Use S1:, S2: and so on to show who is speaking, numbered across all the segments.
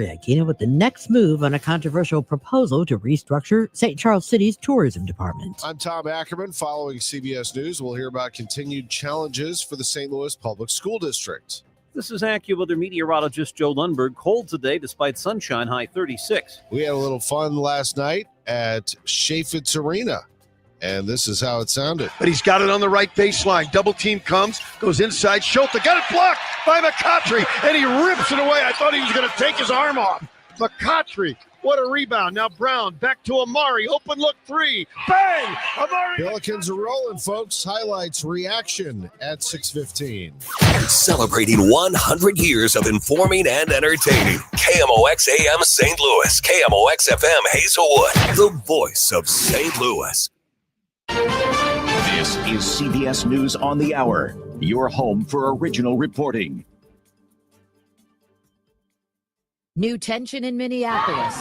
S1: Aquino with the next move on a controversial proposal to restructure St. Charles City's tourism department.
S2: I'm Tom Ackerman. Following CBS News, we'll hear about continued challenges for the St. Louis Public School District.
S3: This is AccuWeather meteorologist Joe Lundberg. Cold today despite sunshine, high 36.
S2: We had a little fun last night at Chaffetz Arena, and this is how it sounded.
S4: But he's got it on the right baseline. Double team comes, goes inside. Schulte got it blocked by McCautry, and he rips it away. I thought he was going to take his arm off. McCautry, what a rebound. Now Brown back to Amari. Open look three. Bang! Amari.
S2: Pelicans are rolling, folks. Highlights reaction at 6:15.
S5: Celebrating 100 years of informing and entertaining. KMOX AM St. Louis. KMOX FM Hazelwood. The voice of St. Louis.
S6: This is CBS News on the Hour, your home for original reporting.
S7: New tension in Minneapolis.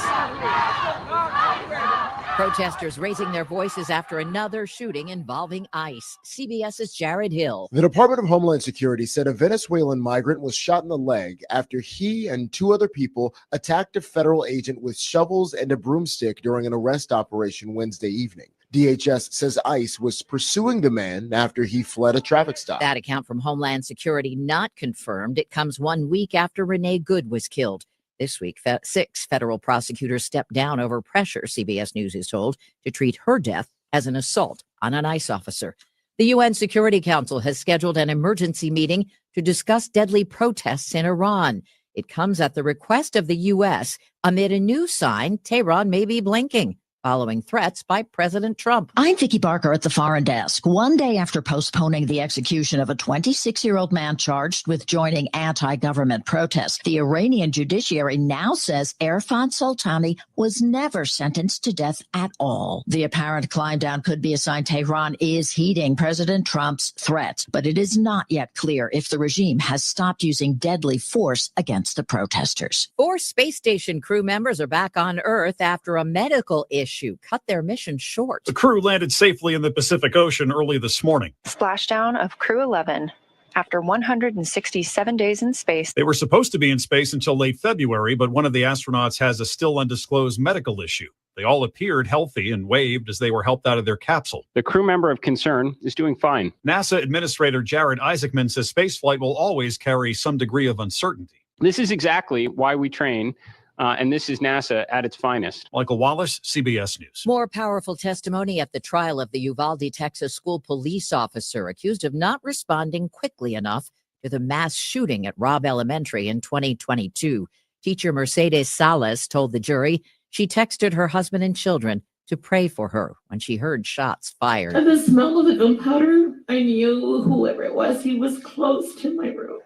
S7: Protesters raising their voices after another shooting involving ICE. CBS's Jared Hill.
S8: The Department of Homeland Security said a Venezuelan migrant was shot in the leg after he and two other people attacked a federal agent with shovels and a broomstick during an arrest operation Wednesday evening. DHS says ICE was pursuing the man after he fled a traffic stop.
S7: That account from Homeland Security not confirmed. It comes 1 week after Renee Good was killed. This week, 6 federal prosecutors stepped down over pressure, CBS News is told, to treat her death as an assault on an ICE officer. The UN Security Council has scheduled an emergency meeting to discuss deadly protests in Iran. It comes at the request of the U.S. amid a new sign Tehran may be blinking, following threats by President Trump.
S9: I'm Vicki Barker at the Foreign Desk. One day after postponing the execution of a 26-year-old man charged with joining anti-government protests, the Iranian judiciary now says Irfan Soltani was never sentenced to death at all. The apparent climb down could be a sign Tehran is heeding President Trump's threats, but it is not yet clear if the regime has stopped using deadly force against the protesters.
S7: 4 space station crew members are back on Earth after a medical issue cut their mission short.
S10: The crew landed safely in the Pacific Ocean early this morning.
S11: Splashdown of Crew 11 after 167 days in space.
S10: They were supposed to be in space until late February, but one of the astronauts has a still undisclosed medical issue. They all appeared healthy and waved as they were helped out of their capsule.
S12: The crew member of concern is doing fine.
S10: NASA Administrator Jared Isaacman says spaceflight will always carry some degree of uncertainty.
S12: This is exactly why we train. And this is NASA at its finest.
S10: Michael Wallace, CBS News.
S7: More powerful testimony at the trial of the Uvalde, Texas school police officer accused of not responding quickly enough to the mass shooting at Robb Elementary in 2022. Teacher Mercedes Salas told the jury she texted her husband and children to pray for her when she heard shots fired.
S13: At the smell of the gunpowder, I knew whoever it was, he was close to my room.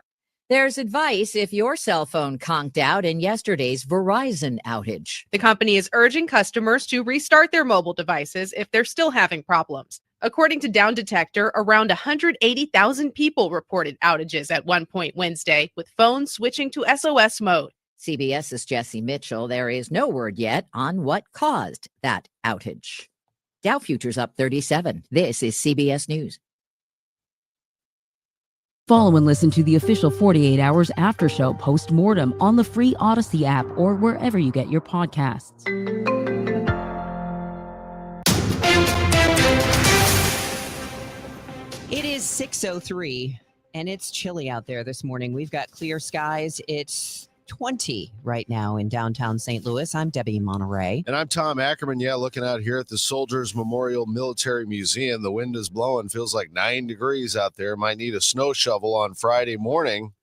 S7: There's advice if your cell phone conked out in yesterday's Verizon outage.
S14: The company is urging customers to restart their mobile devices if they're still having problems. According to Down Detector, around 180,000 people reported outages at one point Wednesday, with phones switching to SOS mode.
S7: CBS's Jesse Mitchell. There is no word yet on what caused that outage. Dow futures up 37. This is CBS News.
S15: Follow and listen to the official 48 Hours After Show post-mortem on the free Odyssey app or wherever you get your podcasts.
S16: It is 6:03, and it's chilly out there this morning. We've got clear skies. It's 20 right now in downtown St. Louis. I'm Debbie Monterrey.
S2: And I'm Tom Ackerman. Yeah, looking out here at the Soldiers Memorial Military Museum. The wind is blowing. Feels like 9 degrees out there. Might need a snow shovel on Friday morning.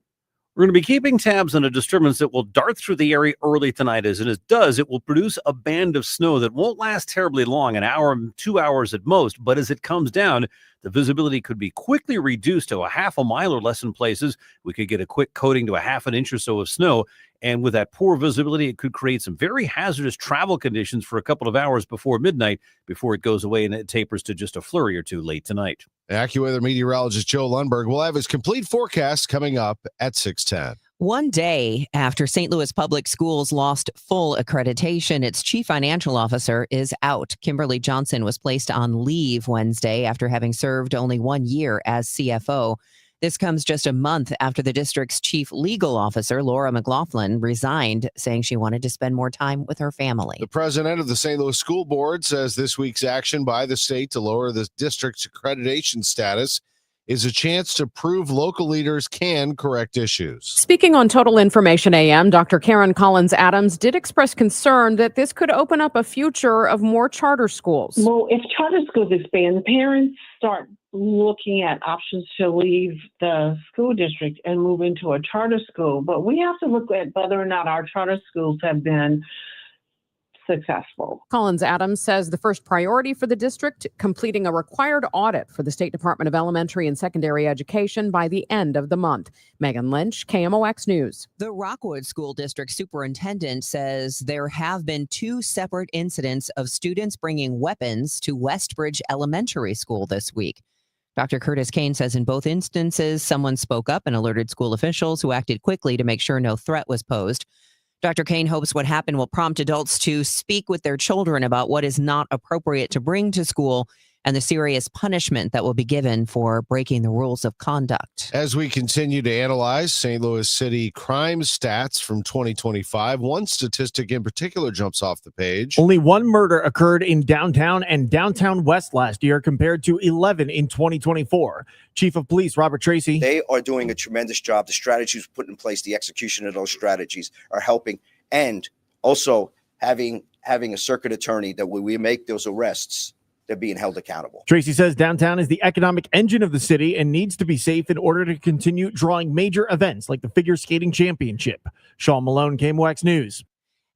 S3: We're going to be keeping tabs on a disturbance that will dart through the area early tonight. As it does, it will produce a band of snow that won't last terribly long, an hour, 2 hours at most. But as it comes down, the visibility could be quickly reduced to a half a mile or less in places. We could get a quick coating to a half an inch or so of snow. And with that poor visibility, it could create some very hazardous travel conditions for a couple of hours before midnight, before it goes away and it tapers to just a flurry or two late tonight.
S2: AccuWeather meteorologist Joe Lundberg will have his complete forecast coming up at 6:10.
S16: One day after St. Louis Public Schools lost full accreditation, its chief financial officer is out. Kimberly Johnson was placed on leave Wednesday after having served only 1 year as CFO. This comes just a month after the district's chief legal officer, Laura McLaughlin, resigned, saying she wanted to spend more time with her family.
S2: The president of the St. Louis School Board says this week's action by the state to lower the district's accreditation status is a chance to prove local leaders can correct issues.
S17: Speaking on Total Information AM, Dr. Karen Collins-Adams did express concern that this could open up a future of more charter schools.
S13: Well, if charter schools expand, parents start looking at options to leave the school district and move into a charter school. But we have to look at whether or not our charter schools have been successful.
S17: Collins-Adams says the first priority for the district, completing a required audit for the State Department of Elementary and Secondary Education by the end of the month. Megan Lynch, KMOX News.
S16: The Rockwood School District Superintendent says there have been 2 separate incidents of students bringing weapons to Westbridge Elementary School this week. Dr. Curtis Kane says in both instances, someone spoke up and alerted school officials who acted quickly to make sure no threat was posed. Dr. Kane hopes what happened will prompt adults to speak with their children about what is not appropriate to bring to school and the serious punishment that will be given for breaking the rules of conduct.
S2: As we continue to analyze St. Louis City crime stats from 2025, one statistic in particular jumps off the page.
S18: Only 1 murder occurred in downtown and downtown west last year compared to 11 in 2024. Chief of Police Robert Tracy.
S19: They are doing a tremendous job. The strategies put in place, the execution of those strategies are helping. And also having a circuit attorney that when we make those arrests, they're being held accountable.
S18: Tracy says downtown is the economic engine of the city and needs to be safe in order to continue drawing major events like the Figure Skating Championship. Sean Malone, KMOX News.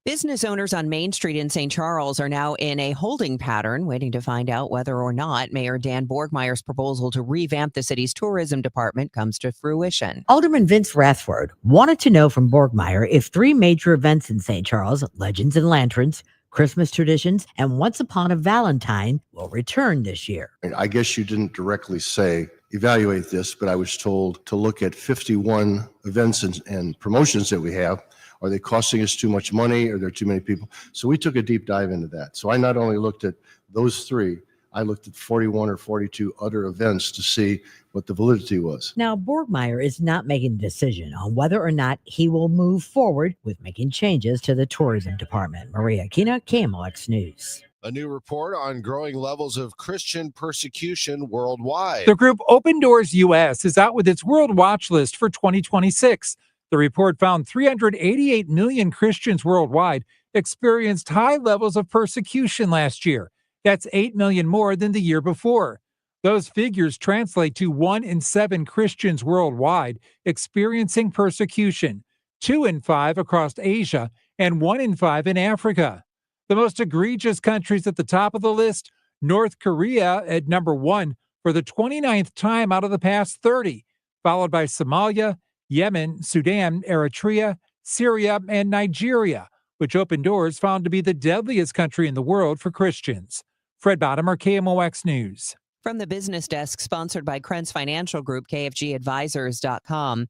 S16: Business owners on Main Street in St. Charles are now in a holding pattern, waiting to find out whether or not Mayor Dan Borgmeyer's proposal to revamp the city's tourism department comes to fruition.
S1: Alderman Vince Rathford wanted to know from Borgmeyer if 3 major events in St. Charles, Legends and Lanterns, Christmas traditions, and Once Upon a Valentine will return this year.
S20: I guess you didn't directly say evaluate this, but I was told to look at 51 events and promotions that we have. Are they costing us too much money? Are there too many people? So we took a deep dive into that. So I not only looked at those 3, I looked at 41 or 42 other events to see what the validity was.
S1: Now, Borgmeyer is not making a decision on whether or not he will move forward with making changes to the tourism department. Maria Kina, KMOX News.
S2: A new report on growing levels of Christian persecution worldwide.
S21: The group Open Doors US is out with its World Watch List for 2026. The report found 388 million Christians worldwide experienced high levels of persecution last year. That's 8 million more than the year before. Those figures translate to 1 in 7 Christians worldwide experiencing persecution, 2 in 5 across Asia, and 1 in 5 in Africa. The most egregious countries at the top of the list, North Korea at number 1 for the 29th time out of the past 30, followed by Somalia, Yemen, Sudan, Eritrea, Syria, and Nigeria, which Open Doors found to be the deadliest country in the world for Christians. Fred Bottomer, KMOX News.
S16: From the business desk sponsored by Krentz Financial Group, KFGadvisors.com.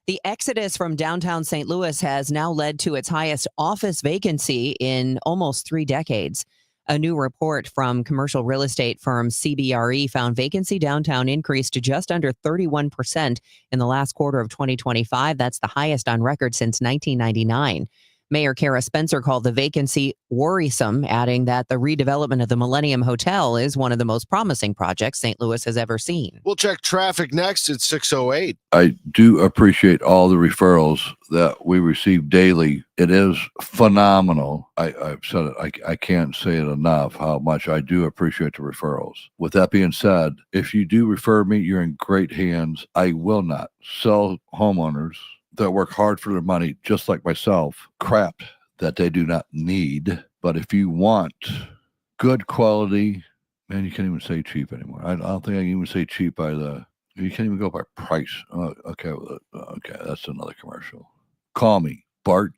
S16: The exodus from downtown St. Louis has now led to its highest office vacancy in almost 3 decades. A new report from commercial real estate firm CBRE found vacancy downtown increased to just under 31% in the last quarter of 2025. That's the highest on record since 1999. Mayor Kara Spencer called the vacancy worrisome, adding that the redevelopment of the Millennium Hotel is one of the most promising projects St. Louis has ever seen.
S2: We'll check traffic next at 6:08.
S22: I do appreciate all the referrals that we receive daily. It is phenomenal. I've said it. I can't say it enough how much I do appreciate the referrals. With that being said, if you do refer me, you're in great hands. I will not sell homeowners that work hard for their money, just like myself, crap that they do not need. But if you want good quality, man, you can't even say cheap anymore. I don't think I can even say cheap by you can't even go by price. Okay, that's another commercial. Call me, Bart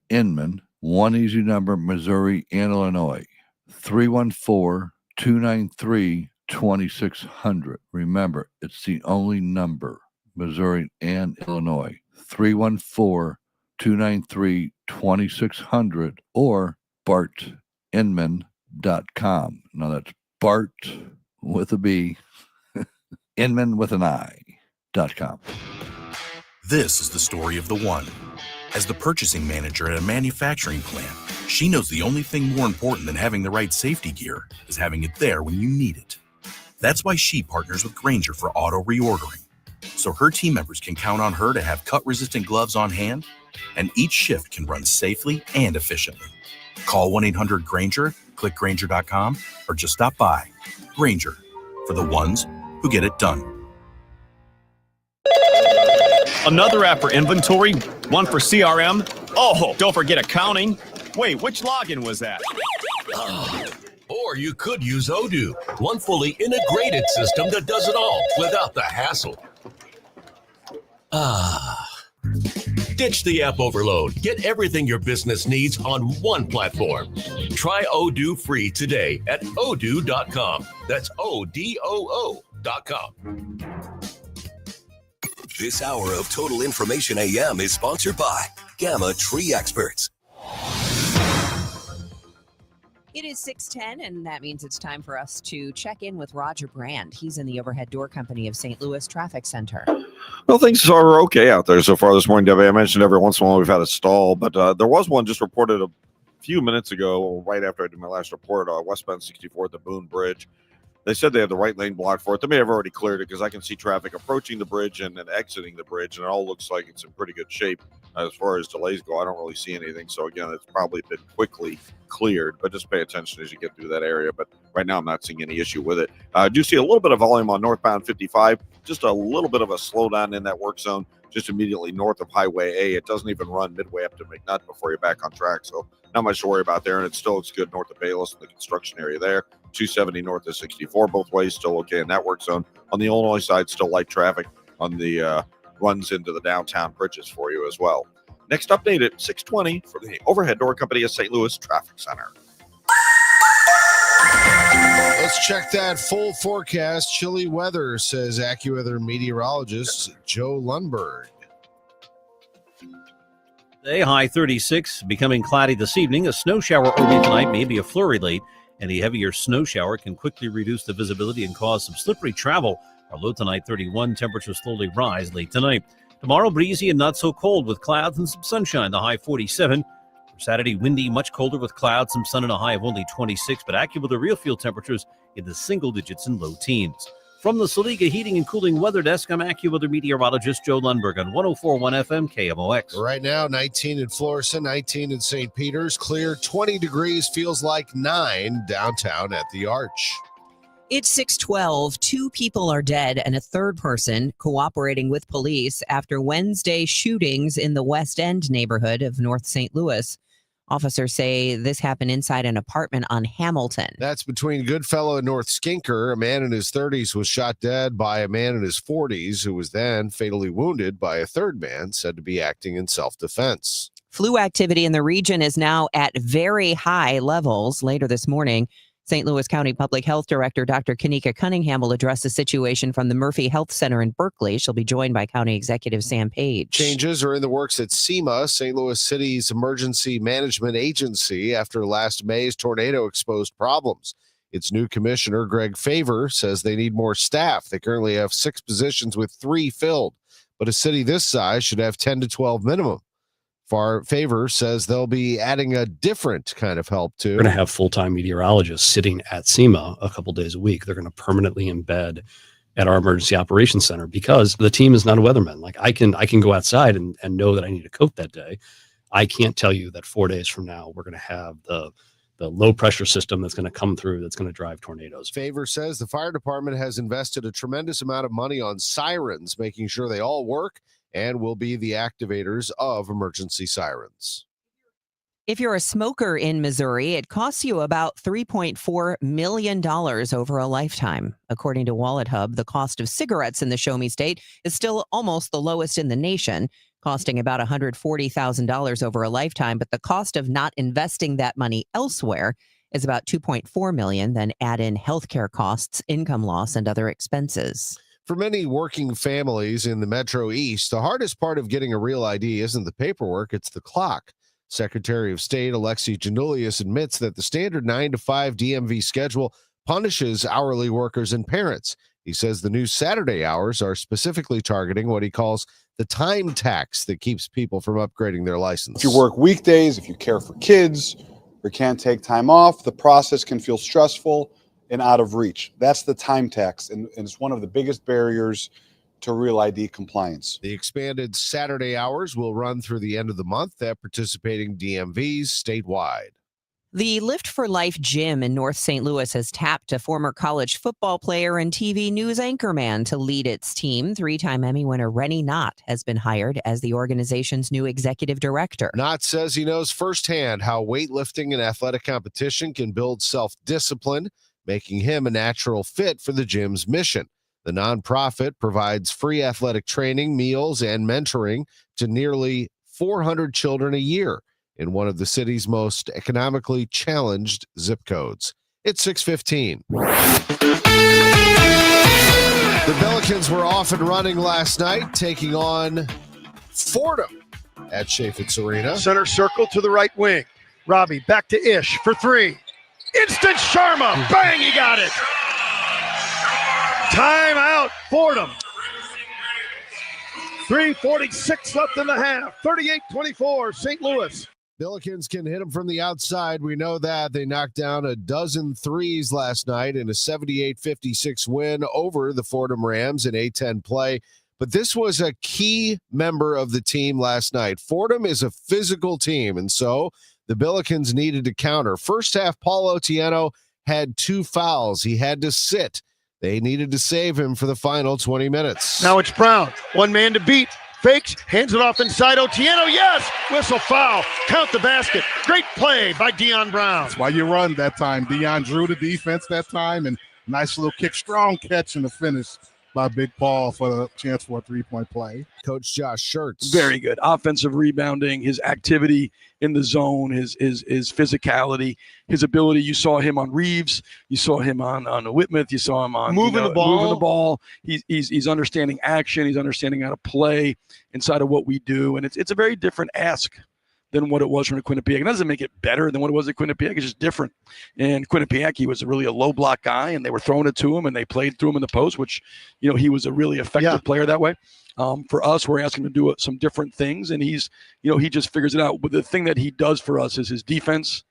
S22: Inman, one easy number, Missouri and Illinois, 314-293-2600. Remember, it's the only number, Missouri and Illinois. 314-293-2600 or bartinman.com. Now that's Bart with a B, Inman with an I. Granger.com.
S4: This is the story of the one. As the purchasing manager at a manufacturing plant, she knows the only thing more important than having the right safety gear is having it there when you need it. That's why she partners with Granger for auto reordering, so her team members can count on her to have cut-resistant gloves on hand, and each shift can run safely and efficiently. Call 1-800-GRANGER, click Granger.com, or just stop by. Granger, for the ones who get it done.
S5: Another app for inventory, one for CRM. Oh, don't forget accounting. Wait, which login was that?
S23: Or you could use Odoo, one fully integrated system that does it all without the hassle. Ditch the app overload. Get everything your business needs on one platform. Try Odoo free today at odoo.com. That's ODOO.com.
S24: This hour of Total Information AM is sponsored by Gamma Tree Experts.
S16: It is 6:10, and that means it's time for us to check in with Roger Brand. He's in the Overhead Door Company of St. Louis Traffic Center.
S25: Well, things are okay out there so far this morning, Debbie. I mentioned every once in a while we've had a stall, but there was one just reported a few minutes ago, right after I did my last report, westbound 64 at the Boone Bridge. They said they had the right lane blocked for it. They may have already cleared it because I can see traffic approaching the bridge and then exiting the bridge, and it all looks like it's in pretty good shape. As far as delays go, I don't really see anything. So, again, it's probably been quickly cleared, but just pay attention as you get through that area. But right now, I'm not seeing any issue with it. I do see a little bit of volume on northbound 55, just a little bit of a slowdown in that work zone, just immediately north of Highway A. It doesn't even run midway up to McNutt before you're back on track. So, not much to worry about there. And it still looks good north of Bayless in the construction area there. 270 north of 64 both ways, still okay in that work zone. On the Illinois side, still light traffic on the runs into the downtown bridges for you as well. Next update at 6:20 for the Overhead Door Company of St. Louis Traffic Center.
S2: Let's check that full forecast. Chilly weather, says AccuWeather meteorologist Joe Lundberg.
S3: Today, high 36, becoming cloudy this evening. A snow shower early tonight, maybe a flurry late. Any heavier snow shower can quickly reduce the visibility and cause some slippery travel. Our low tonight, 31. Temperatures slowly rise late tonight. Tomorrow, breezy and not so cold with clouds and some sunshine, the high 47. For Saturday, windy, much colder with clouds, some sun and a high of only 26. But AccuWeather real field temperatures in the single digits and low teens. From the Saliga Heating and Cooling Weather Desk, I'm AccuWeather meteorologist Joe Lundberg on 104.1 FM KMOX.
S2: Right now, 19 in Florissant, 19 in St. Peter's. Clear, 20 degrees, feels like 9 downtown at the Arch.
S16: It's 6:12. 2 people are dead and a third person cooperating with police after Wednesday shootings in the West End neighborhood of North St. Louis. Officers say this happened inside an apartment on Hamilton.
S2: That's between Goodfellow and North Skinker. A man in his 30s was shot dead by a man in his 40s who was then fatally wounded by a third man said to be acting in self-defense.
S16: Flu activity in the region is now at very high levels. Later this morning, St. Louis County Public Health Director Dr. Kanika Cunningham will address the situation from the Murphy Health Center in Berkeley. She'll be joined by County Executive Sam Page.
S2: Changes are in the works at SEMA, St. Louis City's emergency management agency, after last May's tornado exposed problems. Its new commissioner, Greg Favor, says they need more staff. They currently have 6 positions with 3 filled, but a city this size should have 10 to 12 minimum. Favor says they'll be adding a different kind of help too.
S26: We're going to have full-time meteorologists sitting at SEMA a couple days a week. They're going to permanently embed at our emergency operations center because the team is not a weatherman. Like I can go outside and know that I need a coat that day. I can't tell you that 4 days from now we're going to have the low pressure system that's going to come through that's going to drive tornadoes.
S2: Favor says the fire department has invested a tremendous amount of money on sirens, making sure they all work, and will be the activators of emergency sirens.
S16: If you're a smoker in Missouri, it costs you about $3.4 million over a lifetime. According to Wallet Hub, the cost of cigarettes in the Show Me State is still almost the lowest in the nation, costing about $140,000 over a lifetime. But the cost of not investing that money elsewhere is about $2.4 million. Then add in healthcare costs, income loss, and other expenses.
S2: For many working families in the Metro East, the hardest part of getting a real ID isn't the paperwork, it's the clock. Secretary of State Alexi Janulius admits that the standard 9 to 5 DMV schedule punishes hourly workers and parents. He says the new Saturday hours are specifically targeting what he calls the time tax that keeps people from upgrading their license.
S6: If you work weekdays, if you care for kids, or can't take time off, the process can feel stressful and out of reach. That's the time tax, and it's one of the biggest barriers to Real ID compliance.
S2: The expanded Saturday hours will run through the end of the month at participating DMVs statewide.
S16: The Lift for Life gym in North St. Louis has tapped a former college football player and TV news anchorman to lead its team. 3-time Emmy winner Rennie Knott has been hired as the organization's new executive director.
S2: Knott says he knows firsthand how weightlifting and athletic competition can build self-discipline, making him a natural fit for the gym's mission. The nonprofit provides free athletic training, meals, and mentoring to nearly 400 children a year in one of the city's most economically challenged zip codes. It's 6:15. The Billikens were off and running last night, taking on Fordham at Chaffetz Arena.
S8: Center circle to the right wing. Robbie back to Ish for three. Instant Sharma. Bang, he got it. Timeout, Fordham. 3:46 left in the half. 38-24, St. Louis.
S2: Billikens can hit them from the outside. We know that. They knocked down a dozen threes last night in a 78-56 win over the Fordham Rams in A-10 play. But this was a key member of the team last night. Fordham is a physical team, and so the Billikens needed to counter. First half, Paul Otieno had 2 fouls. He had to sit. They needed to save him for the final 20 minutes.
S8: Now it's Brown. One man to beat. Fakes, hands it off inside Otieno. Yes! Whistle foul. Count the basket. Great play by Deion Brown.
S9: That's why you run that time. Deion drew the defense that time, and nice little kick. Strong catch in the finish by Big Paul for the chance for a three-point play.
S2: Coach Josh Schertz.
S8: Very good. Offensive rebounding, his activity in the zone, his physicality, his ability. You saw him on Reeves. You saw him on Whitmouth. You saw him on moving the ball. He's understanding action. He's understanding how to play inside of what we do. And it's a very different ask than what it was from Quinnipiac. It doesn't make it better than what it was at Quinnipiac. It's just different. And Quinnipiac, he was really a low block guy, and they were throwing it to him, and they played through him in the post, which, he was a really effective player that way. For us, we're asking him to do some different things, and he just figures it out. But the thing that he does for us is his defense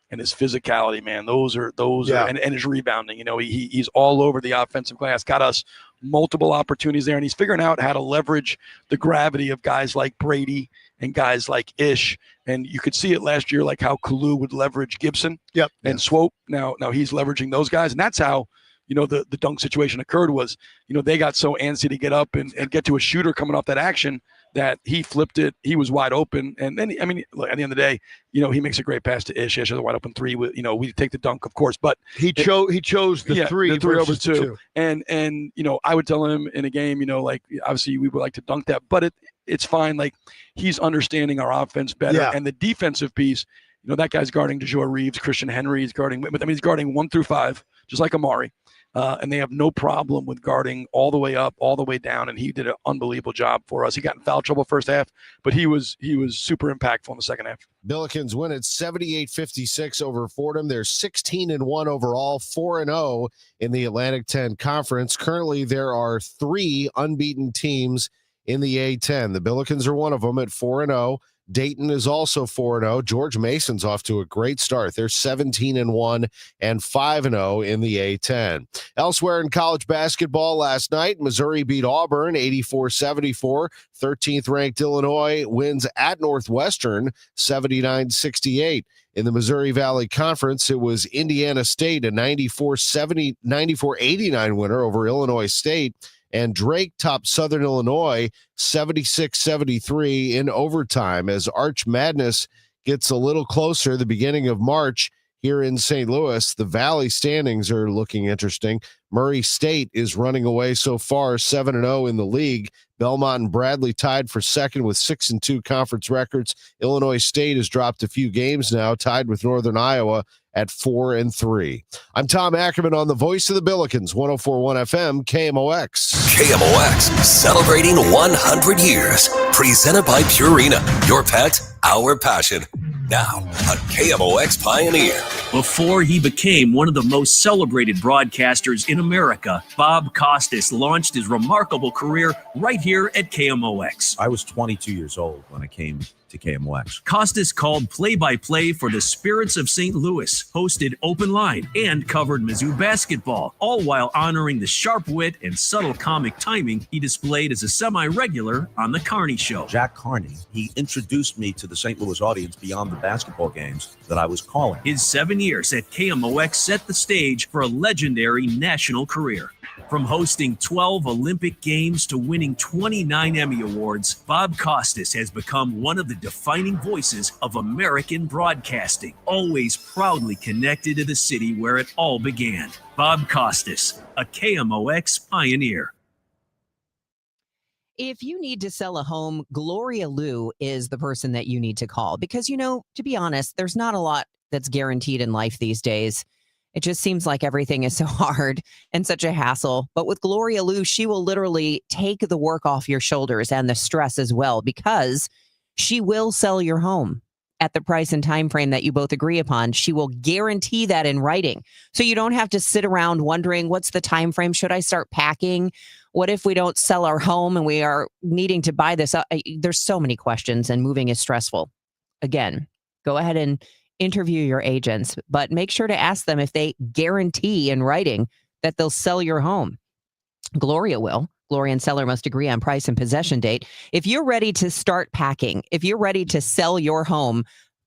S8: and his physicality, man. Those are and his rebounding. He's all over the offensive glass, got us multiple opportunities there, and he's figuring out how to leverage the gravity of guys like Brady and guys like Ish. And you could see it last year, like how Kalu would leverage Gibson and Swope. Now he's leveraging those guys, and that's how the dunk situation occurred. Was they got so antsy to get up and get to a shooter coming off that action that he flipped it. He was wide open, and then look, at the end of the day, he makes a great pass to Ish. Ish has a wide open three. We take the dunk, of course, but he chose the three over two. two. And I would tell him in a game, like obviously we would like to dunk that, but it's fine. Like he's understanding our offense better, and the defensive piece. That guy's guarding DeJour Reeves, Christian Henry. He's guarding. He's guarding 1 through 5, just like Amari. And they have no problem with guarding all the way up, all the way down, and he did an unbelievable job for us. He got in foul trouble first half, but he was super impactful in the second half.
S2: Billikens win at 78-56 over Fordham. They're 16-1 overall, 4-0 in the Atlantic 10 Conference. Currently, there are 3 unbeaten teams in the A-10. The Billikens are one of them at 4-0. Dayton is also 4-0. George Mason's off to a great start. They're 17-1 and 5-0 in the A-10. Elsewhere in college basketball last night, Missouri beat Auburn 84-74. 13th ranked Illinois wins at Northwestern 79-68. In the Missouri Valley Conference, it was Indiana State, a 94-89 winner over Illinois State. And Drake topped Southern Illinois 76-73 in overtime as Arch Madness gets a little closer. The beginning of March here in St. Louis, the Valley standings are looking interesting. Murray State is running away so far, 7-0 in the league. Belmont and Bradley tied for second with 6-2 conference records. Illinois State has dropped a few games now, tied with Northern Iowa at 4-3. I'm Tom Ackerman on the voice of the Billikens, 104.1 FM, KMOX.
S24: KMOX, celebrating 100 years. Presented by Purina, your pet, our passion. Now, a KMOX pioneer.
S7: Before he became one of the most celebrated broadcasters in America, Bob Costas launched his remarkable career right here at KMOX.
S10: I was 22 years old when I came to KMOX.
S7: Costas called play-by-play for the Spirits of St. Louis, hosted Open Line, and covered Mizzou basketball, all while honoring the sharp wit and subtle comic timing he displayed as a semi-regular on The Carney Show.
S10: Jack Carney, he introduced me to the St. Louis audience beyond the basketball games that I was calling.
S7: His 7 years at KMOX set the stage for a legendary national career. From hosting 12 Olympic Games to winning 29 Emmy Awards, Bob Costas has become one of the defining voices of American broadcasting, always proudly connected to the city where it all began. Bob Costas, a KMOX pioneer.
S16: If you need to sell a home, Gloria Liu is the person that you need to call because, to be honest, there's not a lot that's guaranteed in life these days. It just seems like everything is so hard and such a hassle. But with Gloria Liu, she will literally take the work off your shoulders and the stress as well, because she will sell your home at the price and time frame that you both agree upon. She will guarantee that in writing. So you don't have to sit around wondering, what's the time frame? Should I start packing? What if we don't sell our home and we are needing to buy this up? There's so many questions, and moving is stressful. Again, go ahead and interview your agents, but make sure to ask them if they guarantee in writing that they'll sell your home. Gloria will. Gloria and seller must agree on price and possession date. If you're ready to start packing, if you're ready to sell your home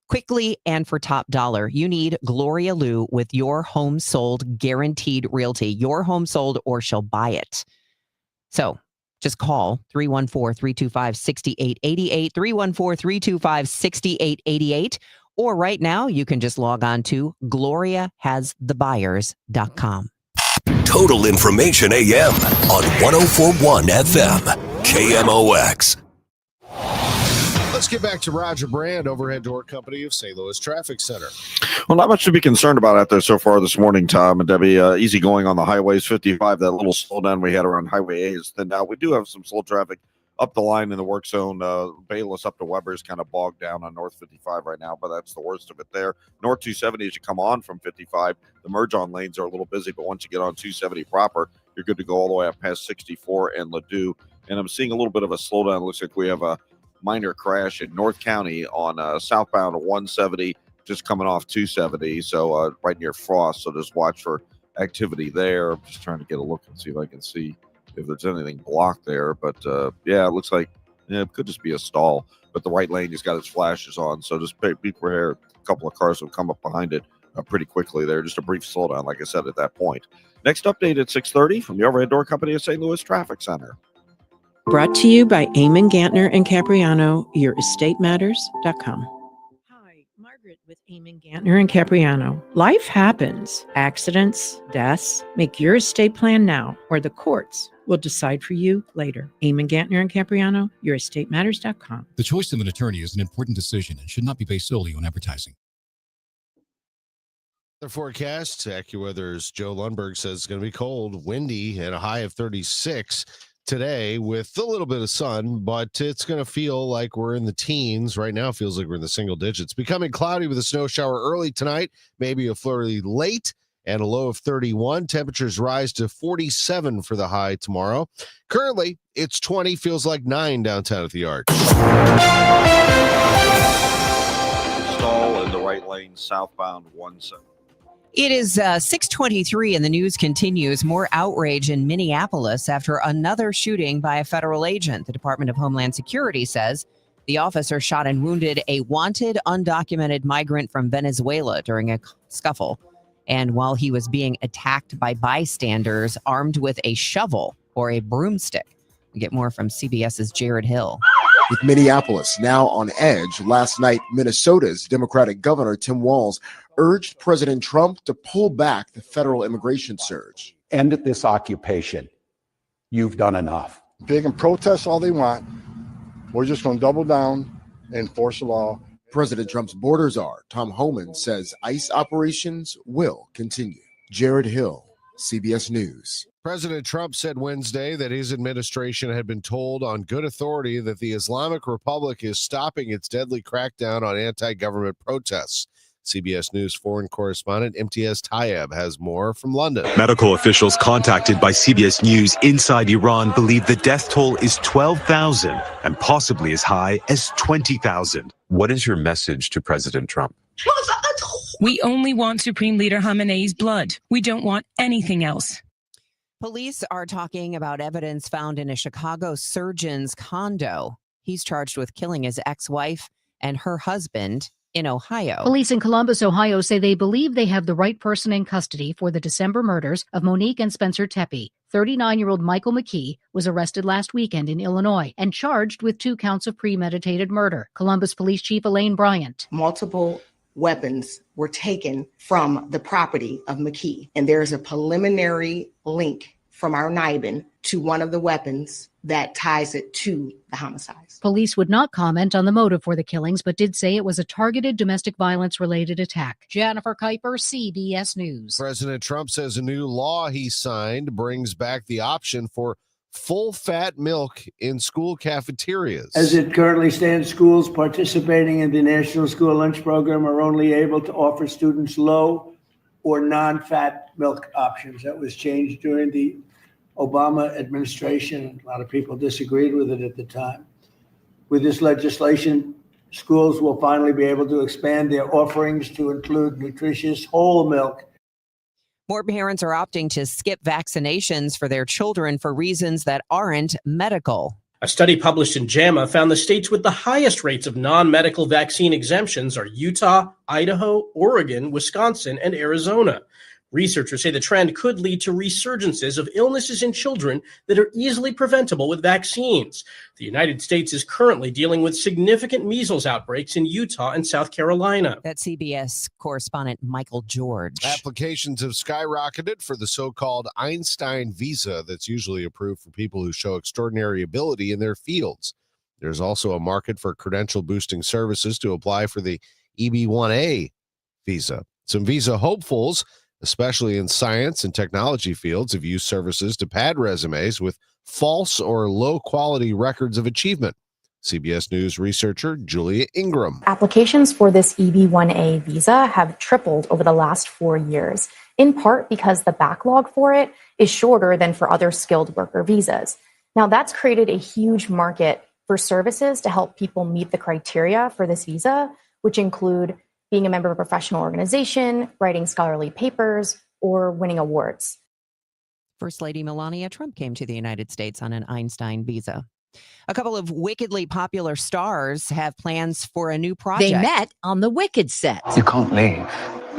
S16: quickly and for top dollar, you need Gloria Liu with Your Home Sold Guaranteed Realty. Your home sold or she'll buy it. So just call 314-325-6888, 314-325-6888. Or right now, you can just log on to gloriahasthebuyers.com.
S24: Total Information AM on 104.1 FM, KMOX.
S2: Let's get back to Roger Brand, overhead door company of St. Louis Traffic Center.
S25: Well, not much to be concerned about out there so far this morning, Tom and Debbie. Easy going on the highways. 55, that little slowdown we had around Highway A is thinned out. We do have some slow traffic up the line in the work zone. Bayless up to Weber is kind of bogged down on North 55 right now, but that's the worst of it there. North 270, as you come on from 55, the merge-on lanes are a little busy, but once you get on 270 proper, you're good to go all the way up past 64 and Ladue. And I'm seeing a little bit of a slowdown. It looks like we have a minor crash in North County on southbound 170, just coming off 270, so right near Frost. So just watch for activity there. I'm just trying to get a look and see if I can see if there's anything blocked there. But yeah, it looks like it could just be a stall. But the right lane has got its flashes on, so just be prepared. A couple of cars will come up behind it pretty quickly there. Just a brief slowdown, like I said, at that point. Next update at 6:30 from the overhead door company of St. Louis Traffic Center.
S11: Brought to you by Eamon Gantner and Capriano, YourEstateMatters.com. Hi, Margaret with Eamon Gantner and Capriano. Life happens. Accidents, deaths. Make your estate plan now, or the courts will decide for you later. Eamon Gantner and Capriano, YourEstateMatters.com.
S12: The choice of an attorney is an important decision and should not be based solely on advertising.
S2: The forecast, AccuWeather's Joe Lundberg says it's going to be cold, windy, and a high of 36 today with a little bit of sun, but it's going to feel like we're in the teens. Right now, it feels like we're in the single digits. Becoming cloudy with a snow shower early tonight, maybe a flurry late, and a low of 31. Temperatures rise to 47 for the high tomorrow. Currently, it's 20, feels like 9 downtown at the Arch.
S25: Stall in the right lane, southbound 170.
S16: It is 6:23 and the news continues. More outrage in Minneapolis after another shooting by a federal agent. The Department of Homeland Security says the officer shot and wounded a wanted undocumented migrant from Venezuela during a scuffle. And while he was being attacked by bystanders armed with a shovel or a broomstick. We get more from CBS's Jared Hill.
S14: With Minneapolis now on edge, last night, Minnesota's Democratic Governor Tim Walz urged President Trump to pull back the federal immigration surge.
S15: End this occupation. You've done enough.
S27: They can protest all they want. We're just going to double down and enforce the law.
S14: President Trump's border czar, Tom Homan, says ICE operations will continue. Jared Hill, CBS News.
S2: President Trump said Wednesday that his administration had been told on good authority that the Islamic Republic is stopping its deadly crackdown on anti-government protests. CBS News foreign correspondent Imtiaz Tayeb has more from London.
S1: Medical officials contacted by CBS News inside Iran believe the death toll is 12,000 and possibly as high as 20,000. What is your message to President Trump?
S13: We only want Supreme Leader Khamenei's blood. We don't want anything else.
S16: Police are talking about evidence found in a Chicago surgeon's condo. He's charged with killing his ex-wife and her husband in Ohio.
S17: Police in Columbus, Ohio say they believe they have the right person in custody for the December murders of Monique and Spencer Tepe. 39-year-old Michael McKee was arrested last weekend in Illinois and charged with 2 counts of premeditated murder. Columbus Police Chief Elaine Bryant.
S18: Multiple weapons were taken from the property of McKee, and there is a preliminary link from our NIBIN to one of the weapons that ties it to the homicides.
S17: Police would not comment on the motive for the killings, but did say it was a targeted domestic violence-related attack. Jennifer Kuiper, CBS News.
S2: President Trump says a new law he signed brings back the option for full-fat milk in school cafeterias.
S19: As it currently stands, schools participating in the National School Lunch Program are only able to offer students low or non-fat milk options. That was changed during the Obama administration. A lot of people disagreed with it at the time. With this legislation, schools will finally be able to expand their offerings to include nutritious whole milk.
S16: More parents are opting to skip vaccinations for their children for reasons that aren't medical.
S20: A study published in JAMA found the states with the highest rates of non-medical vaccine exemptions are Utah, Idaho, Oregon, Wisconsin, and Arizona. Researchers say the trend could lead to resurgences of illnesses in children that are easily preventable with vaccines. The United States is currently dealing with significant measles outbreaks in Utah and South Carolina.
S16: That's CBS correspondent Michael George.
S2: Applications have skyrocketed for the so-called Einstein visa that's usually approved for people who show extraordinary ability in their fields. There's also a market for credential-boosting services to apply for the EB-1A visa. Some visa hopefuls, especially in science and technology fields, have used services to pad resumes with false or low-quality records of achievement. CBS News researcher Julia Ingram.
S21: Applications for this EB-1A visa have tripled over the last 4 years, in part because the backlog for it is shorter than for other skilled worker visas. Now, that's created a huge market for services to help people meet the criteria for this visa, which include being a member of a professional organization, writing scholarly papers, or winning awards.
S16: First Lady Melania Trump came to the United States on an Einstein visa. A couple of wickedly popular stars have plans for a new project.
S28: They met on the Wicked set.
S29: You can't leave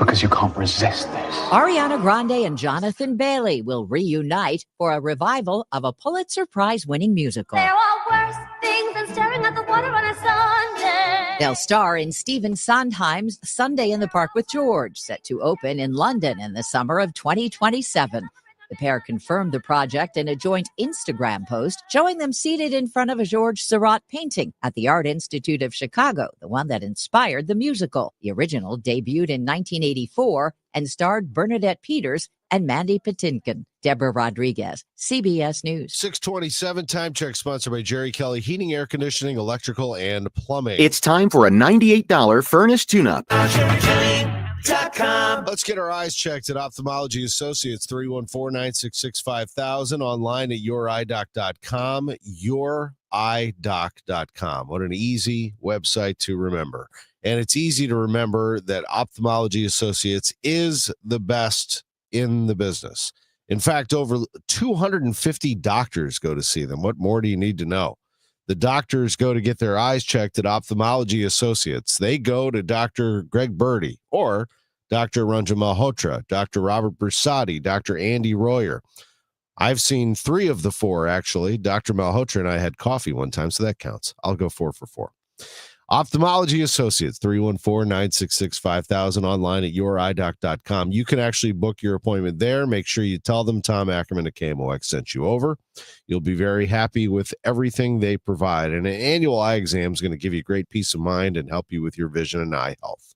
S29: because you can't resist this.
S28: Ariana Grande and Jonathan Bailey will reunite for a revival of a Pulitzer Prize-winning musical.
S30: There are worse things than staring at the water on a Sunday.
S28: They'll star in Stephen Sondheim's Sunday in the Park with George, set to open in London in the summer of 2027. The pair confirmed the project in a joint Instagram post showing them seated in front of a George Seurat painting at the Art Institute of Chicago, the one that inspired the musical. The original debuted in 1984 and starred Bernadette Peters and Mandy Patinkin. Deborah Rodriguez, CBS News.
S2: 6:27 time check sponsored by Jerry Kelly Heating, Air Conditioning, Electrical, and Plumbing.
S31: It's time for a $98 furnace tune-up.
S2: Let's get our eyes checked at Ophthalmology Associates, 314-966-5000, online at yourEyeDoc.com, yourEyeDoc.com. What an easy website to remember. And it's easy to remember that Ophthalmology Associates is the best in the business. In fact, over 250 doctors go to see them. What more do you need to know? The doctors go to get their eyes checked at Ophthalmology Associates. They go to Dr. Greg Birdie or Dr. Ranjan Malhotra, Dr. Robert Bersati, Dr. Andy Royer. I've seen 3 of the 4, actually. Dr. Malhotra and I had coffee one time, so that counts. I'll go 4 for 4. Ophthalmology Associates, 314-966-5000, online at yourEyeDoc.com. You can actually book your appointment there. Make sure you tell them Tom Ackerman at KMOX sent you over. You'll be very happy with everything they provide. And an annual eye exam is going to give you great peace of mind and help you with your vision and eye health.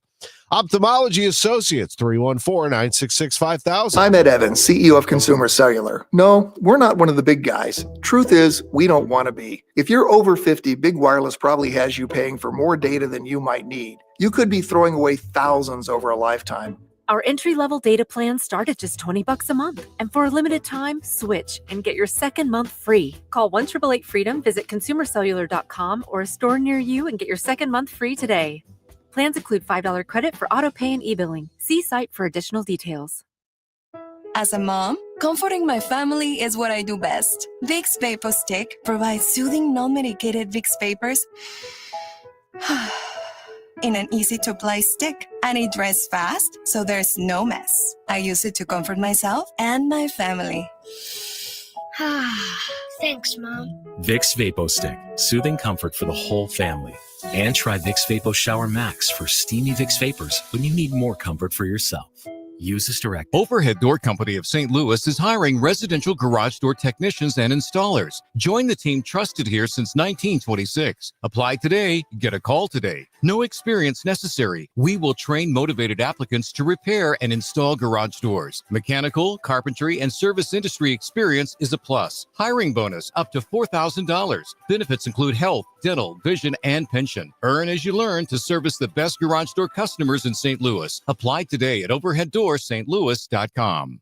S2: Ophthalmology Associates, 314-966-5000.
S3: I'm Ed Evans, CEO of Consumer Cellular. No, we're not one of the big guys. Truth is, we don't want to be. If you're over 50, Big Wireless probably has you paying for more data than you might need. You could be throwing away thousands over a lifetime.
S4: Our entry-level data plans start at just $20 a month. And for a limited time, switch and get your second month free. Call 1-888-FREEDOM, visit consumercellular.com or a store near you and get your second month free today. Plans include $5 credit for auto pay and e-billing. See site for additional details.
S5: As a mom, comforting my family is what I do best. Vicks Vapor Stick provides soothing, non-medicated Vicks vapors in an easy-to-apply stick, and it dries fast, so there's no mess. I use it to comfort myself and my family.
S6: Thanks, Mom.
S7: Vicks Vapo Stick, soothing comfort for the whole family. And try Vicks Vapo Shower Max for steamy Vicks vapors when you need more comfort for yourself. Use this direct.
S12: Overhead Door Company of St. Louis is hiring residential garage door technicians and installers. Join the team trusted here since 1926. Apply today, get a call today. No experience necessary. We will train motivated applicants to repair and install garage doors. Mechanical, carpentry, and service industry experience is a plus. Hiring bonus up to $4,000. Benefits include health, dental, vision, and pension. Earn as you learn to service the best garage door customers in St. Louis. Apply today at overheaddoorsstlouis.com.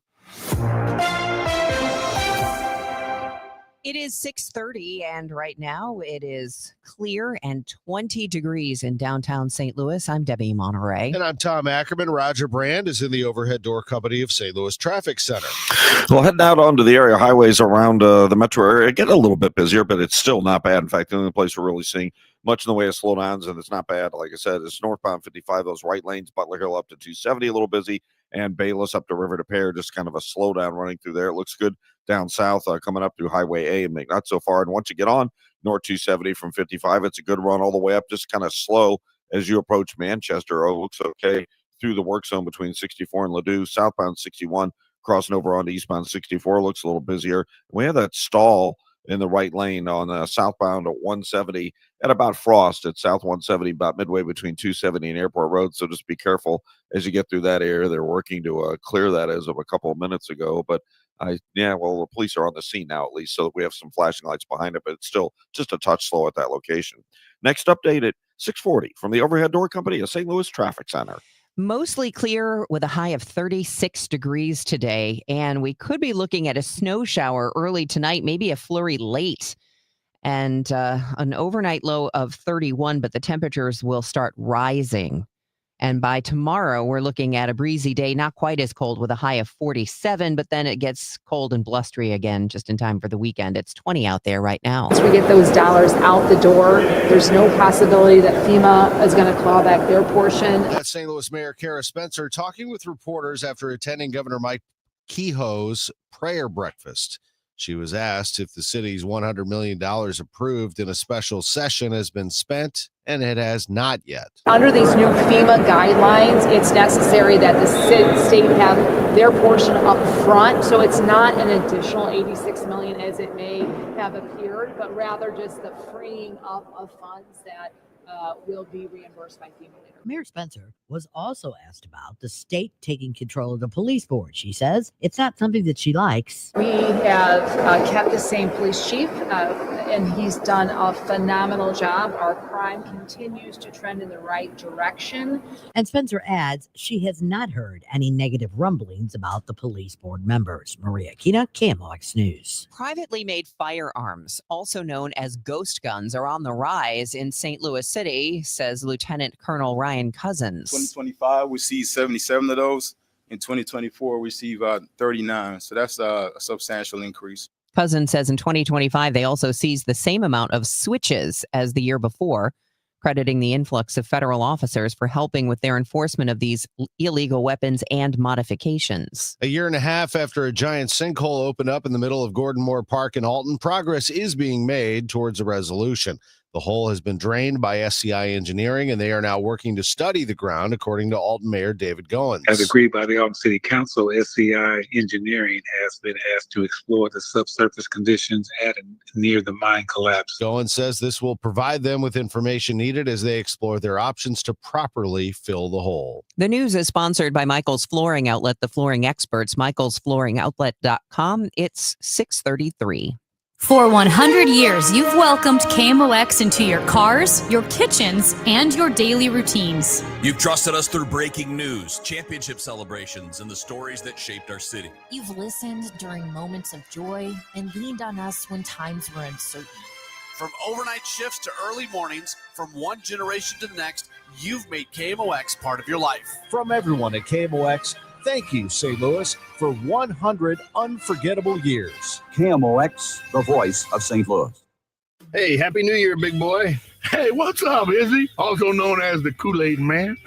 S16: It is 6:30, and right now it is clear and 20 degrees in downtown St. Louis. I'm Debbie Monterrey.
S2: And I'm Tom Ackerman. Roger Brand is in the Overhead Door Company of St. Louis Traffic Center.
S25: Well, heading out onto the area highways around the metro area, get a little bit busier, but it's still not bad. In fact, the only place we're really seeing much in the way of slowdowns, and it's not bad, like I said, is northbound 55, those right lanes, Butler Hill up to 270, a little busy, and Bayless up to River to Pear, just kind of a slowdown running through there. It looks good down south, coming up through Highway A and make not so far. And once you get on North 270 from 55, it's a good run all the way up, just kind of slow as you approach Manchester. Oh, it looks okay through the work zone between 64 and Ladue. Southbound 61, crossing over onto eastbound 64, looks a little busier. We have that stall in the right lane on southbound at 170 at about Frost at South 170, about midway between 270 and Airport Road. So just be careful as you get through that area. They're working to clear that as of a couple of minutes ago. But the police are on the scene now, at least, so we have some flashing lights behind it, but it's still just a touch slow at that location. Next update at 6:40 from the Overhead Door Company of St. Louis Traffic Center.
S16: Mostly clear with a high of 36 degrees today, and we could be looking at a snow shower early tonight, maybe a flurry late, and an overnight low of 31, but the temperatures will start rising. And by tomorrow, we're looking at a breezy day, not quite as cold, with a high of 47, but then it gets cold and blustery again just in time for the weekend. It's 20 out there right now.
S8: Once we get those dollars out the door, there's no possibility that FEMA is going to claw back their portion.
S2: That's St. Louis Mayor Kara Spencer talking with reporters after attending Governor Mike Kehoe's prayer breakfast. She was asked if the city's $100 million approved in a special session has been spent, and it has not yet.
S8: Under these new FEMA guidelines, it's necessary that the state have their portion up front. So it's not an additional $86 million as it may have appeared, but rather just the freeing up of funds that will be reimbursed by FEMA later.
S9: Mayor Spencer was also asked about the state taking control of the police board. She says it's not something that she likes.
S8: We have kept the same police chief, and he's done a phenomenal job. Our crime continues to trend in the right direction.
S9: And Spencer adds she has not heard any negative rumblings about the police board members. Maria Kina, KMOX News.
S16: Privately made firearms, also known as ghost guns, are on the rise in St. Louis City, says Lieutenant Colonel Ryan Cousins.
S10: 2025, we see 77 of those. In 2024, we see 39. So that's a substantial increase.
S16: Cousins says in 2025, they also seized the same amount of switches as the year before, crediting the influx of federal officers for helping with their enforcement of these illegal weapons and modifications.
S2: A year and a half after a giant sinkhole opened up in the middle of Gordon Moore Park in Alton, progress is being made towards a resolution. The hole has been drained by SCI Engineering, and they are now working to study the ground, according to Alton Mayor David Goins.
S1: As agreed by the Alton City Council, SCI Engineering has been asked to explore the subsurface conditions at and near the mine collapse.
S2: Goins says this will provide them with information needed as they explore their options to properly fill the hole.
S16: The news is sponsored by Michael's Flooring Outlet, the flooring experts, michaelsflooringoutlet.com. It's 6:33.
S6: For 100 years, you've welcomed KMOX into your cars, your kitchens, and your daily routines.
S11: You've trusted us through breaking news, championship celebrations, and the stories that shaped our city.
S6: You've listened during moments of joy and leaned on us when times were uncertain.
S11: From overnight shifts to early mornings, from one generation to the next, you've made KMOX part of your life.
S13: From everyone at KMOX, thank you, St. Louis, for 100 unforgettable years.
S14: KMOX, the voice of St. Louis.
S15: Hey, Happy New Year, big boy. Hey, what's up, Izzy? Also known as the Kool-Aid Man.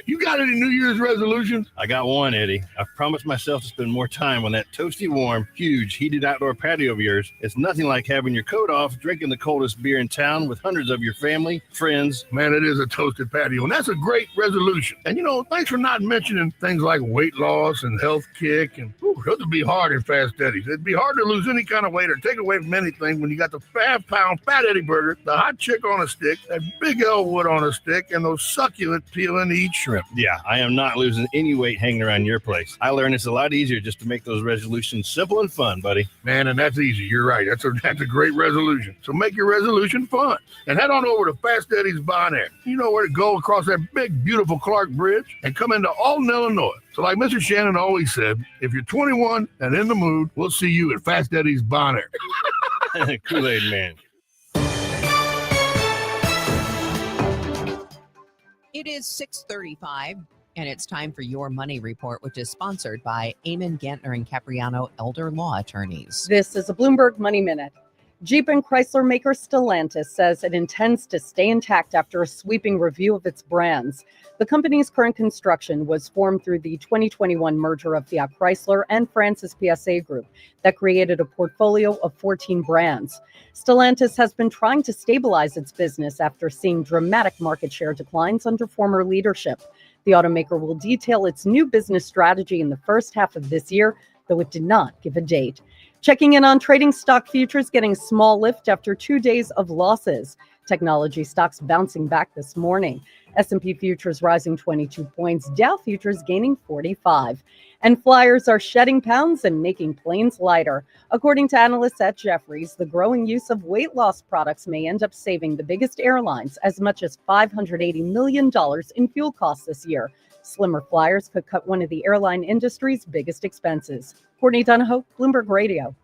S15: You got any New Year's resolutions?
S13: I got one, Eddie. I've promised myself to spend more time on that toasty, warm, huge, heated outdoor patio of yours. It's nothing like having your coat off, drinking the coldest beer in town with hundreds of your family, friends.
S15: Man, it is a toasted patio, and that's a great resolution. And, thanks for not mentioning things like weight loss and health kick. And those would be hard in Fast Eddie's. It'd be hard to lose any kind of weight or take away from anything when you got the 5-pound Fat Eddie burger, the hot chick on a stick, that big Elwood on a stick, and those succulent peel-and-eat shrimp.
S13: Yeah, I am not losing any weight hanging around your place. I learned it's a lot easier just to make those resolutions simple and fun, buddy.
S15: Man, and that's easy. You're right. That's a great resolution. So make your resolution fun. And head on over to Fast Eddie's Bon Air. You know where to go across that big, beautiful Clark Bridge and come into Alton, Illinois. So like Mr. Shannon always said, if you're 21 and in the mood, we'll see you at Fast Eddie's Bon Air.
S13: Kool-Aid Man.
S16: It is 6:35, and it's time for Your Money Report, which is sponsored by Eamon Gantner and Capriano Elder Law Attorneys.
S22: This is a Bloomberg Money Minute. Jeep and Chrysler maker Stellantis says it intends to stay intact after a sweeping review of its brands. The company's current construction was formed through the 2021 merger of Fiat Chrysler and Francis PSA Group that created a portfolio of 14 brands. Stellantis has been trying to stabilize its business after seeing dramatic market share declines under former leadership. The automaker will detail its new business strategy in the first half of this year, though it did not give a date. Checking in on trading, stock futures getting a small lift after 2 days of losses. Technology stocks bouncing back this morning. S&P futures rising 22 points, Dow futures gaining 45. And flyers are shedding pounds and making planes lighter. According to analysts at Jefferies, the growing use of weight loss products may end up saving the biggest airlines as much as $580 million in fuel costs this year. Slimmer flyers could cut one of the airline industry's biggest expenses. Courtney Donahoe, Bloomberg Radio.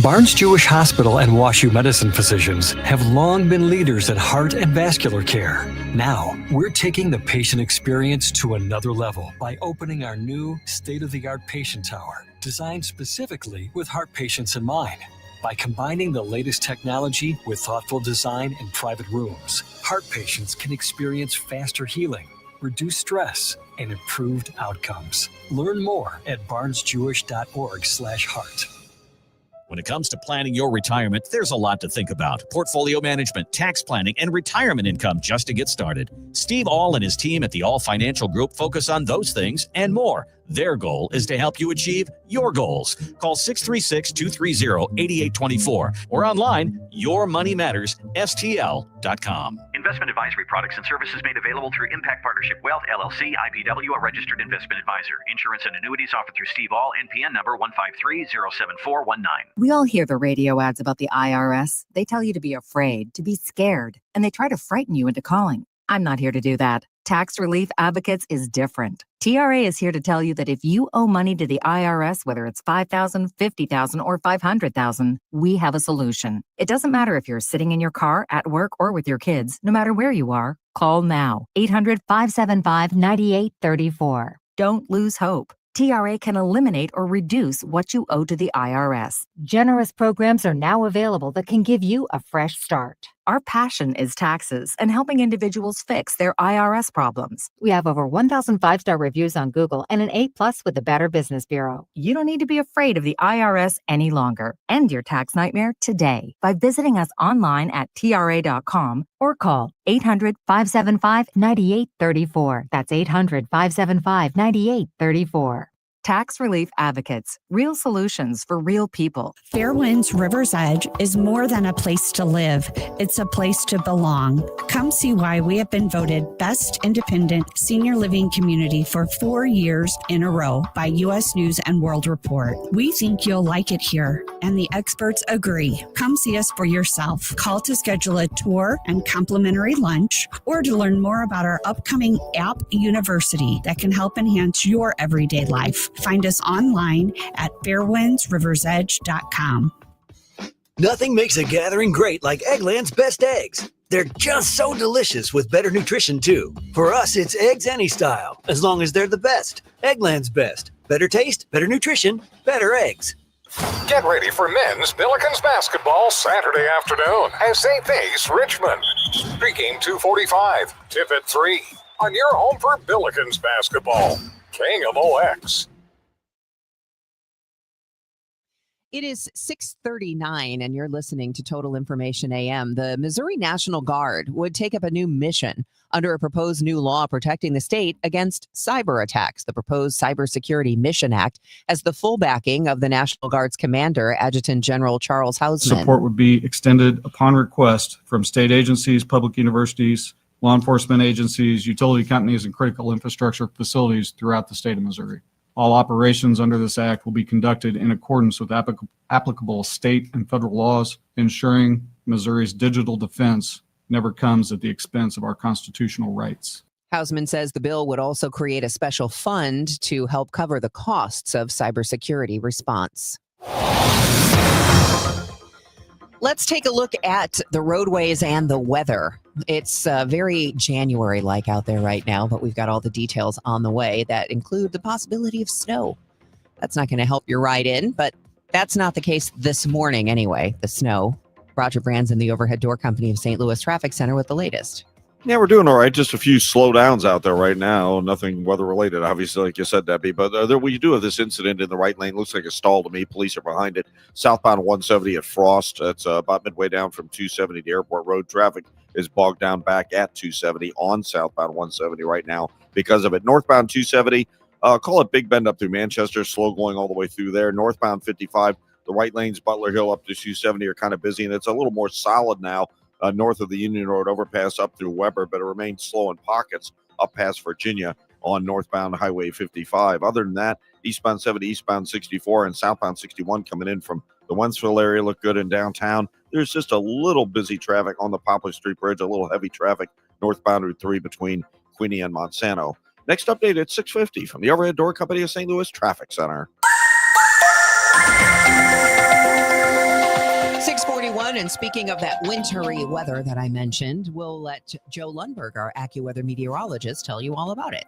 S23: Barnes Jewish Hospital and WashU Medicine physicians have long been leaders in heart and vascular care. Now, we're taking the patient experience to another level by opening our new state-of-the-art patient tower, designed specifically with heart patients in mind. By combining the latest technology with thoughtful design and private rooms, heart patients can experience faster healing, reduced stress, and improved outcomes. Learn more at barnesjewish.org/heart.
S24: When it comes to planning your retirement, there's a lot to think about. Portfolio management, tax planning, and retirement income just to get started. Steve All and his team at the All Financial Group focus on those things and more. Their goal is to help you achieve your goals. Call 636-230-8824 or online, yourmoneymattersstl.com.
S26: Investment advisory products and services made available through Impact Partnership Wealth, LLC, IBW, a registered investment advisor. Insurance and annuities offered through Steve All, NPN number 153-07419.
S27: We all hear the radio ads about the IRS. They tell you to be afraid, to be scared, and they try to frighten you into calling. I'm not here to do that. Tax Relief Advocates is different. TRA is here to tell you that if you owe money to the IRS, whether it's $5,000, $50,000, or $500,000, we have a solution. It doesn't matter if you're sitting in your car, at work, or with your kids. No matter where you are, call now. 800-575-9834. Don't lose hope. TRA can eliminate or reduce what you owe to the IRS.
S17: Generous programs are now available that can give you a fresh start.
S27: Our passion is taxes and helping individuals fix their IRS problems. We have over 1,000 5-star reviews on Google and an A+ with the Better Business Bureau. You don't need to be afraid of the IRS any longer. End your tax nightmare today by visiting us online at TRA.com or call 800-575-9834. That's 800-575-9834. Tax Relief Advocates, real solutions for real people.
S3: Fairwinds River's Edge is more than a place to live. It's a place to belong. Come see why we have been voted Best Independent Senior Living Community for 4 years in a row by U.S. News and World Report. We think you'll like it here, and the experts agree. Come see us for yourself. Call to schedule a tour and complimentary lunch, or to learn more about our upcoming app university that can help enhance your everyday life. Find us online at fairwindsriversedge.com.
S4: Nothing makes a gathering great like Eggland's Best Eggs. They're just so delicious with better nutrition, too. For us, it's eggs any style, as long as they're the best. Eggland's Best. Better taste, better nutrition, better eggs.
S5: Get ready for men's Billikens basketball Saturday afternoon as they face Richmond. Pregame 2:45, tip at 3 on your home for Billikens basketball. KMOX.
S16: It is 6:39, and you're listening to Total Information AM. The Missouri National Guard would take up a new mission under a proposed new law protecting the state against cyber attacks. The proposed Cybersecurity Mission Act has the full backing of the National Guard's commander, Adjutant General Charles Hausman.
S18: Support would be extended upon request from state agencies, public universities, law enforcement agencies, utility companies, and critical infrastructure facilities throughout the state of Missouri. All operations under this act will be conducted in accordance with applicable state and federal laws, ensuring Missouri's digital defense never comes at the expense of our constitutional rights.
S16: Hausman says the bill would also create a special fund to help cover the costs of cybersecurity response. Let's take a look at the roadways and the weather. It's very January-like out there right now, but we've got all the details on the way that include the possibility of snow. That's not going to help your ride in, but that's not the case this morning anyway, the snow. Roger Branson, the Overhead Door Company of St. Louis Traffic Center with the latest.
S25: Yeah, we're doing all right. Just a few slowdowns out there right now. Nothing weather-related, obviously, like you said, Debbie. But we do have this incident in the right lane. Looks like a stall to me. Police are behind it. Southbound 170 at Frost. That's about midway down from 270 to Airport Road. Traffic is bogged down back at 270 on southbound 170 right now because of it. Northbound 270, call it Big Bend up through Manchester. Slow going all the way through there. Northbound 55, the right lanes, Butler Hill up to 270 are kind of busy, and it's a little more solid now. North of the Union Road overpass up through Weber, but it remains slow in pockets up past Virginia on northbound Highway 55. Other than that, eastbound 70, eastbound 64, and southbound 61 coming in from the Wentzville area look good in downtown. There's just a little busy traffic on the Poplar Street Bridge, a little heavy traffic northbound Route 3 between Queenie and Monsanto. Next update at 6:50 from the Overhead Door Company of St. Louis Traffic Center.
S16: 6:41, and speaking of that wintry weather that I mentioned, we'll let Joe Lundberg, our AccuWeather meteorologist, tell you all about it.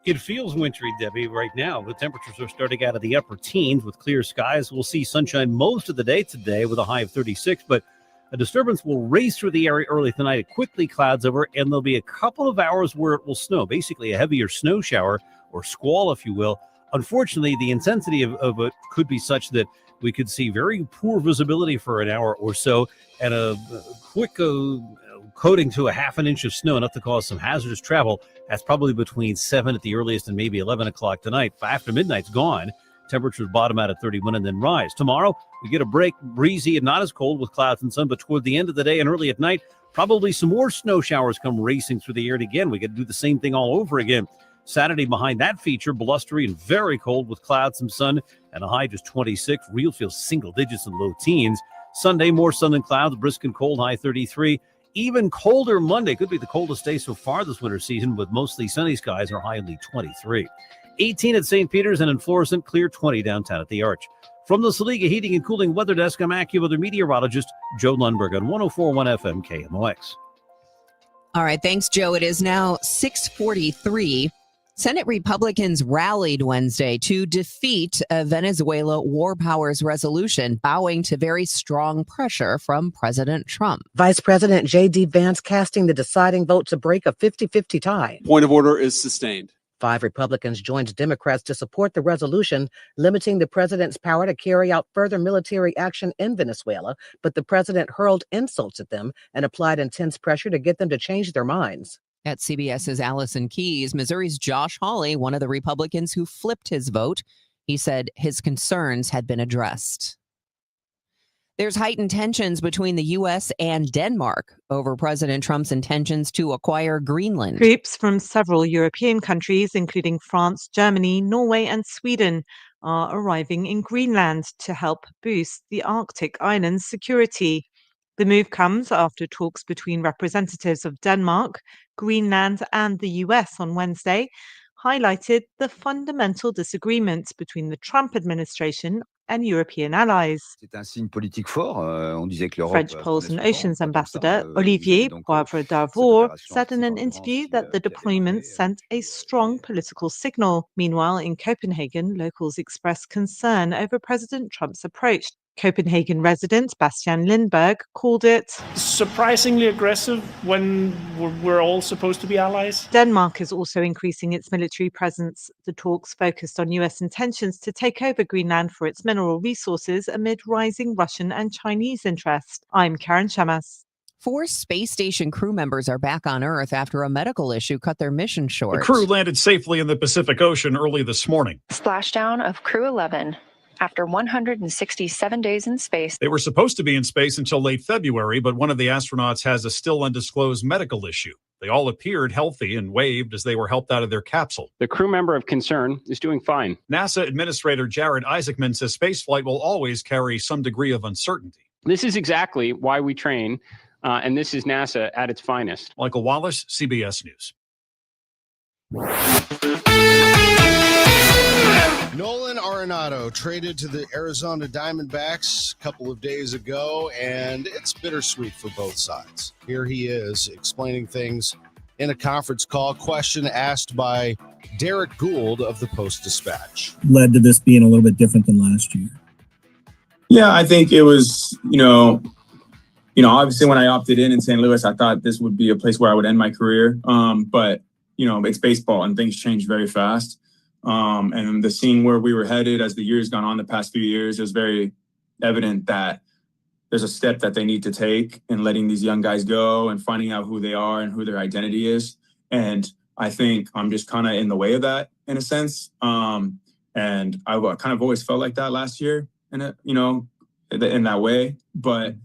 S19: It feels wintry, Debbie, right now. The temperatures are starting out of the upper teens with clear skies. We'll see sunshine most of the day today with a high of 36, but a disturbance will race through the area early tonight. It quickly clouds over, and there'll be a couple of hours where it will snow, basically a heavier snow shower or squall, if you will. Unfortunately, the intensity of it could be such that we could see very poor visibility for an hour or so, and a quick coating to a half an inch of snow, enough to cause some hazardous travel. That's probably between 7 at the earliest and maybe 11 o'clock tonight. After midnight's gone, temperatures bottom out at 31 and then rise. Tomorrow, we get a break, breezy and not as cold with clouds and sun, but toward the end of the day and early at night, probably some more snow showers come racing through the air. And again, we get to do the same thing all over again. Saturday behind that feature, blustery and very cold with clouds, some sun, and a high just 26. Real feels single digits and low teens. Sunday, more sun and clouds, brisk and cold, high 33. Even colder Monday. Could be the coldest day so far this winter season with mostly sunny skies, or high only 23. 18 at St. Peter's, and in Florissant, clear 20 downtown at the Arch. From the Saliga Heating and Cooling Weather Desk, I'm AccuWeather meteorologist Joe Lundberg on 104.1 FM KMOX.
S16: All right, thanks, Joe. It is now 6:43. Senate Republicans rallied Wednesday to defeat a Venezuela war powers resolution, bowing to very strong pressure from President Trump.
S7: Vice President J.D. Vance casting the deciding vote to break a 50-50 tie.
S8: Point of order is sustained.
S7: 5 Republicans joined Democrats to support the resolution, limiting the president's power to carry out further military action in Venezuela, but the president hurled insults at them and applied intense pressure to get them to change their minds.
S16: At CBS's Allison Keyes, Missouri's Josh Hawley, one of the Republicans who flipped his vote, he said his concerns had been addressed. There's heightened tensions between the U.S. and Denmark over President Trump's intentions to acquire Greenland.
S9: Groups from several European countries, including France, Germany, Norway, and Sweden, are arriving in Greenland to help boost the Arctic island's security. The move comes after talks between representatives of Denmark, Greenland, and the US on Wednesday highlighted the fundamental disagreements between the Trump administration and European allies. French Poles and Oceans Ambassador Olivier Poivre d'Arvor said in an interview that the deployment sent a strong political signal. Meanwhile, in Copenhagen, locals expressed concern over President Trump's approach. Copenhagen resident Bastian Lindberg called it
S10: surprisingly aggressive when we're all supposed to be allies.
S9: Denmark is also increasing its military presence. The talks focused on US intentions to take over Greenland for its mineral resources amid rising Russian and Chinese interest. I'm Karen Chamas.
S16: 4 space station crew members are back on Earth after a medical issue cut their mission short.
S12: The crew landed safely in the Pacific Ocean early this morning.
S20: Splashdown of Crew 11. After 167 days in space.
S12: They were supposed to be in space until late February, but one of the astronauts has a still undisclosed medical issue. They all appeared healthy and waved as they were helped out of their capsule.
S21: The crew member of concern is doing fine.
S12: NASA Administrator Jared Isaacman says spaceflight will always carry some degree of uncertainty.
S21: This is exactly why we train, and this is NASA at its finest.
S12: Michael Wallace, CBS News.
S2: Nolan Arenado traded to the Arizona Diamondbacks a couple of days ago, and it's bittersweet for both sides. Here he is explaining things in a conference call, question asked by Derek Gould of the Post-Dispatch.
S28: Led to this being a little bit different than last year? Yeah, I think it was, obviously when I opted in St. Louis, I thought this would be a place where I would end my career. But it's baseball and things change very fast. And the seeing where we were headed as the years gone on, the past few years, it was very evident that there's a step that they need to take in letting these young guys go and finding out who they are and who their identity is. And I think I'm just kind of in the way of that in a sense. And I kind of always felt like that last year in that way. But,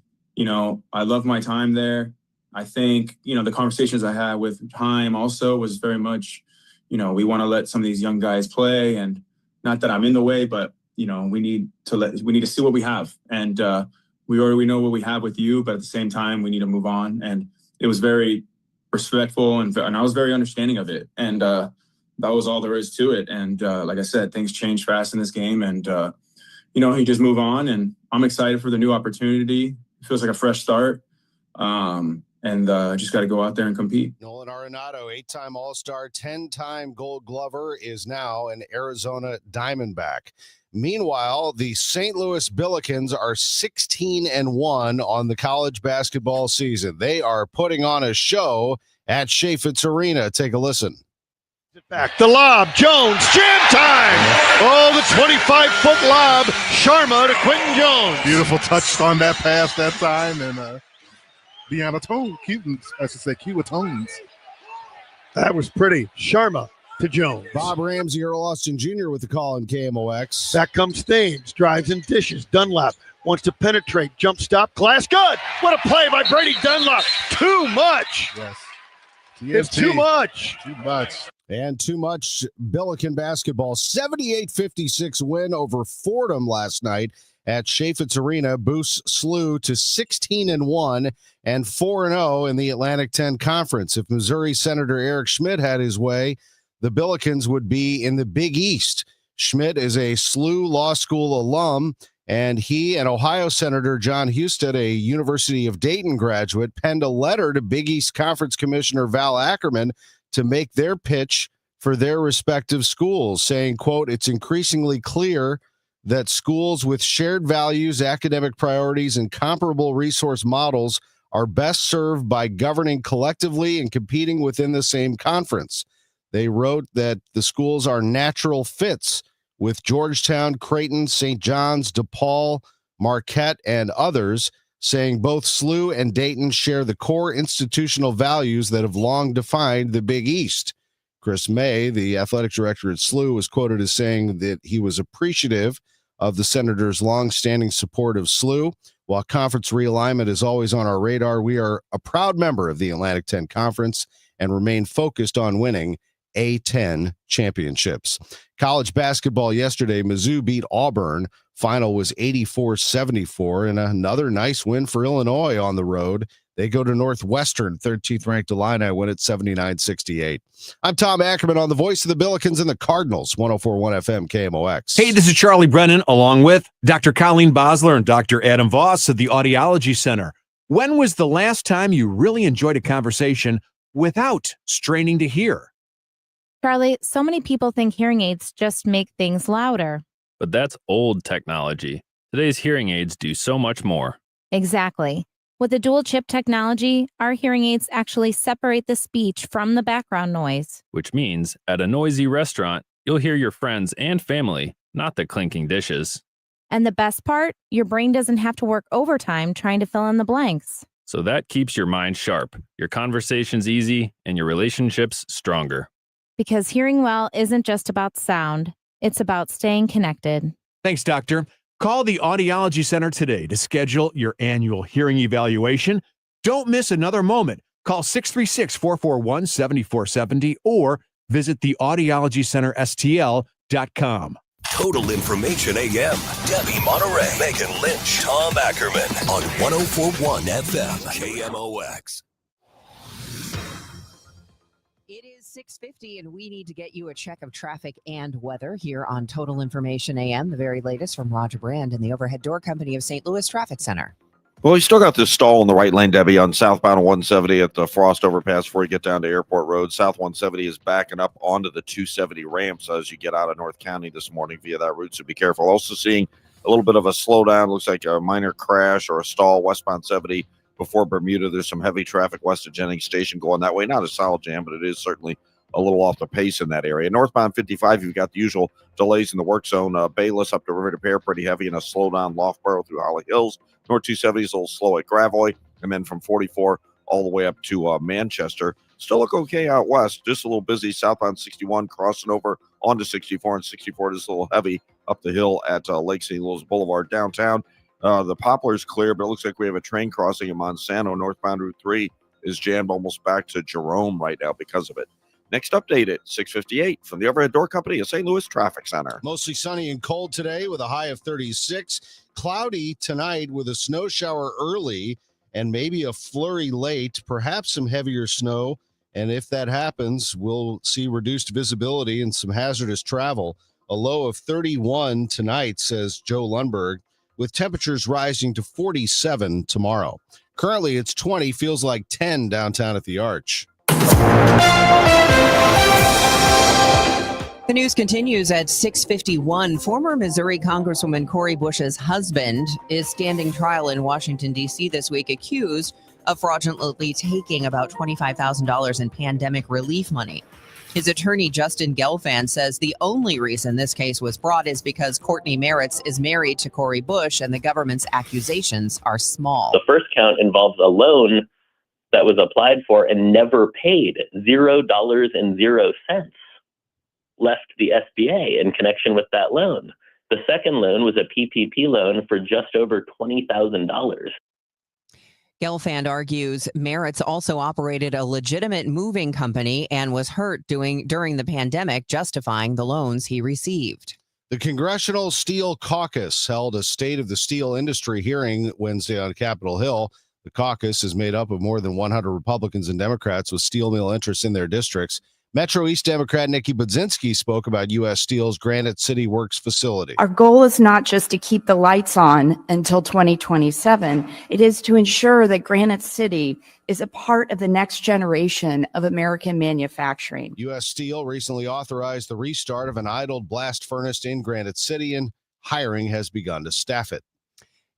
S28: I love my time there. I think, the conversations I had with Chaim also was very much, we want to let some of these young guys play, and not that I'm in the way, but we need to see what we have, and we already know what we have with you, but at the same time we need to move on. And it was very respectful, and I was very understanding of it, and that was all there is to it. And like I said, things change fast in this game, and you just move on. And I'm excited for the new opportunity. It feels like a fresh start. And just got to go out there and compete.
S2: Nolan Arenado, 8-time All-Star, 10-time Gold Glover, is now an Arizona Diamondback. Meanwhile, the St. Louis Billikens are 16-1 on the college basketball season. They are putting on a show at Chaffetz Arena. Take a listen.
S29: Back the lob, Jones, jam time! Oh, the 25-foot lob, Sharma to Quentin Jones.
S30: Beautiful touch on that pass that time, and Kiwatones.
S29: That was pretty. Sharma to Jones.
S2: Bob Ramsey, Earl Austin Jr. with the call on KMOX.
S29: Back comes Thames, drives and dishes. Dunlap wants to penetrate. Jump stop. Glass good. What a play by Brady Dunlap. Too much.
S30: Yes.
S29: It's too much.
S30: Too much.
S2: And too much Billiken basketball. 78-56 win over Fordham last night at Chaffetz Arena boosts SLU to 16-1 and 4-0 in the Atlantic 10 Conference. If Missouri Senator Eric Schmidt had his way, the Billikens would be in the Big East. Schmidt is a SLU Law School alum, and he and Ohio Senator John Husted, a University of Dayton graduate, penned a letter to Big East Conference Commissioner Val Ackerman to make their pitch for their respective schools, saying, quote, "It's increasingly clear that schools with shared values, academic priorities, and comparable resource models are best served by governing collectively and competing within the same conference." They wrote that the schools are natural fits with Georgetown, Creighton, St. John's, DePaul, Marquette, and others, saying both SLU and Dayton share the core institutional values that have long defined the Big East. Chris May, the athletic director at SLU, was quoted as saying that he was appreciative of the Senators' longstanding support of SLU. While conference realignment is always on our radar, we are a proud member of the Atlantic 10 Conference and remain focused on winning A10 championships. College basketball yesterday, Mizzou beat Auburn. Final was 84-74, and another nice win for Illinois on the road. They go to Northwestern, 13th-ranked Illini, win at 79-68. I'm Tom Ackerman on the voice of the Billikens and the Cardinals, 104.1 FM KMOX.
S1: Hey, this is Charlie Brennan, along with Dr. Colleen Bosler and Dr. Adam Voss of the Audiology Center. When was the last time you really enjoyed a conversation without straining to hear?
S6: Charlie, so many people think hearing aids just make things louder.
S8: But that's old technology. Today's hearing aids do so much more.
S6: Exactly. With the dual chip technology, our hearing aids actually separate the speech from the background noise.
S8: Which means at a noisy restaurant, you'll hear your friends and family, not the clinking dishes.
S6: And the best part, your brain doesn't have to work overtime trying to fill in the blanks.
S8: So that keeps your mind sharp, your conversations easy, and your relationships stronger.
S6: Because hearing well isn't just about sound, it's about staying connected.
S1: Thanks, Doctor. Call the Audiology Center today to schedule your annual hearing evaluation. Don't miss another moment. Call 636-441-7470 or visit theaudiologycenterstl.com.
S11: Total Information AM. Debbie Monterrey, Megan Lynch, Tom Ackerman on 104.1 FM KMOX.
S16: It is 6:50 and we need to get you a check of traffic and weather here on Total Information AM, the very latest from Roger Brand and the Overhead Door Company of St. Louis Traffic Center.
S25: Well, you still got this stall in the right lane, Debbie, on southbound 170 at the Frost overpass before you get down to Airport Road. South 170 is backing up onto the 270 ramps as you get out of North County this morning via that route, so be careful. Also seeing a little bit of a slowdown, looks like a minor crash or a stall westbound 70 before Bermuda. There's some heavy traffic west of Jennings Station going that way. Not a solid jam, but it is certainly a little off the pace in that area. Northbound 55, you've got the usual delays in the work zone. Bayless up to River to Pear, pretty heavy, and a slowdown Loughborough through Holly Hills. North 270 is a little slow at Gravois, and then from 44 all the way up to Manchester. Still look okay out west, just a little busy southbound 61, crossing over onto 64, and 64 is a little heavy up the hill at Lake St. Louis Boulevard downtown. The Poplar's clear, but it looks like we have a train crossing in Monsanto. Northbound Route 3 is jammed almost back to Jerome right now because of it. Next update at 6:58 from the Overhead Door Company of St. Louis Traffic Center.
S2: Mostly sunny and cold today with a high of 36. Cloudy tonight with a snow shower early and maybe a flurry late, perhaps some heavier snow. And if that happens, we'll see reduced visibility and some hazardous travel. A low of 31 tonight, says Joe Lundberg, with temperatures rising to 47 tomorrow. Currently, it's 20, feels like 10 downtown at the Arch.
S16: The news continues at 6:51. Former Missouri Congresswoman Cori Bush's husband is standing trial in Washington, D.C. this week, accused of fraudulently taking about $25,000 in pandemic relief money. His attorney, Justin Gelfand, says the only reason this case was brought is because Courtney Meritz is married to Cori Bush and the government's accusations are small.
S13: The first count involves a loan that was applied for and never paid, $0.00 left the SBA in connection with that loan. The second loan was a PPP loan for just over $20,000.
S16: Gelfand argues Meritz also operated a legitimate moving company and was hurt during the pandemic, justifying the loans he received.
S2: The Congressional Steel Caucus held a State of the Steel Industry hearing Wednesday on Capitol Hill. The caucus is made up of more than 100 Republicans and Democrats with steel mill interests in their districts. Metro East Democrat Nikki Budzinski spoke about U.S. Steel's Granite City Works facility.
S3: Our goal is not just to keep the lights on until 2027. It is to ensure that Granite City is a part of the next generation of American manufacturing.
S2: U.S. Steel recently authorized the restart of an idled blast furnace in Granite City, and hiring has begun to staff it.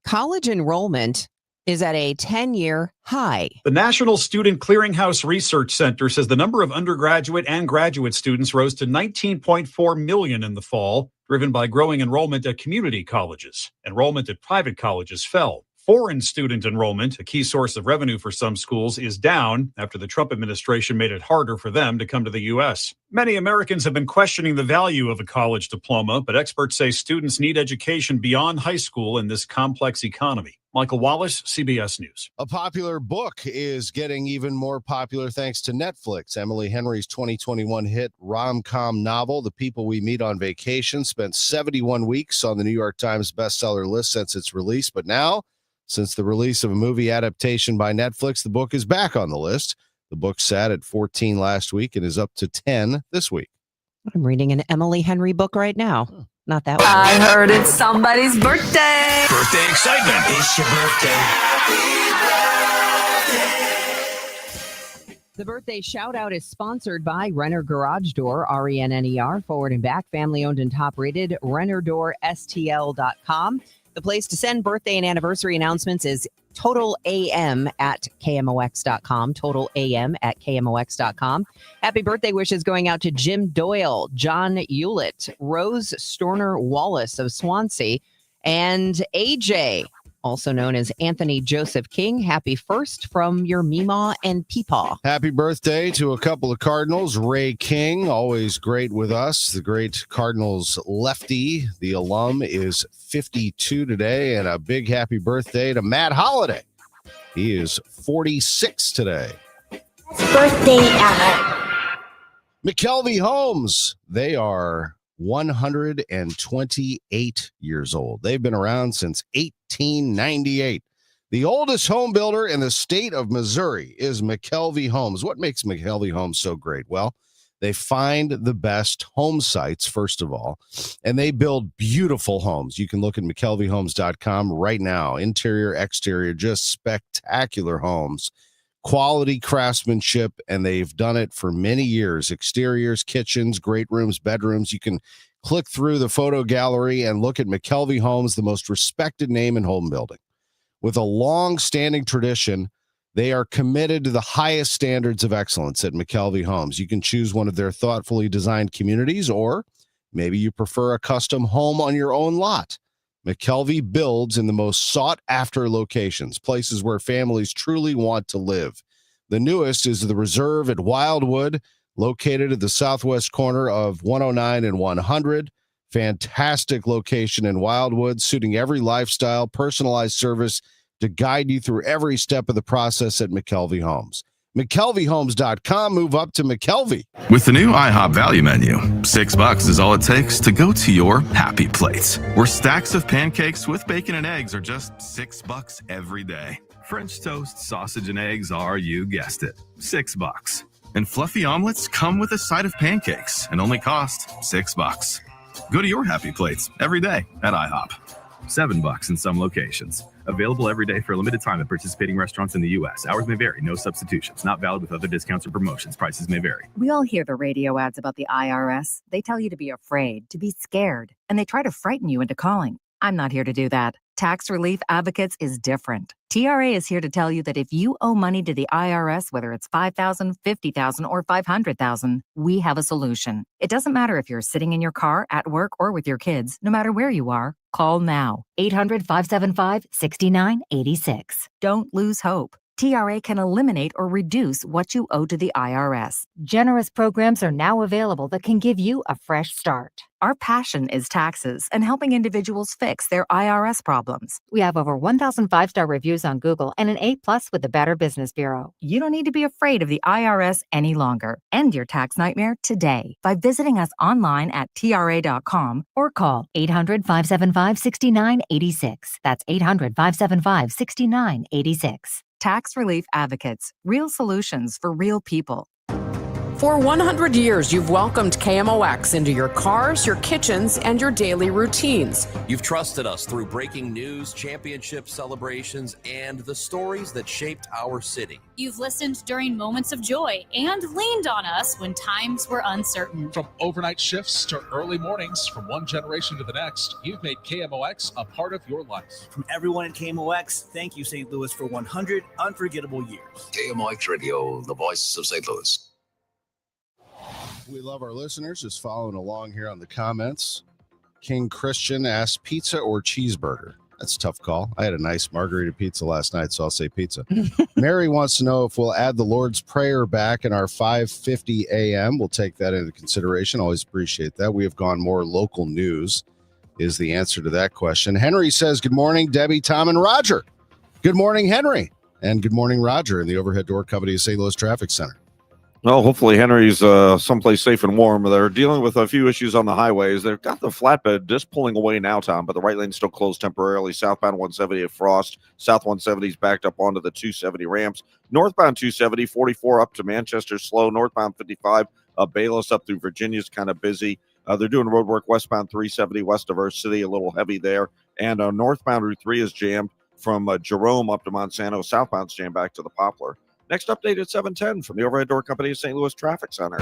S16: College enrollment is at a 10-year high.
S12: The National Student Clearinghouse Research Center says the number of undergraduate and graduate students rose to 19.4 million in the fall, driven by growing enrollment at community colleges. Enrollment at private colleges fell. Foreign student enrollment, a key source of revenue for some schools, is down after the Trump administration made it harder for them to come to the U.S. Many Americans have been questioning the value of a college diploma, but experts say students need education beyond high school in this complex economy. Michael Wallace, CBS News.
S2: A popular book is getting even more popular thanks to Netflix. Emily Henry's 2021 hit rom-com novel, The People We Meet on Vacation, spent 71 weeks on the New York Times bestseller list since its release. But now, since the release of a movie adaptation by Netflix, the book is back on the list. The book sat at 14 last week and is up to 10 this week.
S16: I'm reading an Emily Henry book right now. Not that one.
S4: I heard it's somebody's birthday.
S11: Birthday excitement. It's your birthday.
S16: The birthday shout out is sponsored by Renner Garage Door, RENNER, forward and back, family owned and top rated, RennerDoorSTL.com. The place to send birthday and anniversary announcements is totalam at KMOX.com, totalam at KMOX.com. Happy birthday wishes going out to Jim Doyle, John Hewlett, Rose Storner Wallace of Swansea, and AJ, also known as Anthony Joseph King. Happy first from your Meemaw and Peepaw.
S2: Happy birthday to a couple of Cardinals. Ray King, always great with us. The great Cardinals lefty, the alum, is 52 today. And a big happy birthday to Matt Holliday. He is 46 today.
S14: Birthday hour.
S2: McKelvey Homes, they are 128 years old. They've been around since 1898. The oldest home builder in the state of Missouri is McKelvey Homes. What makes McKelvey Homes so great? Well, they find the best home sites, first of all, and they build beautiful homes. You can look at McKelveyhomes.com right now. Interior, exterior, just spectacular homes. Quality craftsmanship, and they've done it for many years. Exteriors, kitchens, great rooms, bedrooms. You can click through the photo gallery and look at McKelvey Homes, the most respected name in home building. With a long-standing tradition, they are committed to the highest standards of excellence at McKelvey Homes. You can choose one of their thoughtfully designed communities, or maybe you prefer a custom home on your own lot. McKelvey builds in the most sought-after locations, places where families truly want to live. The newest is the Reserve at Wildwood, located at the southwest corner of 109 and 100. Fantastic location in Wildwood, suiting every lifestyle, personalized service to guide you through every step of the process at McKelvey Homes. McKelveyhomes.com. Move up to McKelvey.
S15: With the new IHOP value menu, $6 is all it takes to go to your happy place, where stacks of pancakes with bacon and eggs are just $6 every day. French toast, sausage, and eggs are, you guessed it, $6. And fluffy omelets come with a side of pancakes and only cost $6. Go to your happy plates every day at IHOP. $7 in some locations. Available every day for a limited time at participating restaurants in the U.S. Hours may vary. No substitutions. Not valid with other discounts or promotions. Prices may vary.
S17: We all hear the radio ads about the IRS. They tell you to be afraid, to be scared, and they try to frighten you into calling. I'm not here to do that. Tax Relief Advocates is different. TRA is here to tell you that if you owe money to the IRS, whether it's $5,000, $50,000, or $500,000, we have a solution. It doesn't matter if you're sitting in your car, at work, or with your kids. No matter where you are, call now. 800-575-6986. Don't lose hope. TRA can eliminate or reduce what you owe to the IRS. Generous programs are now available that can give you a fresh start. Our passion is taxes and helping individuals fix their IRS problems. We have over 1,000 5-star reviews on Google and an A+ with the Better Business Bureau. You don't need to be afraid of the IRS any longer. End your tax nightmare today by visiting us online at TRA.com or call 800-575-6986. That's 800-575-6986. Tax Relief Advocates, real solutions for real people.
S5: For 100 years, you've welcomed KMOX into your cars, your kitchens, and your daily routines.
S7: You've trusted us through breaking news, championship celebrations, and the stories that shaped our city.
S10: You've listened during moments of joy and leaned on us when times were uncertain.
S18: From overnight shifts to early mornings, from one generation to the next, you've made KMOX a part of your life.
S19: From everyone at KMOX, thank you, St. Louis, for 100 unforgettable years.
S22: KMOX Radio, the voice of St. Louis.
S2: We love our listeners just following along here on the comments. King Christian asked pizza or cheeseburger. That's a tough call. I had a nice margarita pizza last night, so I'll say pizza. Mary wants to know if we'll add the Lord's Prayer back in our 5:50 a.m. We'll take that into consideration. Always appreciate that. We have gone more local news is the answer to that question. Henry says, good morning, Debbie, Tom, and Roger. Good morning, Henry. And good morning, Roger, in the overhead door company of St. Louis Traffic Center.
S25: Well, hopefully Henry's someplace safe and warm. They're dealing with a few issues on the highways. They've got the flatbed just pulling away now, Tom, but the right lane's still closed temporarily. Southbound 170 at Frost. South 170 is backed up onto the 270 ramps. Northbound 270, 44 up to Manchester slow. Northbound 55, Bayless up through Virginia's kind of busy. They're doing road work westbound 370 west of Earth City, a little heavy there. And northbound Route 3 is jammed from Jerome up to Monsanto. Southbound's jammed back to the Poplar. Next update at 7:10 from the overhead door company of St. Louis Traffic Center.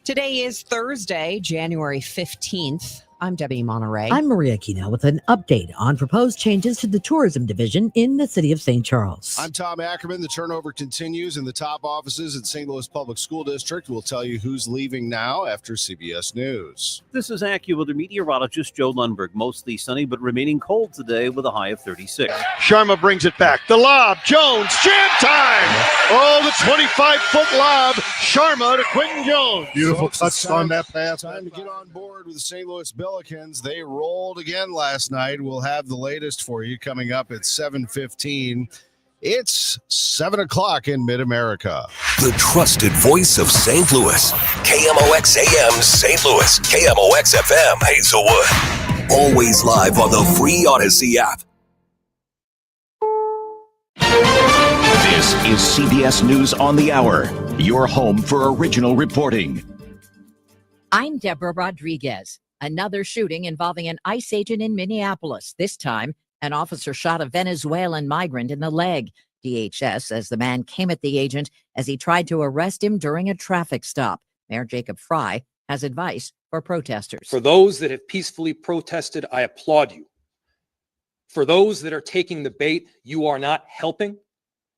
S16: Today is Thursday, January 15th. I'm Debbie Monterrey.
S23: I'm Maria Kino with an update on proposed changes to the tourism division in the city of St. Charles.
S2: I'm Tom Ackerman. The turnover continues in the top offices at St. Louis Public School District. We'll tell you who's leaving now after CBS News.
S24: This is AccuWeather meteorologist Joe Lundberg. Mostly sunny, but remaining cold today with a high of 36.
S29: Sharma brings it back. The lob. Jones. Jam time. Oh, the 25-foot lob. Sharma to Quentin Jones.
S30: Beautiful touch on that pass.
S2: Time to get on board with the St. Louis Billikens. They rolled again last night. We'll have the latest for you coming up at 7:15. It's 7 o'clock in Mid-America.
S11: The trusted voice of St. Louis. KMOX AM St. Louis. KMOX FM Hazelwood. Always live on the free Odyssey app.
S26: This is CBS News on the Hour, your home for original reporting.
S27: I'm Deborah Rodriguez. Another shooting involving an ICE agent in Minneapolis. This time, an officer shot a Venezuelan migrant in the leg. DHS says the man came at the agent as he tried to arrest him during a traffic stop. Mayor Jacob Fry has advice for protesters.
S31: For those that have peacefully protested, I applaud you. For those that are taking the bait, you are not helping.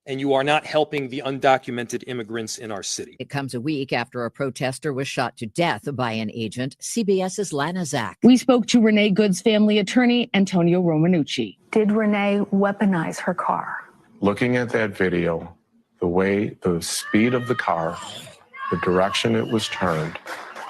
S31: And you are not helping the undocumented immigrants in our city.
S27: It comes a week after a protester was shot to death by an agent. CBS's Lana Zach.
S32: We spoke to Renee Good's family attorney, Antonio Romanucci.
S33: Did Renee weaponize her car?
S34: Looking at that video, the speed of the car, the direction it was turned,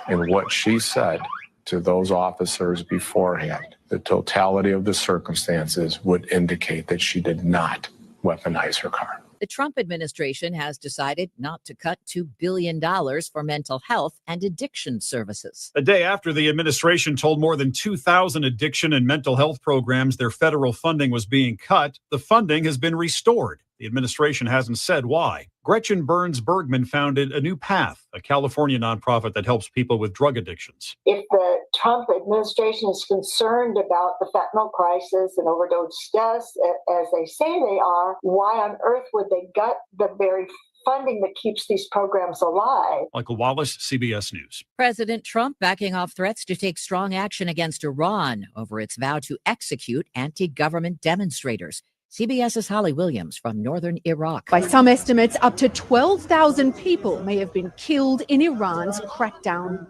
S34: and what she said to those officers beforehand, the totality of the circumstances would indicate that she did not weaponize her car.
S27: The Trump administration has decided not to cut $2 billion for mental health and addiction services.
S12: A day after the administration told more than 2,000 addiction and mental health programs their federal funding was being cut, the funding has been restored. The administration hasn't said why. Gretchen Burns Bergman founded A New Path, a California nonprofit that helps people with drug addictions.
S35: If the Trump administration is concerned about the fentanyl crisis and overdose deaths, as they say they are, why on earth would they gut the very funding that keeps these programs alive?
S12: Michael Wallace, CBS News.
S27: President Trump backing off threats to take strong action against Iran over its vow to execute anti-government demonstrators. CBS's Holly Williams from northern Iraq.
S36: By some estimates, up to 12,000 people may have been killed in Iran's crackdown.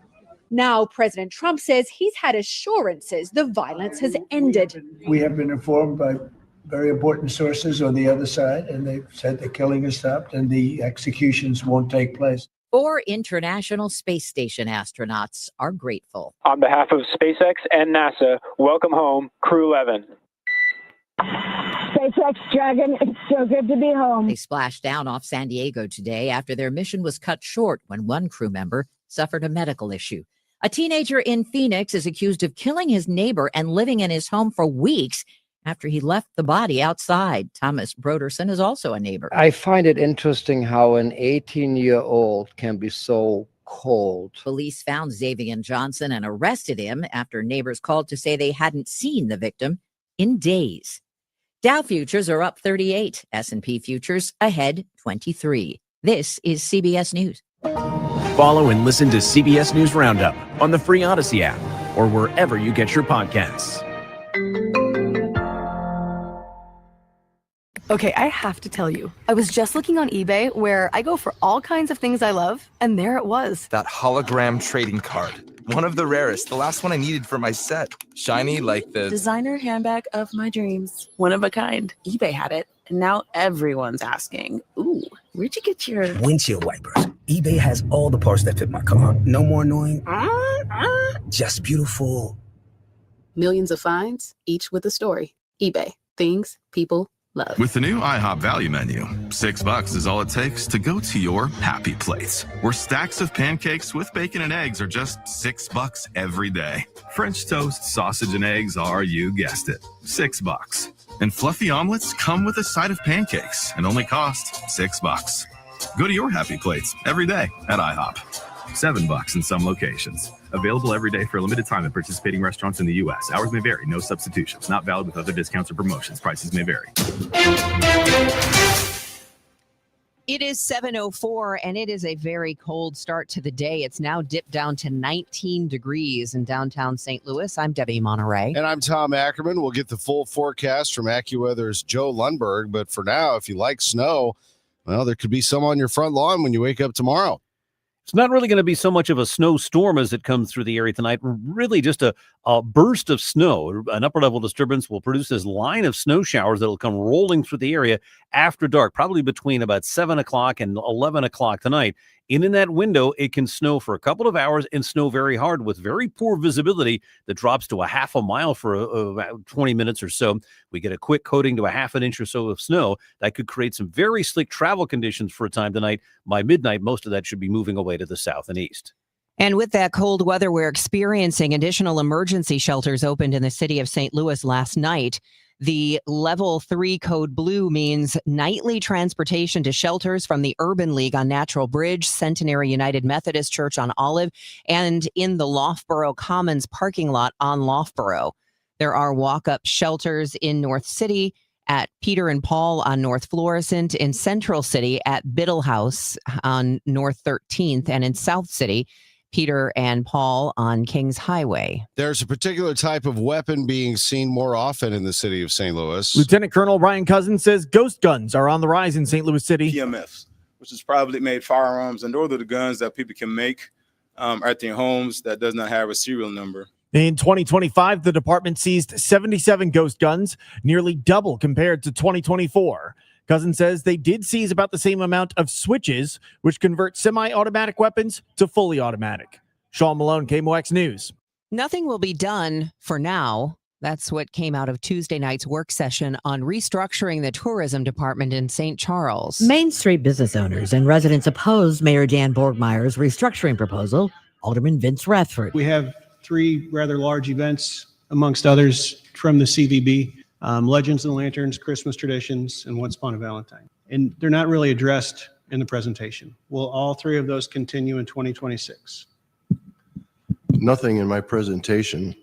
S36: Now, President Trump says he's had assurances the violence has ended.
S37: We have been informed by very important sources on the other side, and they've said the killing has stopped and the executions won't take place.
S27: 4 International Space Station astronauts are grateful.
S21: On behalf of SpaceX and NASA, welcome home, Crew 11.
S36: SpaceX Dragon, it's so good to be home.
S27: They splashed down off San Diego today after their mission was cut short when one crew member suffered a medical issue. A teenager in Phoenix is accused of killing his neighbor and living in his home for weeks after he left the body outside. Thomas Broderson is also a neighbor.
S1: I find it interesting how an 18-year-old can be so cold.
S27: Police found Xavier Johnson and arrested him after neighbors called to say they hadn't seen the victim in days. Dow futures are up 38, S&P futures ahead 23. This is CBS News.
S3: Follow and listen to CBS News Roundup on the free Odyssey app or wherever you get your podcasts.
S32: Okay, I have to tell you, I was just looking on eBay where I go for all kinds of things I love, and there it was.
S4: That hologram trading card. One of the rarest, the last one I needed for my set. Shiny like the
S32: Designer handbag of my dreams. One of a kind. eBay had it, and now everyone's asking, ooh, where'd you get your
S5: windshield wipers? eBay has all the parts that fit my car. No more annoying, just beautiful.
S32: millions of finds, each with a story. eBay. Things people love.
S6: With the new IHOP value menu, $6 is all it takes to go to your happy place, where stacks of pancakes with bacon and eggs are just $6 every day. French toast, sausage, and eggs are, you guessed it, $6. And fluffy omelets come with a side of pancakes and only cost $6. Go to your happy plates every day at IHOP. $7 in some locations. Available every day for a limited time at participating restaurants in the U.S. Hours may vary. No substitutions. Not valid with other discounts or promotions. Prices may vary.
S16: It is 7:04, and it is a very cold start to the day. It's now dipped down to 19 degrees in downtown St. Louis. I'm Debbie Monterrey.
S2: And I'm Tom Ackerman. We'll get the full forecast from AccuWeather's Joe Lundberg. But for now, if you like snow, well, there could be some on your front lawn when you wake up tomorrow.
S24: It's not really going to be so much of a snowstorm as it comes through the area tonight. Really just a burst of snow. An upper level disturbance will produce this line of snow showers that will come rolling through the area after dark, probably between about 7 o'clock and 11 o'clock tonight. In that window, it can snow for a couple of hours and snow very hard with very poor visibility that drops to a half a mile for about 20 minutes or so. We get a quick coating to a half an inch or so of snow. That could create some very slick travel conditions for a time tonight. By midnight, most of that should be moving away to the south and east.
S16: And with that cold weather we're experiencing, additional emergency shelters opened in the city of St. Louis last night. The level 3 code blue means nightly transportation to shelters from the Urban League on Natural Bridge, Centenary United Methodist Church on Olive, and in the Loughborough Commons parking lot on Loughborough. There are walk-up shelters in North City, at Peter and Paul on North Florissant, in Central City at Biddle House on North 13th, and in South City, Peter and Paul on Kings Highway.
S2: There's a particular type of weapon being seen more often in the city of St. Louis.
S7: Lieutenant Colonel Ryan Cousins says ghost guns are on the rise in St. Louis City.
S8: PMFs, which is privately made firearms, and those are the guns that people can make at their homes that does not have a serial number.
S7: In 2025, the department seized 77 ghost guns, nearly double compared to 2024. Cousins says they did seize about the same amount of switches, which convert semi-automatic weapons to fully automatic. Sean Malone, KMOX News.
S16: Nothing will be done for now. That's what came out of Tuesday night's work session on restructuring the tourism department in St. Charles.
S23: Main Street business owners and residents opposed Mayor Dan Borgmeyer's restructuring proposal. Alderman Vince Rathford.
S9: We have 3 rather large events, amongst others, from the CVB. Legends and Lanterns, Christmas Traditions, and Once Upon a Valentine. And they're not really addressed in the presentation. Will all 3 of those continue in 2026?
S30: Nothing in my presentation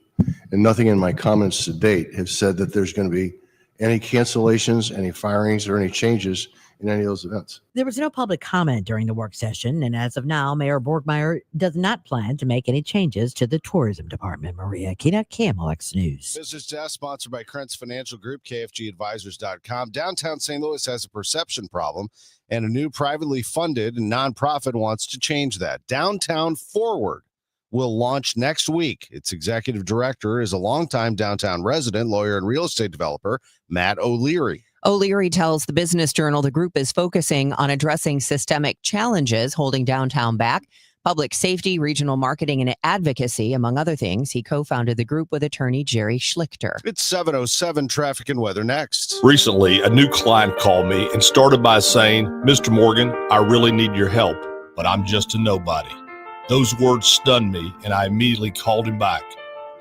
S30: and nothing in my comments to date have said that there's going to be any cancellations, any firings, or any changes in any of those events.
S23: There was no public comment during the work session, and as of now, Mayor Borgmeyer does not plan to make any changes to the tourism department. Maria Kina, KMOX News.
S2: Business Desk, sponsored by Krentz Financial Group, KFGadvisors.com. Downtown St. Louis has a perception problem, and a new privately funded nonprofit wants to change that. Downtown Forward will launch next week. Its executive director is a longtime downtown resident, lawyer, and real estate developer, Matt O'Leary.
S16: O'Leary tells the Business Journal the group is focusing on addressing systemic challenges holding downtown back, public safety, regional marketing, and advocacy, among other things. He co-founded the group with attorney Jerry Schlichter.
S2: It's 7:07, traffic and weather next.
S10: Recently, a new client called me and started by saying, "Mr. Morgan, I really need your help, but I'm just a nobody." Those words stunned me, and I immediately called him back,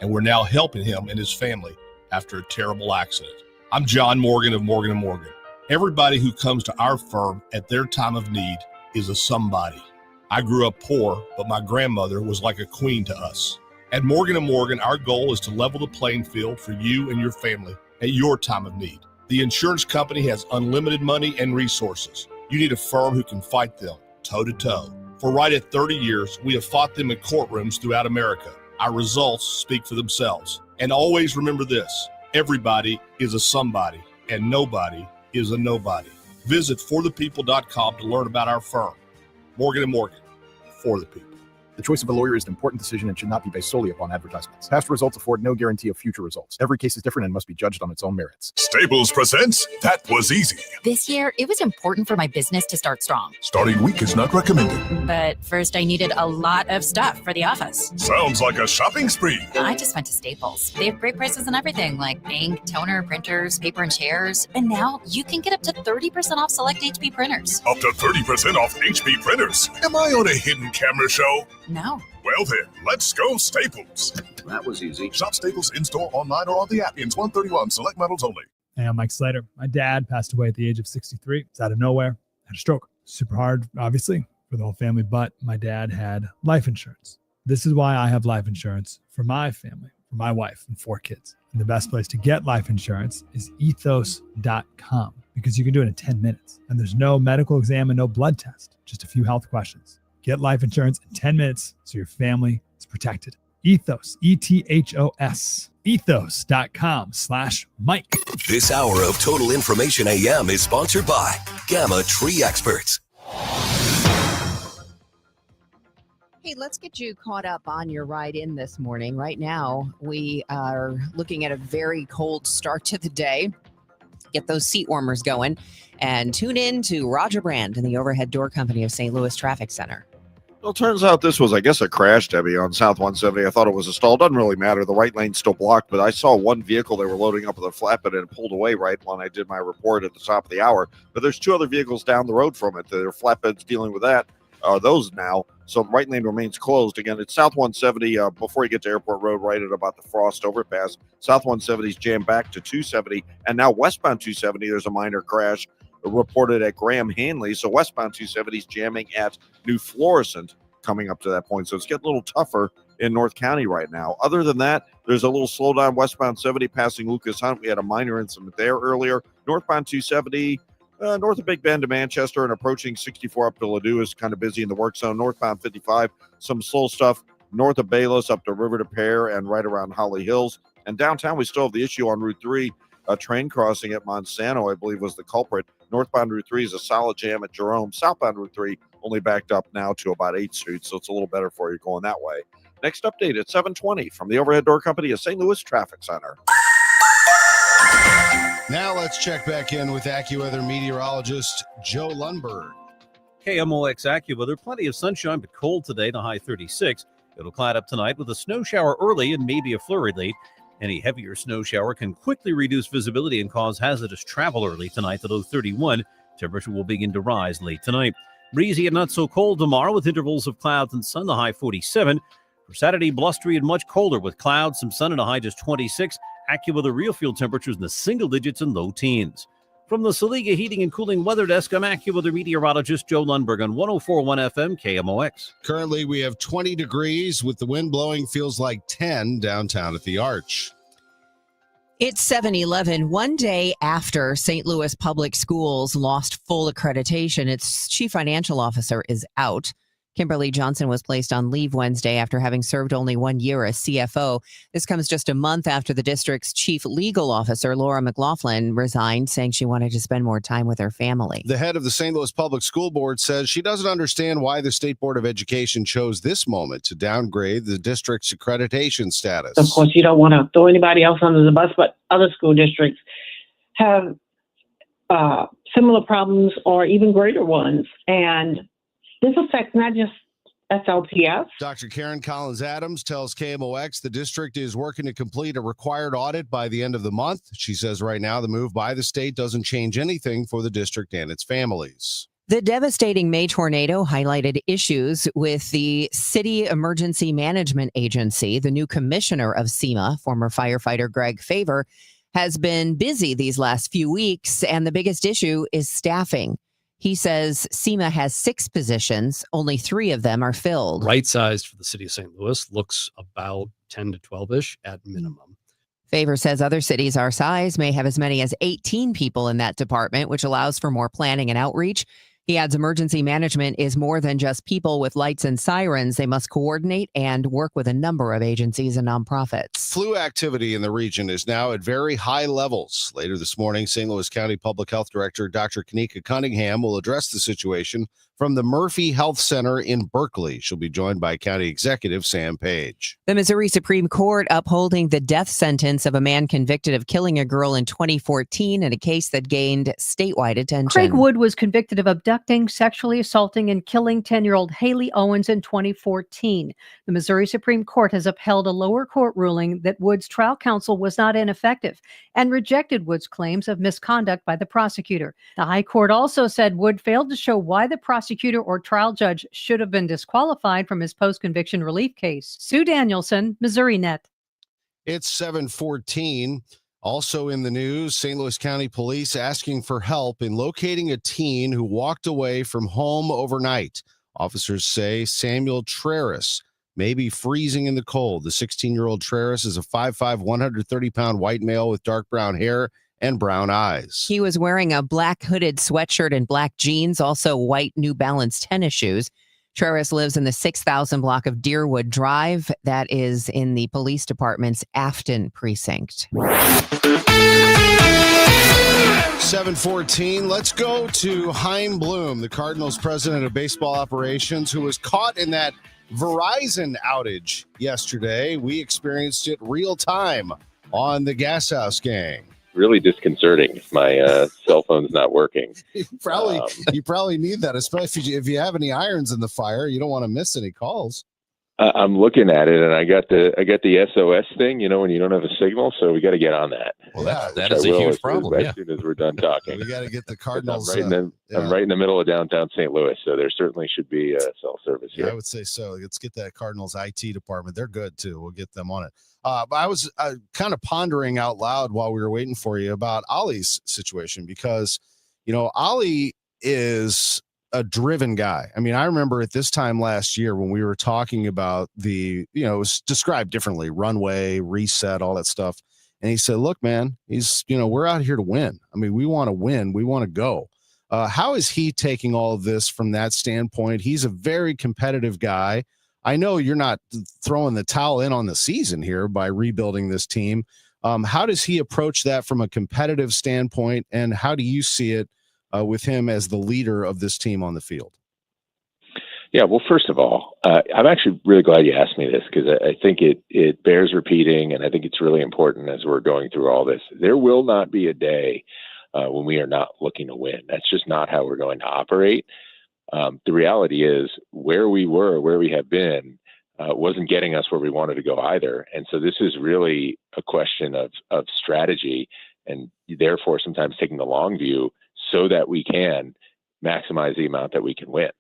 S10: and we're now helping him and his family after a terrible accident. I'm John Morgan of Morgan & Morgan. Everybody who comes to our firm at their time of need is a somebody. I grew up poor, but my grandmother was like a queen to us. At Morgan & Morgan, our goal is to level the playing field for you and your family at your time of need. The insurance company has unlimited money and resources. You need a firm who can fight them toe-to-toe. For right at 30 years, we have fought them in courtrooms throughout America. Our results speak for themselves. And always remember this, everybody is a somebody, and nobody is a nobody. Visit forthepeople.com to learn about our firm. Morgan & Morgan, for the people.
S11: The choice of a lawyer is an important decision and should not be based solely upon advertisements. Past results afford no guarantee of future results. Every case is different and must be judged on its own merits.
S13: Staples presents That Was Easy.
S14: This year, it was important for my business to start strong.
S13: Starting weak is not recommended.
S14: But first, I needed a lot of stuff for the office.
S13: Sounds like a shopping spree.
S14: I just went to Staples. They have great prices on everything like ink, toner, printers, paper, and chairs. And now you can get up to 30% off select HP printers.
S13: Up to 30% off HP printers. Am I on a hidden camera show?
S14: No.
S13: Well then, let's go Staples.
S15: That was easy.
S13: Shop Staples in-store, online, or on the app. Ends 131. Select models only.
S17: Hey, I'm Mike Slater. My dad passed away at the age of 63. It's out of nowhere. Had a stroke. Super hard, obviously, for the whole family, but my dad had life insurance. This is why I have life insurance for my family, for my wife and 4 kids. And the best place to get life insurance is ethos.com because you can do it in 10 minutes. And there's no medical exam and no blood test, just a few health questions. Get life insurance in 10 minutes so your family is protected. Ethos, ETHOS, ethos.com/Mike.
S18: This hour of Total Information AM is sponsored by Gamma Tree Experts.
S16: Hey, let's get you caught up on your ride in this morning. Right now, we are looking at a very cold start to the day. Get those seat warmers going and tune in to Roger Brand and the Overhead Door Company of St. Louis Traffic Center.
S19: Well, it turns out this was, I guess, a crash, Debbie, on South 170. I thought it was a stall. Doesn't really matter. The right lane's still blocked, but I saw one vehicle they were loading up with a flatbed and it pulled away right when I did my report at the top of the hour. But there's 2 other vehicles down the road from it. Their flatbeds dealing with that are those now. So right lane remains closed. Again, it's South 170 before you get to Airport Road, right at about the Frost overpass. South 170 is jammed back to 270. And now westbound 270, there's a minor crash reported at Graham Hanley. So westbound 270 is jamming at New Florissant coming up to that point. So it's getting a little tougher in North County right now. Other than that, there's a little slowdown westbound 70 passing Lucas Hunt. We had a minor incident there earlier. Northbound 270, north of Big Bend to Manchester and approaching 64 up to Ladue is kind of busy in the work zone. Northbound 55, some slow stuff north of Bayless up to River to Pear and right around Holly Hills. And downtown, we still have the issue on Route 3. A train crossing at Monsanto, I believe, was the culprit. Northbound Route 3 is a solid jam at Jerome. Southbound Route 3 only backed up now to about 8th Street, so it's a little better for you going that way. Next update at 7:20 from the Overhead Door Company of St. Louis Traffic Center.
S2: Now let's check back in with AccuWeather meteorologist Joe Lundberg.
S24: KMOX AccuWeather, plenty of sunshine, but cold today, the high 36. It'll cloud up tonight with a snow shower early and maybe a flurry late. Any heavier snow shower can quickly reduce visibility and cause hazardous travel early tonight, the low 31. Temperature will begin to rise late tonight. Breezy and not so cold tomorrow with intervals of clouds and sun, the high 47. For Saturday, blustery and much colder with clouds, some sun, and a high just 26. AccuWeather real field temperatures in the single digits and low teens. From the Saliga Heating and Cooling Weather Desk, I'm AccuWeather meteorologist Joe Lundberg on 104.1 FM KMOX.
S2: Currently, we have 20 degrees with the wind blowing, feels like 10 downtown at the Arch.
S16: It's 7-11. One day after St. Louis Public Schools lost full accreditation, its chief financial officer is out. Kimberly Johnson was placed on leave Wednesday after having served only 1 year as CFO. This comes just a month after the district's chief legal officer, Laura McLaughlin, resigned, saying she wanted to spend more time with her family.
S2: The head of the St. Louis Public School Board says she doesn't understand why the State Board of Education chose this moment to downgrade the district's accreditation status.
S20: Of course, you don't want to throw anybody else under the bus, but other school districts have similar problems or even greater ones. And this affects not just SLPS.
S2: Dr. Karen Collins-Adams tells KMOX the district is working to complete a required audit by the end of the month. She says right now the move by the state doesn't change anything for the district and its families.
S16: The devastating May tornado highlighted issues with the City Emergency Management Agency. The new commissioner of SEMA, former firefighter Greg Favor, has been busy these last few weeks, and the biggest issue is staffing. He says SEMA has 6 positions, only 3 of them are filled.
S1: Right sized for the city of St. Louis, looks about 10 to 12-ish at minimum.
S16: Favor says other cities our size may have as many as 18 people in that department, which allows for more planning and outreach. He adds emergency management is more than just people with lights and sirens. They must coordinate and work with a number of agencies and nonprofits.
S2: Flu activity in the region is now at very high levels. Later this morning, St. Louis County Public Health Director Dr. Kanika Cunningham will address the situation from the Murphy Health Center in Berkeley. She'll be joined by County Executive Sam Page.
S16: The Missouri Supreme Court upholding the death sentence of a man convicted of killing a girl in 2014 in a case that gained statewide attention.
S3: Craig Wood was convicted of abducting, sexually assaulting, and killing 10-year-old Haley Owens in 2014. The Missouri Supreme Court has upheld a lower court ruling that Wood's trial counsel was not ineffective and rejected Wood's claims of misconduct by the prosecutor. The High Court also said Wood failed to show why the prosecutor or trial judge should have been disqualified from his post-conviction relief case. Sue Danielson, Missouri Net.
S2: It's 7:14. Also in the news, St. Louis County Police asking for help in locating a teen who walked away from home overnight. Officers say Samuel Traris may be freezing in the cold. The 16-year-old Traris is a 5'5", 130-pound white male with dark brown hair and brown eyes.
S16: He was wearing a black hooded sweatshirt and black jeans, also white New Balance tennis shoes. Traris lives in the 6,000 block of Deerwood Drive. That is in the police department's Afton precinct.
S2: 7:14. Let's go to Chaim Bloom, the Cardinals president of baseball operations, who was caught in that Verizon outage yesterday. We experienced it real time on the Gas House Gang.
S12: Really disconcerting if my cell phone's not working.
S2: You probably need that, especially if you have any irons in the fire. You don't want to miss any calls.
S12: I'm looking at it, and I got the SOS thing. You know, when you don't have a signal, so we got to get on that.
S2: Well,
S1: that is a huge problem.
S12: As soon as we're done talking,
S2: we got to get the Cardinals.
S12: I'm right in the middle of downtown St. Louis, so there certainly should be cell service here.
S2: Yeah, I would say so. Let's get that Cardinals IT department. They're good too. We'll get them on it. But I was kind of pondering out loud while we were waiting for you about Ollie's situation, because, Ollie is a driven guy. I mean, I remember at this time last year when we were talking about it was described differently, runway, reset, all that stuff. And he said, look, man, we're out here to win. I mean, we want to win. We want to go. How is he taking all of this from that standpoint? He's a very competitive guy. I know you're not throwing the towel in on the season here by rebuilding this team. How does he approach that from a competitive standpoint, and how do you see it with him as the leader of this team on the field?
S12: Yeah, well, first of all, I'm actually really glad you asked me this, because I think it bears repeating, and I think it's really important as we're going through all this. There will not be a day when we are not looking to win. That's just not how we're going to operate. The reality is where we were, where we have been, wasn't getting us where we wanted to go either. And so this is really a question of strategy, and therefore sometimes taking the long view so that we can maximize the amount that we can win.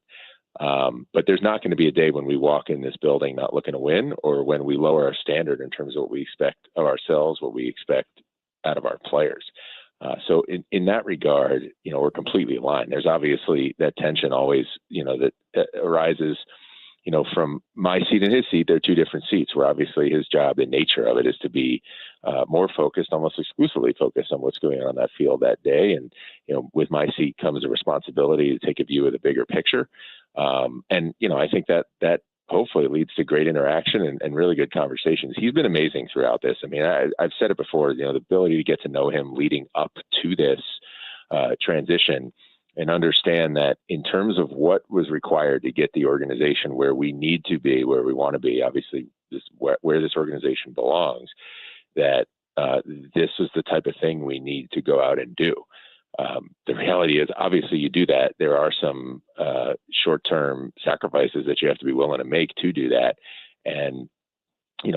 S12: But there's not going to be a day when we walk in this building not looking to win, or when we lower our standard in terms of what we expect of ourselves, what we expect out of our players. So in that regard, we're completely aligned. There's obviously that tension always, that arises, from my seat and his seat. They're two different seats, where obviously his job, the nature of it, is to be more focused, almost exclusively focused on what's going on that field that day. And, with my seat comes a responsibility to take a view of the bigger picture. And, I think that hopefully leads to great interaction and really good conversations. He's been amazing throughout this. I mean, I've said it before, the ability to get to know him leading up to this transition, and understand that in terms of what was required to get the organization where we need to be, where we want to be, obviously where this organization belongs, that this is the type of thing we need to go out and do. The reality is, obviously, you do that. There are some short-term sacrifices that you have to be willing to make to do that. And,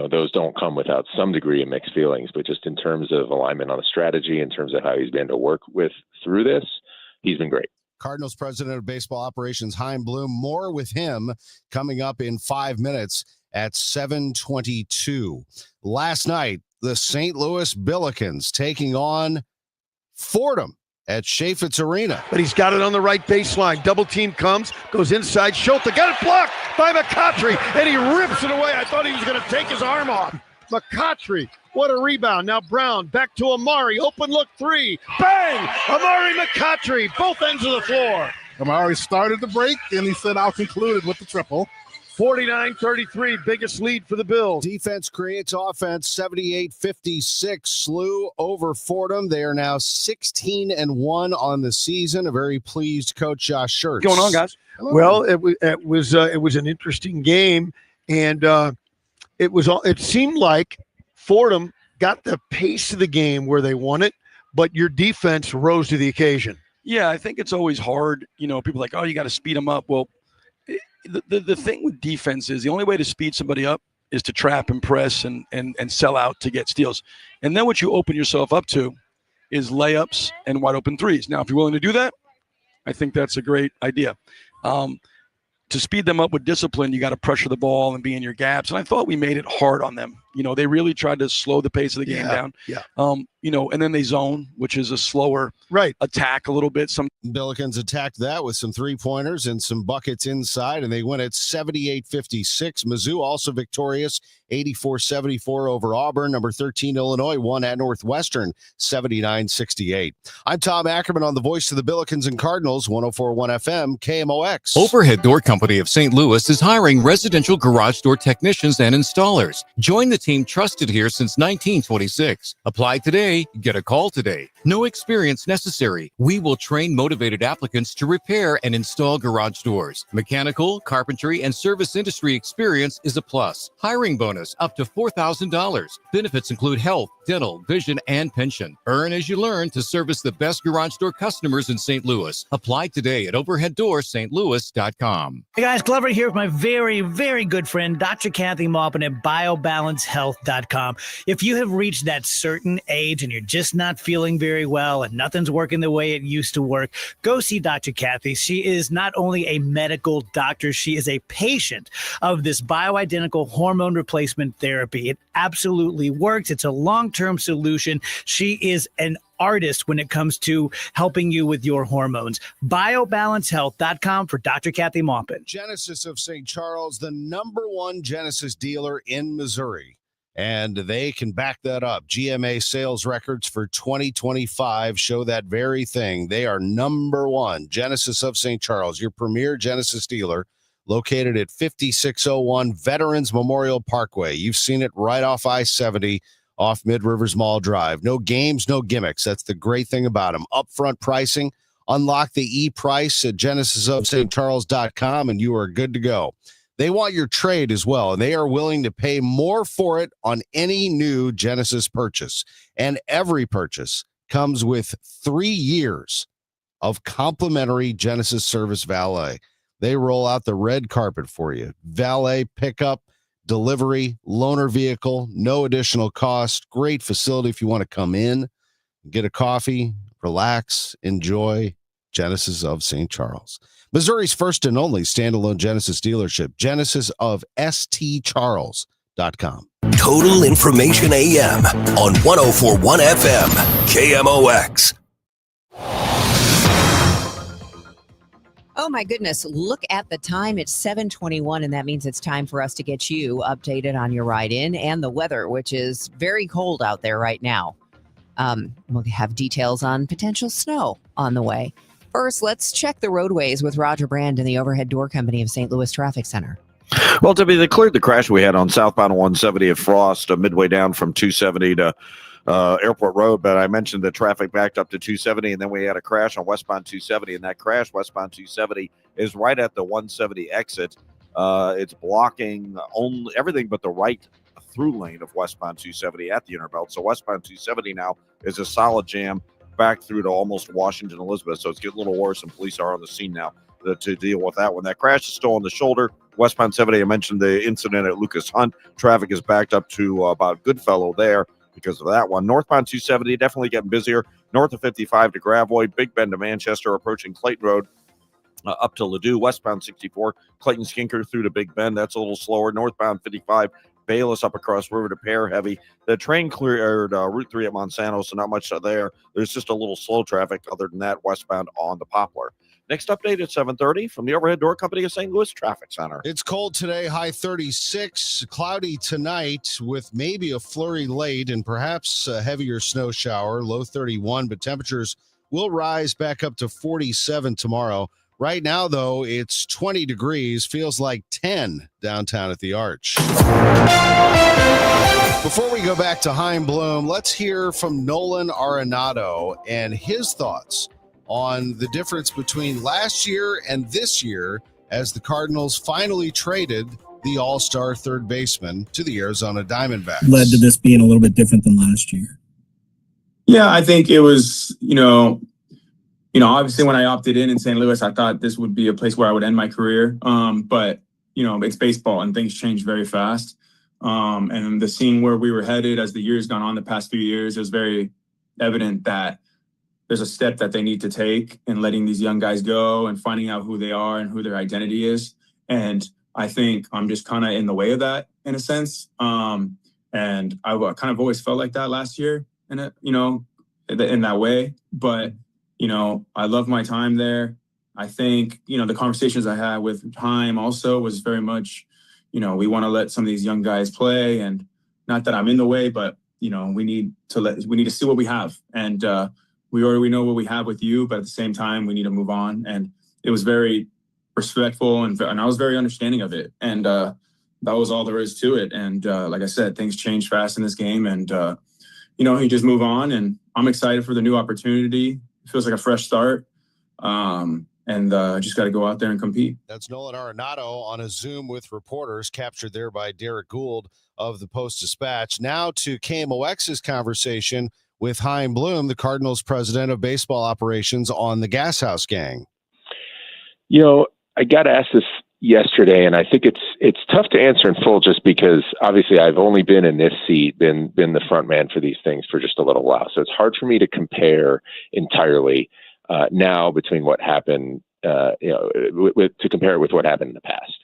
S12: those don't come without some degree of mixed feelings. But just in terms of alignment on the strategy, in terms of how he's been to work with through this, he's been great.
S2: Cardinals president of baseball operations, Chaim Bloom. More with him coming up in 5 minutes at 7:22. Last night, the St. Louis Billikens taking on Fordham at Chaffetz Arena.
S4: But he's got it on the right baseline. Double team comes, goes inside. Schulte got it blocked by McCautry, and he rips it away. I thought he was going to take his arm off. McCautry, what a rebound. Now Brown back to Amari. Open look three. Bang! Amari McCautry, both ends of the floor.
S5: Amari started the break, and he said, I'll conclude it with the triple.
S4: 49-33, biggest lead for the Bills.
S2: Defense creates offense, 78-56. SLU over Fordham. They are now 16-1 on the season. A very pleased coach, Josh Schertz.
S4: What's going on, guys?
S2: Hello.
S4: Well, it was an interesting game, and it seemed like Fordham got the pace of the game where they won it, but your defense rose to the occasion.
S15: Yeah, I think it's always hard. People are like, oh, you got to speed them up. Well, the thing with defense is the only way to speed somebody up is to trap and press and sell out to get steals. And then what you open yourself up to is layups and wide open threes. Now, if you're willing to do that, I think that's a great idea. To speed them up with discipline, you got to pressure the ball and be in your gaps. And I thought we made it hard on them. They really tried to slow the pace of the game down.
S4: Yeah.
S15: And then they zone, which is a slower attack a little bit. Some
S2: Billikens attacked that with some three-pointers and some buckets inside, and they win at 78-56. Mizzou also victorious, 84-74 over Auburn. Number 13, Illinois, won at Northwestern, 79-68. I'm Tom Ackerman on the voice of the Billikens and Cardinals, 104.1 FM, KMOX.
S21: Overhead Door Company of St. Louis is hiring residential garage door technicians and installers. Join the team trusted here since 1926. Apply today, get a call today. No experience necessary. We will train motivated applicants to repair and install garage doors. Mechanical, carpentry, and service industry experience is a plus. Hiring bonus up to $4,000. Benefits include health, dental, vision, and pension. Earn as you learn to service the best garage door customers in St. Louis. Apply today at overheaddoorstlouis.com.
S22: Hey guys, Glover here with my very, very good friend, Dr. Kathy Maupin at BioBalanceHealth.com. If you have reached that certain age and you're just not feeling very well and nothing's working the way it used to work, go see Dr. Kathy. She is not only a medical doctor, she is a patient of this bioidentical hormone replacement therapy. It absolutely works. It's a long-term solution. She is an artist when it comes to helping you with your hormones. BioBalanceHealth.com for Dr. Kathy Maupin.
S2: Genesis of St. Charles, the number one Genesis dealer in Missouri. And they can back that up. GMA sales records for 2025 show that very thing. They are number one. Genesis of St. Charles, your premier Genesis dealer, located at 5601 Veterans Memorial Parkway. You've seen it right off I-70 off Mid-Rivers Mall Drive. No games, no gimmicks. That's the great thing about them. Upfront pricing. Unlock the e-price at genesisofstcharles.com and you are good to go. They want your trade as well, and they are willing to pay more for it on any new Genesis purchase. And every purchase comes with 3 years of complimentary Genesis service valet. They roll out the red carpet for you. Valet pickup, delivery, loaner vehicle, no additional cost. Great facility if you want to come in, get a coffee, relax, enjoy. Genesis of St. Charles. Missouri's first and only standalone Genesis dealership, genesisofstcharles.com.
S18: Total Information AM on 104.1 FM, KMOX.
S16: Oh my goodness, look at the time. It's 7:21, and that means it's time for us to get you updated on your ride in and the weather, which is very cold out there right now. We'll have details on potential snow on the way. First, let's check the roadways with Roger Brand and the Overhead Door Company of St. Louis Traffic Center.
S19: Well, Debbie, they cleared the crash we had on southbound 170 at Frost, midway down from 270 to Airport Road. But I mentioned the traffic backed up to 270, and then we had a crash on westbound 270. And that crash, westbound 270, is right at the 170 exit. It's blocking only everything but the right through lane of westbound 270 at the Interbelt. So westbound 270 now is a solid jam back through to almost Washington Elizabeth. So it's getting a little worse, and police are on the scene now to deal with that one. That crash is still on the shoulder. Westbound 70, I mentioned the incident at Lucas Hunt. Traffic is backed up to about Goodfellow there because of that one. Northbound 270, definitely getting busier. North of 55 to Gravois, Big Bend to Manchester, approaching Clayton Road up to Ladue. Westbound 64, Clayton Skinker through to Big Bend. That's a little slower. Northbound 55, Bayless up across river to Pear heavy. The train cleared Route 3 at Monsanto, so not much there. There's just a little slow traffic. Other than that, westbound on the Poplar. Next update at 7:30 from the Overhead Door Company of St. Louis Traffic Center.
S2: It's cold today, high 36, cloudy tonight with maybe a flurry late and perhaps a heavier snow shower, low 31, but temperatures will rise back up to 47 tomorrow. Right now, though, it's 20 degrees, feels like 10 downtown at the Arch. Before we go back to Chaim Bloom, let's hear from Nolan Arenado and his thoughts on the difference between last year and this year as the Cardinals finally traded the all-star third baseman to the Arizona Diamondbacks.
S6: Led to this being a little bit different than last year. Yeah, I think it was, obviously when I opted in St. Louis, I thought this would be a place where I would end my career. But it's baseball and things change very fast. And the seeing where we were headed as the years gone on the past few years, it was very evident that there's a step that they need to take in letting these young guys go and finding out who they are and who their identity is. And I think I'm just kind of in the way of that in a sense. And I kind of always felt like that last year in that way. But, I love my time there. I think, the conversations I had with Chaim also was very much, we want to let some of these young guys play, and not that I'm in the way, but, we need to see what we have. And, we already know what we have with you, but at the same time, we need to move on. And it was very respectful, and I was very understanding of it. And that was all there is to it. And like I said, things change fast in this game. And, you just move on. And I'm excited for the new opportunity. It feels like a fresh start. And just got to go out there and compete.
S2: That's Nolan Arenado on a Zoom with reporters, captured there by Derek Gould of the Post-Dispatch. Now to KMOX's conversation with Chaim Bloom, the Cardinals president of baseball operations on the Gas House Gang.
S12: I got asked this yesterday, and I think it's tough to answer in full just because obviously I've only been in this seat, been the front man for these things for just a little while. So it's hard for me to compare entirely now between what happened, to compare it with what happened in the past.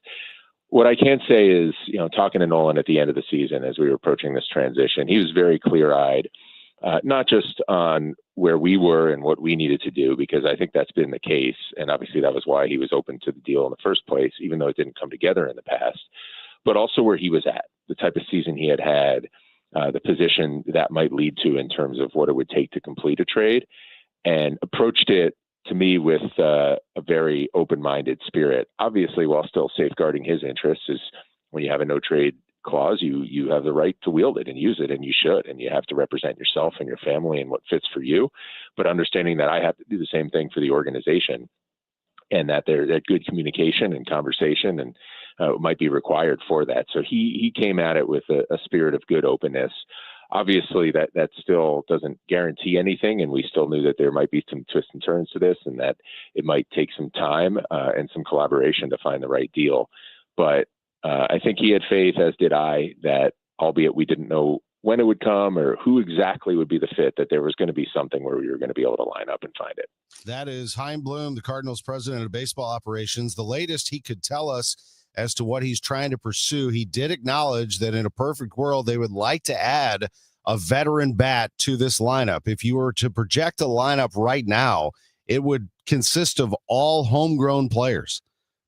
S12: What I can say is, talking to Nolan at the end of the season as we were approaching this transition, he was very clear-eyed. Not just on where we were and what we needed to do, because I think that's been the case. And obviously that was why he was open to the deal in the first place, even though it didn't come together in the past, but also where he was at, the type of season he had, the position that might lead to in terms of what it would take to complete a trade, and approached it to me with a very open-minded spirit, obviously while still safeguarding his interests. Is when you have a no trade clause, you have the right to wield it and use it, and you should, and you have to represent yourself and your family and what fits for you, but understanding that I have to do the same thing for the organization, and that that good communication and conversation and might be required for that. So he came at it with a spirit of good openness. Obviously that still doesn't guarantee anything, and we still knew that there might be some twists and turns to this, and that it might take some time and some collaboration to find the right deal. But I think he had faith, as did I, that albeit we didn't know when it would come or who exactly would be the fit, that there was going to be something where we were going to be able to line up and find it.
S2: That is Chaim Bloom, the Cardinals president of baseball operations. The latest he could tell us as to what he's trying to pursue. He did acknowledge that in a perfect world, they would like to add a veteran bat to this lineup. If you were to project a lineup right now, it would consist of all homegrown players.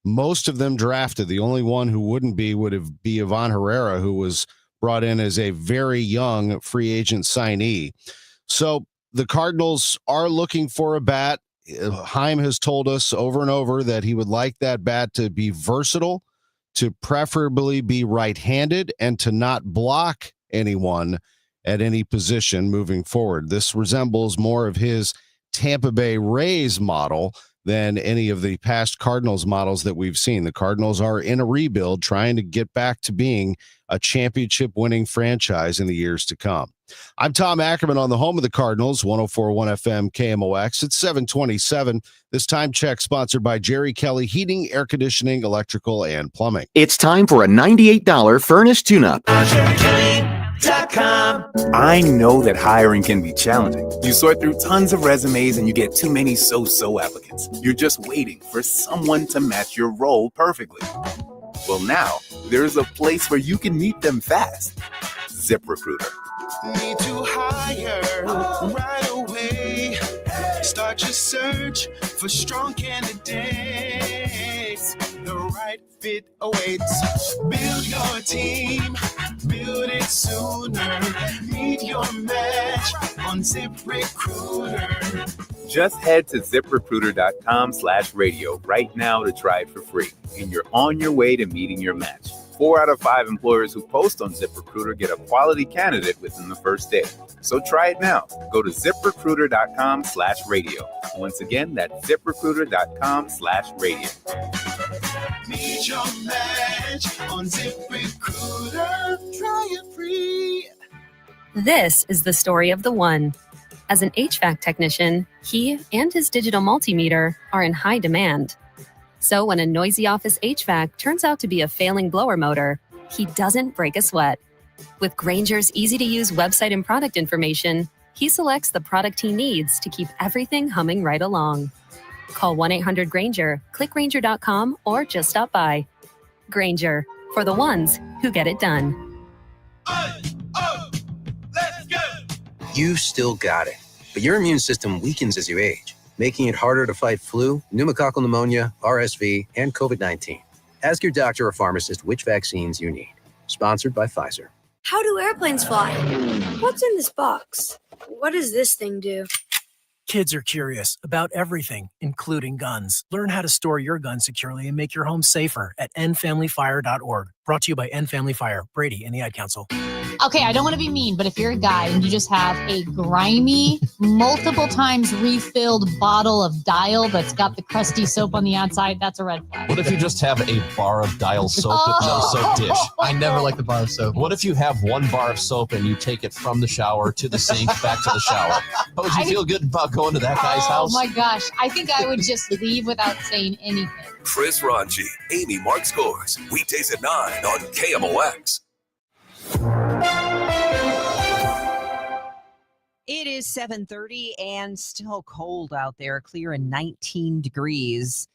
S2: Most of them drafted. The only one who wouldn't be would be Ivan Herrera, who was brought in as a very young free agent signee. So the Cardinals are looking for a bat. Chaim has told us over and over that he would like that bat to be versatile, to preferably be right-handed, and to not block anyone at any position moving forward. This resembles more of his Tampa Bay Rays model than any of the past Cardinals models that we've seen. The Cardinals are in a rebuild, trying to get back to being a championship-winning franchise in the years to come. I'm Tom Ackerman on the home of the Cardinals, 104.1 FM KMOX. It's 7:27. This time check sponsored by Jerry Kelly Heating, Air Conditioning, Electrical, and Plumbing.
S7: It's time for a $98 furnace tune-up. I know that hiring can be challenging. You sort through tons of resumes and you get too many so-so applicants. You're just waiting for someone to match your role perfectly. Well, now there's a place where you can meet them fast. ZipRecruiter.
S8: Need to hire right away. Start your search for strong candidates. The right fit awaits. Build your team. Build it sooner. Meet your match on ZipRecruiter.
S7: Just head to ZipRecruiter.com/radio right now to try it for free. And you're on your way to meeting your match. 4 out of 5 employers who post on ZipRecruiter get a quality candidate within the first day. So try it now. Go to ZipRecruiter.com/radio. Once again, that's ZipRecruiter.com/radio.
S8: Meet your match on ZipRecruiter. Try it free.
S9: This is the story of the one. As an HVAC technician, he and his digital multimeter are in high demand. So when a noisy office HVAC turns out to be a failing blower motor, he doesn't break a sweat. With Grainger's easy-to-use website and product information, he selects the product he needs to keep everything humming right along. Call 1-800-GRAINGER, click Grainger.com, or just stop by. Grainger, for the ones who get it done.
S10: You've still got it, but your immune system weakens as you age, making it harder to fight flu, pneumococcal pneumonia, RSV, and COVID-19. Ask your doctor or pharmacist which vaccines you need. Sponsored by Pfizer.
S23: How do airplanes fly? What's in this box? What does this thing do?
S25: Kids are curious about everything, including guns. Learn how to store your gun securely and make your home safer at endfamilyfire.org. Brought to you by End Family Fire, Brady, and the Ad Council.
S26: Okay, I don't want to be mean, but if you're a guy and you just have a grimy, multiple times refilled bottle of Dial that's got the crusty soap on the outside, that's a red flag.
S27: What if you just have a bar of Dial soap with no soap dish?
S28: I never like the bar of soap.
S27: What if you have one bar of soap and you take it from the shower to the sink, back to the shower? How would you feel good about going to that guy's house?
S26: Oh my gosh, I think I would just leave without saying anything.
S18: Chris Ranji, Amy Mark Scores. Weekdays at 9 on KMOX.
S16: It is 7:30 and still cold out there, clear and 19 degrees.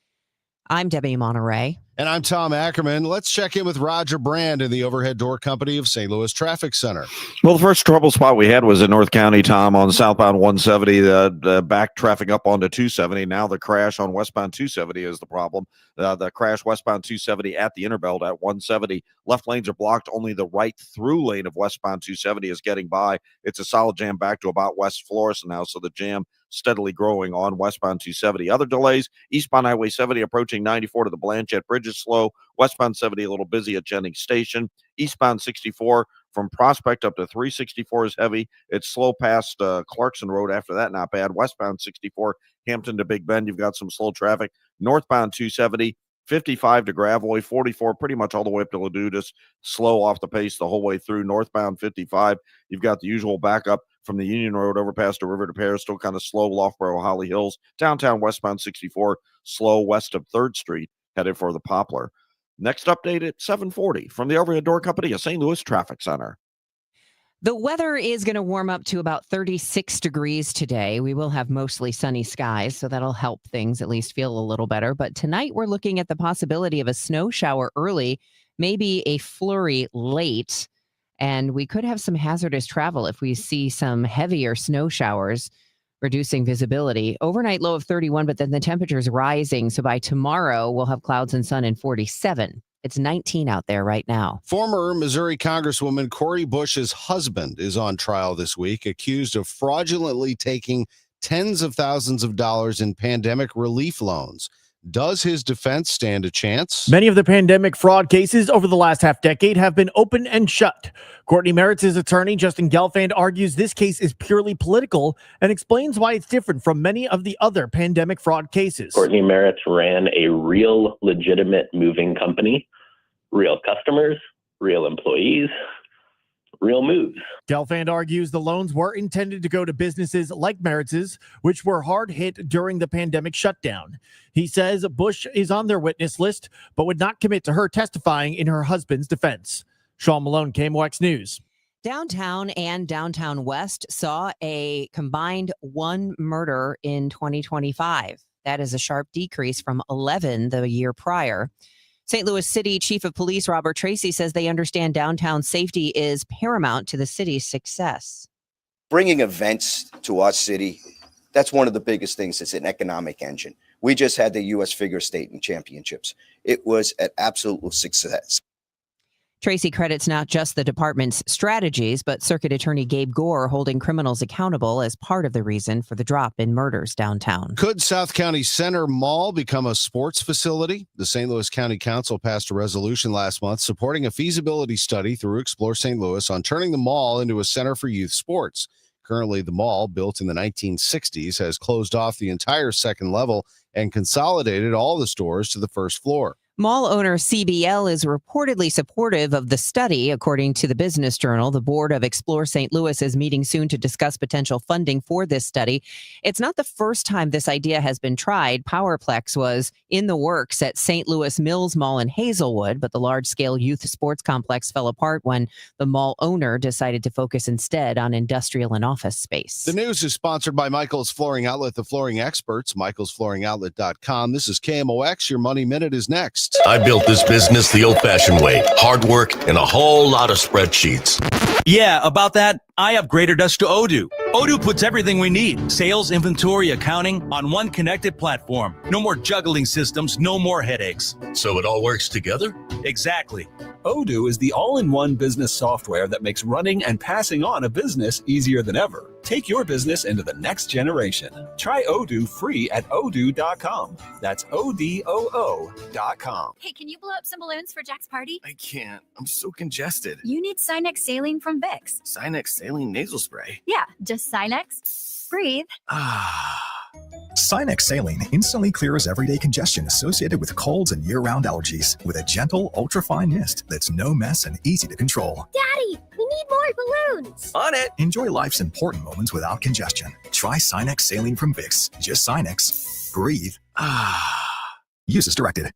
S16: I'm Debbie Monterrey.
S2: And I'm Tom Ackerman. Let's check in with Roger Brand in the Overhead Door Company of St. Louis Traffic Center.
S19: Well, the first trouble spot we had was in North County, Tom, on southbound 170, the back traffic up onto 270. Now the crash on westbound 270 is the problem. The crash westbound 270 at the Interbelt at 170. Left lanes are blocked. Only the right through lane of westbound 270 is getting by. It's a solid jam back to about West Florissant now, so the jam steadily growing on westbound 270. Other delays, eastbound Highway 70 approaching 94 to the Blanchette Bridge is slow. Westbound 70 a little busy at Jennings Station. Eastbound 64 from Prospect up to 364 is heavy. It's slow past Clarkson Road. After that, not bad. Westbound 64, Hampton to Big Bend, you've got some slow traffic. Northbound 270, 55 to Gravois, 44 pretty much all the way up to Ladue, slow off the pace the whole way through. Northbound 55, you've got the usual backup from the Union Road overpass to River to Paris, still kind of slow. Loughborough, Holly Hills. Downtown westbound 64, slow west of 3rd Street, headed for the Poplar. Next update at 7:40 from the Overhead Door Company of St. Louis Traffic Center.
S16: The weather is going to warm up to about 36 degrees today. We will have mostly sunny skies, so that'll help things at least feel a little better. But tonight we're looking at the possibility of a snow shower early, maybe a flurry late, and we could have some hazardous travel if we see some heavier snow showers, reducing visibility. Overnight low of 31, but then the temperature's rising. So by tomorrow, we'll have clouds and sun in 47. It's 19 out there right now.
S2: Former Missouri Congresswoman Cori Bush's husband is on trial this week, accused of fraudulently taking tens of thousands of dollars in pandemic relief loans. Does his defense stand a chance?
S29: Many of the pandemic fraud cases over the last half decade have been open and shut. Courtney Merritt's attorney, Justin Gelfand, argues this case is purely political and explains why it's different from many of the other pandemic fraud cases.
S30: Courtney Merritt ran a real, legitimate moving company, real customers, real employees, real moves.
S29: Gelfand argues the loans were intended to go to businesses like Merritt's, which were hard hit during the pandemic shutdown. He says Bush is on their witness list, but would not commit to her testifying in her husband's defense. Sean Malone, KMOX News.
S16: Downtown and Downtown West saw a combined 1 murder in 2025. That is a sharp decrease from 11 the year prior. St. Louis City Chief of Police Robert Tracy says they understand downtown safety is paramount to the city's success.
S1: Bringing events to our city, that's one of the biggest things. It's an economic engine. We just had the U.S. Figure Skating Championships. It was an absolute success.
S16: Tracy credits not just the department's strategies, but Circuit Attorney Gabe Gore holding criminals accountable as part of the reason for the drop in murders downtown.
S2: Could South County Center Mall become a sports facility? The St. Louis County Council passed a resolution last month supporting a feasibility study through Explore St. Louis on turning the mall into a center for youth sports. Currently, the mall, built in the 1960s, has closed off the entire second level and consolidated all the stores to the first floor.
S16: Mall owner CBL is reportedly supportive of the study. According to the Business Journal, the board of Explore St. Louis is meeting soon to discuss potential funding for this study. It's not the first time this idea has been tried. Powerplex was in the works at St. Louis Mills Mall in Hazelwood, but the large-scale youth sports complex fell apart when the mall owner decided to focus instead on industrial and office space.
S2: The news is sponsored by Michael's Flooring Outlet, the flooring experts, michaelsflooringoutlet.com. This is KMOX. Your Money Minute is next.
S18: I built this business the old-fashioned way. Hard work and a whole lot of spreadsheets.
S3: Yeah, about that, I upgraded us to Odoo. Odoo puts everything we need, sales, inventory, accounting, on one connected platform. No more juggling systems, no more headaches.
S18: So it all works together?
S3: Exactly.
S5: Odoo is the all-in-one business software that makes running and passing on a business easier than ever. Take your business into the next generation. Try Odoo free at odoo.com. That's ODOO.com.
S11: Hey, can you blow up some balloons for Jack's party?
S13: I can't. I'm so congested.
S11: You need Sinex Saline from Vicks.
S13: Sinex Saline Nasal Spray.
S11: Yeah, just Sinex. Breathe.
S14: Sinex Saline instantly clears everyday congestion associated with colds and year-round allergies with a gentle, ultra-fine mist that's no mess and easy to control.
S23: Daddy, we need more balloons.
S13: On it.
S14: Enjoy life's important moments without congestion. Try Sinex Saline from Vicks. Just Sinex. Breathe. Use as directed.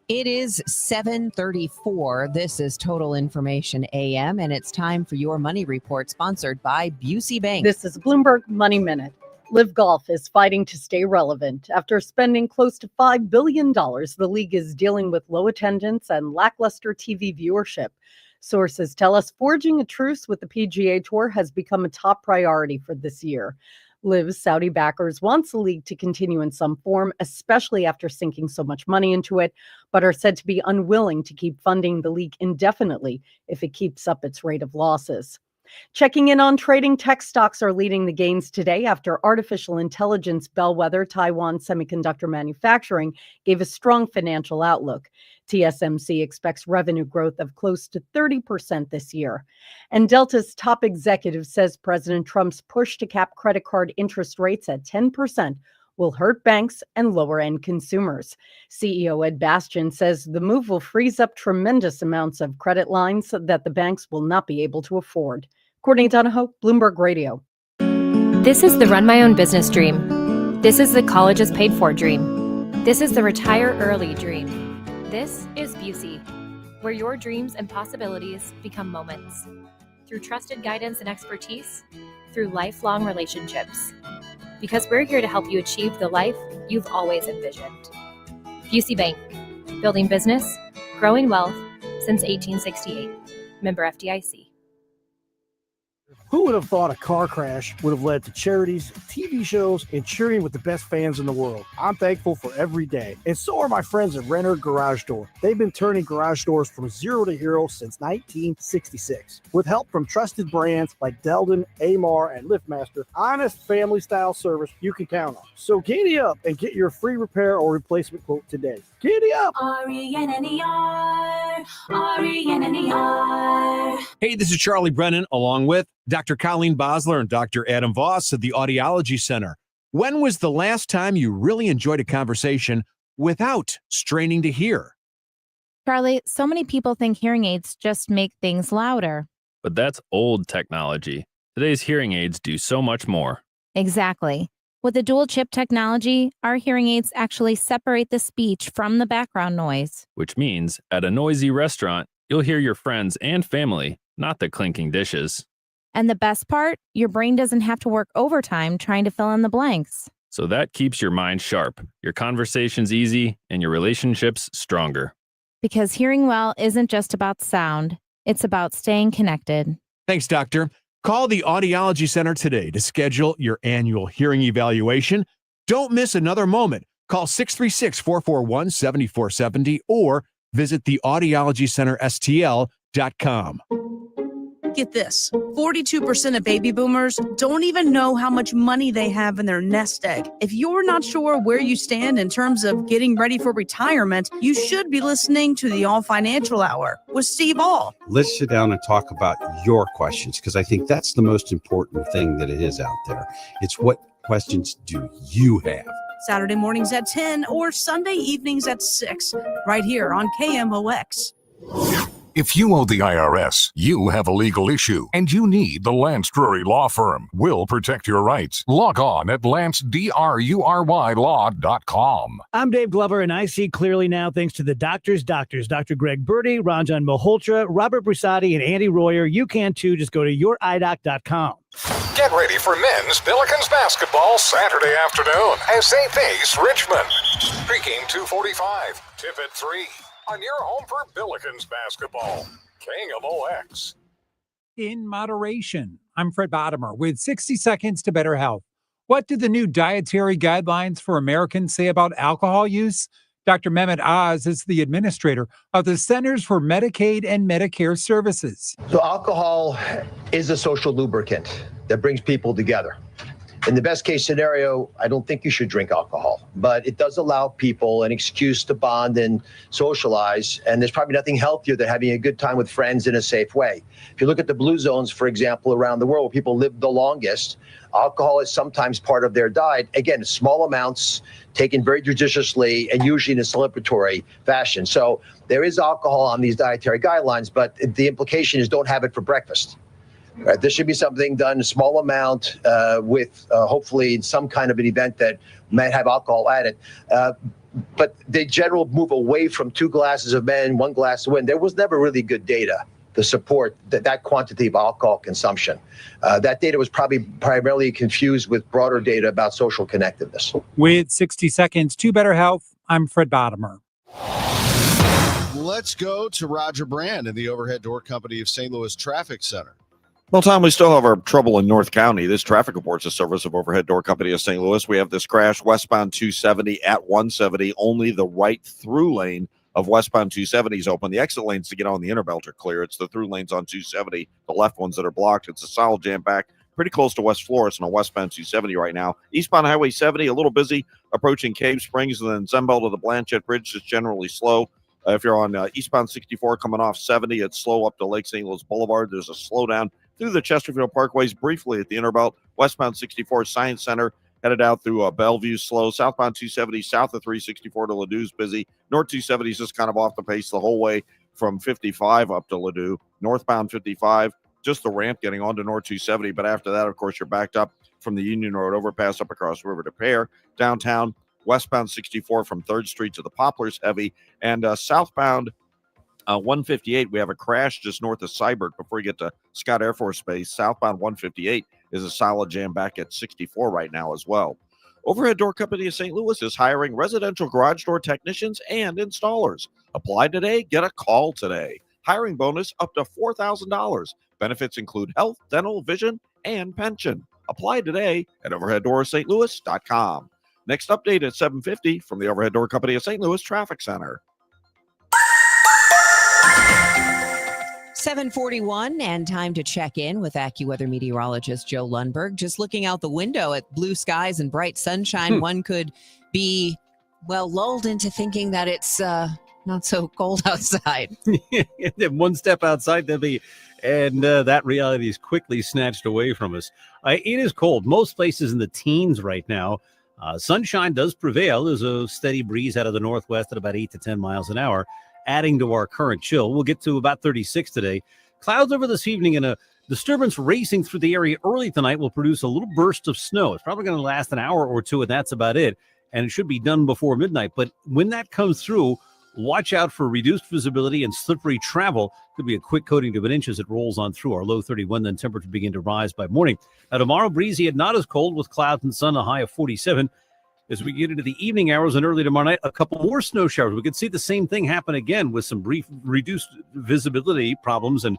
S16: It is 7:34. This is Total Information AM, and it's time for your money report, sponsored by Busey Bank.
S17: This is Bloomberg Money Minute. Live Golf is fighting to stay relevant. After spending close to $5 billion, the league is dealing with low attendance and lackluster TV viewership. Sources tell us forging a truce with the PGA Tour has become a top priority for this year. Liv's Saudi backers wants the league to continue in some form, especially after sinking so much money into it, but are said to be unwilling to keep funding the league indefinitely if it keeps up its rate of losses. Checking in on trading, tech stocks are leading the gains today after artificial intelligence bellwether Taiwan Semiconductor Manufacturing gave a strong financial outlook. TSMC expects revenue growth of close to 30% this year. And Delta's top executive says President Trump's push to cap credit card interest rates at 10% will hurt banks and lower-end consumers. CEO Ed Bastian says the move will freeze up tremendous amounts of credit lines that the banks will not be able to afford. Courtney Donahoe, Bloomberg Radio.
S20: This is the run my own business dream. This is the college is paid for dream. This is the retire early dream. This is Busey, where your dreams and possibilities become moments. Through trusted guidance and expertise, through lifelong relationships. Because we're here to help you achieve the life you've always envisioned. Busey Bank, building business, growing wealth since 1868. Member FDIC.
S24: Who would have thought a car crash would have led to charities, TV shows, and cheering with the best fans in the world? I'm thankful for every day. And so are my friends at Renner Garage Door. They've been turning garage doors from zero to hero since 1966. With help from trusted brands like Delden, Amar, and LiftMaster, honest family-style service you can count on. So giddy up and get your free repair or replacement quote today. Giddy up!
S28: RENNER, RENNER.
S31: Hey, this is Charlie Brennan, along with Dr. Colleen Bosler and Dr. Adam Voss at the Audiology Center. When was the last time you really enjoyed a conversation without straining to hear?
S32: Charlie, so many people think hearing aids just make things louder.
S33: But that's old technology. Today's hearing aids do so much more.
S32: Exactly. With the dual chip technology, our hearing aids actually separate the speech from the background noise.
S33: Which means at a noisy restaurant, you'll hear your friends and family, not the clinking dishes.
S32: And the best part, your brain doesn't have to work overtime trying to fill in the blanks.
S33: So that keeps your mind sharp, your conversations easy, and your relationships stronger.
S32: Because hearing well isn't just about sound, it's about staying connected.
S31: Thanks, Doctor. Call the Audiology Center today to schedule your annual hearing evaluation. Don't miss another moment. Call 636-441-7470 or visit theaudiologycenterstl.com.
S4: Get this, 42% of baby boomers don't even know how much money they have in their nest egg. If you're not sure where you stand in terms of getting ready for retirement, you should be listening to the All Financial Hour with Steve All.
S6: Let's sit down and talk about your questions, because I think that's the most important thing that it is out there. It's what questions do you have?
S4: Saturday mornings at 10 or Sunday evenings at 6, right here on KMOX.
S7: If you owe the IRS, you have a legal issue, and you need the Lance Drury Law Firm. We'll protect your rights. Log on at lancedrurylaw.com.
S8: I'm Dave Glover, and I see clearly now thanks to the doctors, Dr. Greg Birdie, Ranjan Malhotra, Robert Brusati, and Andy Royer. You can too. Just go to youridoc.com.
S9: Get ready for men's Billikens basketball Saturday afternoon as they face Richmond. Pregame 2:45, tip at 3 on your home for Billikens basketball. KMOX.
S10: In moderation. I'm Fred Bottomer with 60 Seconds to Better Health. What do the new dietary guidelines for Americans say about alcohol use? Dr. Mehmet Oz is the administrator of the Centers for Medicaid and Medicare Services.
S12: So alcohol is a social lubricant that brings people together. In the best case scenario, I don't think you should drink alcohol, but it does allow people an excuse to bond and socialize. And there's probably nothing healthier than having a good time with friends in a safe way. If you look at the blue zones, for example, around the world where people live the longest, alcohol is sometimes part of their diet. Again, small amounts taken very judiciously and usually in a celebratory fashion. So there is alcohol on these dietary guidelines, but the implication is don't have it for breakfast. Right, this should be something done in a small amount with hopefully some kind of an event that might have alcohol added. But the general move away from 2 glasses of men, 1 glass of women, there was never really good data to support that quantity of alcohol consumption. That data was probably primarily confused with broader data about social connectedness.
S10: With 60 Seconds to Better Health, I'm Fred Bottomer.
S2: Let's go to Roger Brand in the Overhead Door Company of St. Louis Traffic Center.
S19: Well, Tom, we still have our trouble in North County. This traffic report's a service of Overhead Door Company of St. Louis. We have this crash westbound 270 at 170. Only the right through lane of westbound 270 is open. The exit lanes to get on the inner belt are clear. It's the through lanes on 270, the left ones that are blocked. It's a solid jam back pretty close to West Flores on westbound 270 right now. Eastbound Highway 70, a little busy approaching Cave Springs, and then Zembel to the Blanchette Bridge is generally slow. If you're on eastbound 64 coming off 70, it's slow up to Lake St. Louis Boulevard. There's a slowdown through the Chesterfield Parkways briefly at the inner belt. Westbound 64 Science Center headed out through Bellevue slow. Southbound 270 south of 364 to Ladou's busy. North 270 is just kind of off the pace the whole way from 55 up to Ladue. Northbound 55, just the ramp getting onto North 270. But after that, of course, you're backed up from the Union Road overpass up across River to Pear. Downtown, westbound 64 from 3rd Street to the Poplars heavy. And southbound 158, we have a crash just north of Seibert before you get to Scott Air Force Base. Southbound 158 is a solid jam back at 64 right now as well. Overhead Door Company of St. Louis is hiring residential garage door technicians and installers. Apply today, get a call today. Hiring bonus up to $4,000. Benefits include health, dental, vision, and pension. Apply today at overheaddoorstlouis.com. Next update at 7:50 from the Overhead Door Company of St. Louis Traffic Center.
S16: 7:41 and time to check in with AccuWeather meteorologist Joe Lundberg. Just looking out the window at blue skies and bright sunshine, one could be, well, lulled into thinking that it's not so cold outside.
S15: One step outside, that reality is quickly snatched away from us. It is cold. Most places in the teens right now. Sunshine does prevail. There's a steady breeze out of the northwest at about 8 to 10 miles an hour. Adding to our current chill. We'll get to about 36 today. Clouds over this evening and a disturbance racing through the area early tonight will produce a little burst of snow. It's probably going to last an hour or two, and that's about it. And it should be done before midnight. But when that comes through, Watch out for reduced visibility and slippery travel. Could be a quick coating to an inch as it rolls on through. Our low 31, then temperature begin to rise by morning. Now tomorrow, breezy and not as cold with clouds and sun, a high of 47. As we get into the evening hours and early tomorrow night, a couple more snow showers. We could see the same thing happen again with some brief reduced visibility problems and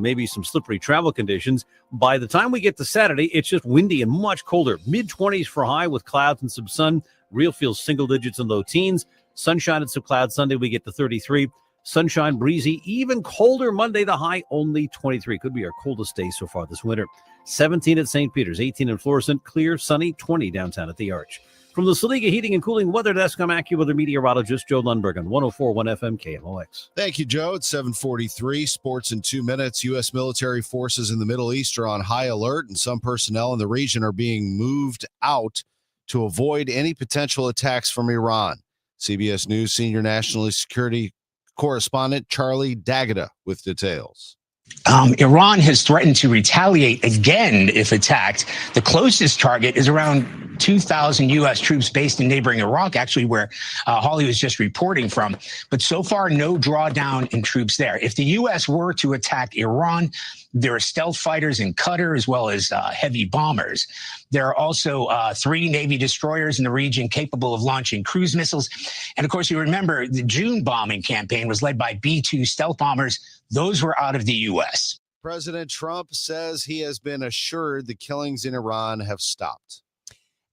S15: maybe some slippery travel conditions. By the time we get to Saturday, it's just windy and much colder. Mid-20s for high with clouds and some sun. Real feels single digits and low teens. Sunshine and some clouds Sunday, we get to 33. Sunshine, breezy, even colder Monday, the high only 23. Could be our coldest day so far this winter. 17 at St. Peter's, 18 in Florissant, clear, sunny, 20 downtown at the Arch. From the Saliga Heating and Cooling Weather Desk, I'm AccuWeather meteorologist Joe Lundberg on 104.1 FM KMOX.
S2: Thank you, Joe. It's 7:43. Sports in 2 minutes. U.S. military forces in the Middle East are on high alert, and some personnel in the region are being moved out to avoid any potential attacks from Iran. CBS News senior national security correspondent Charlie D'Agata with details.
S1: Iran has threatened to retaliate again if attacked. The closest target is around 2,000 U.S. troops based in neighboring Iraq, actually, where Holly was just reporting from. But so far, no drawdown in troops there. If the U.S. were to attack Iran, there are stealth fighters in Qatar as well as heavy bombers. There are also 3 Navy destroyers in the region capable of launching cruise missiles. And of course, you remember the June bombing campaign was led by B-2 stealth bombers. Those were out of the U.S.
S2: President Trump says he has been assured the killings in Iran have stopped.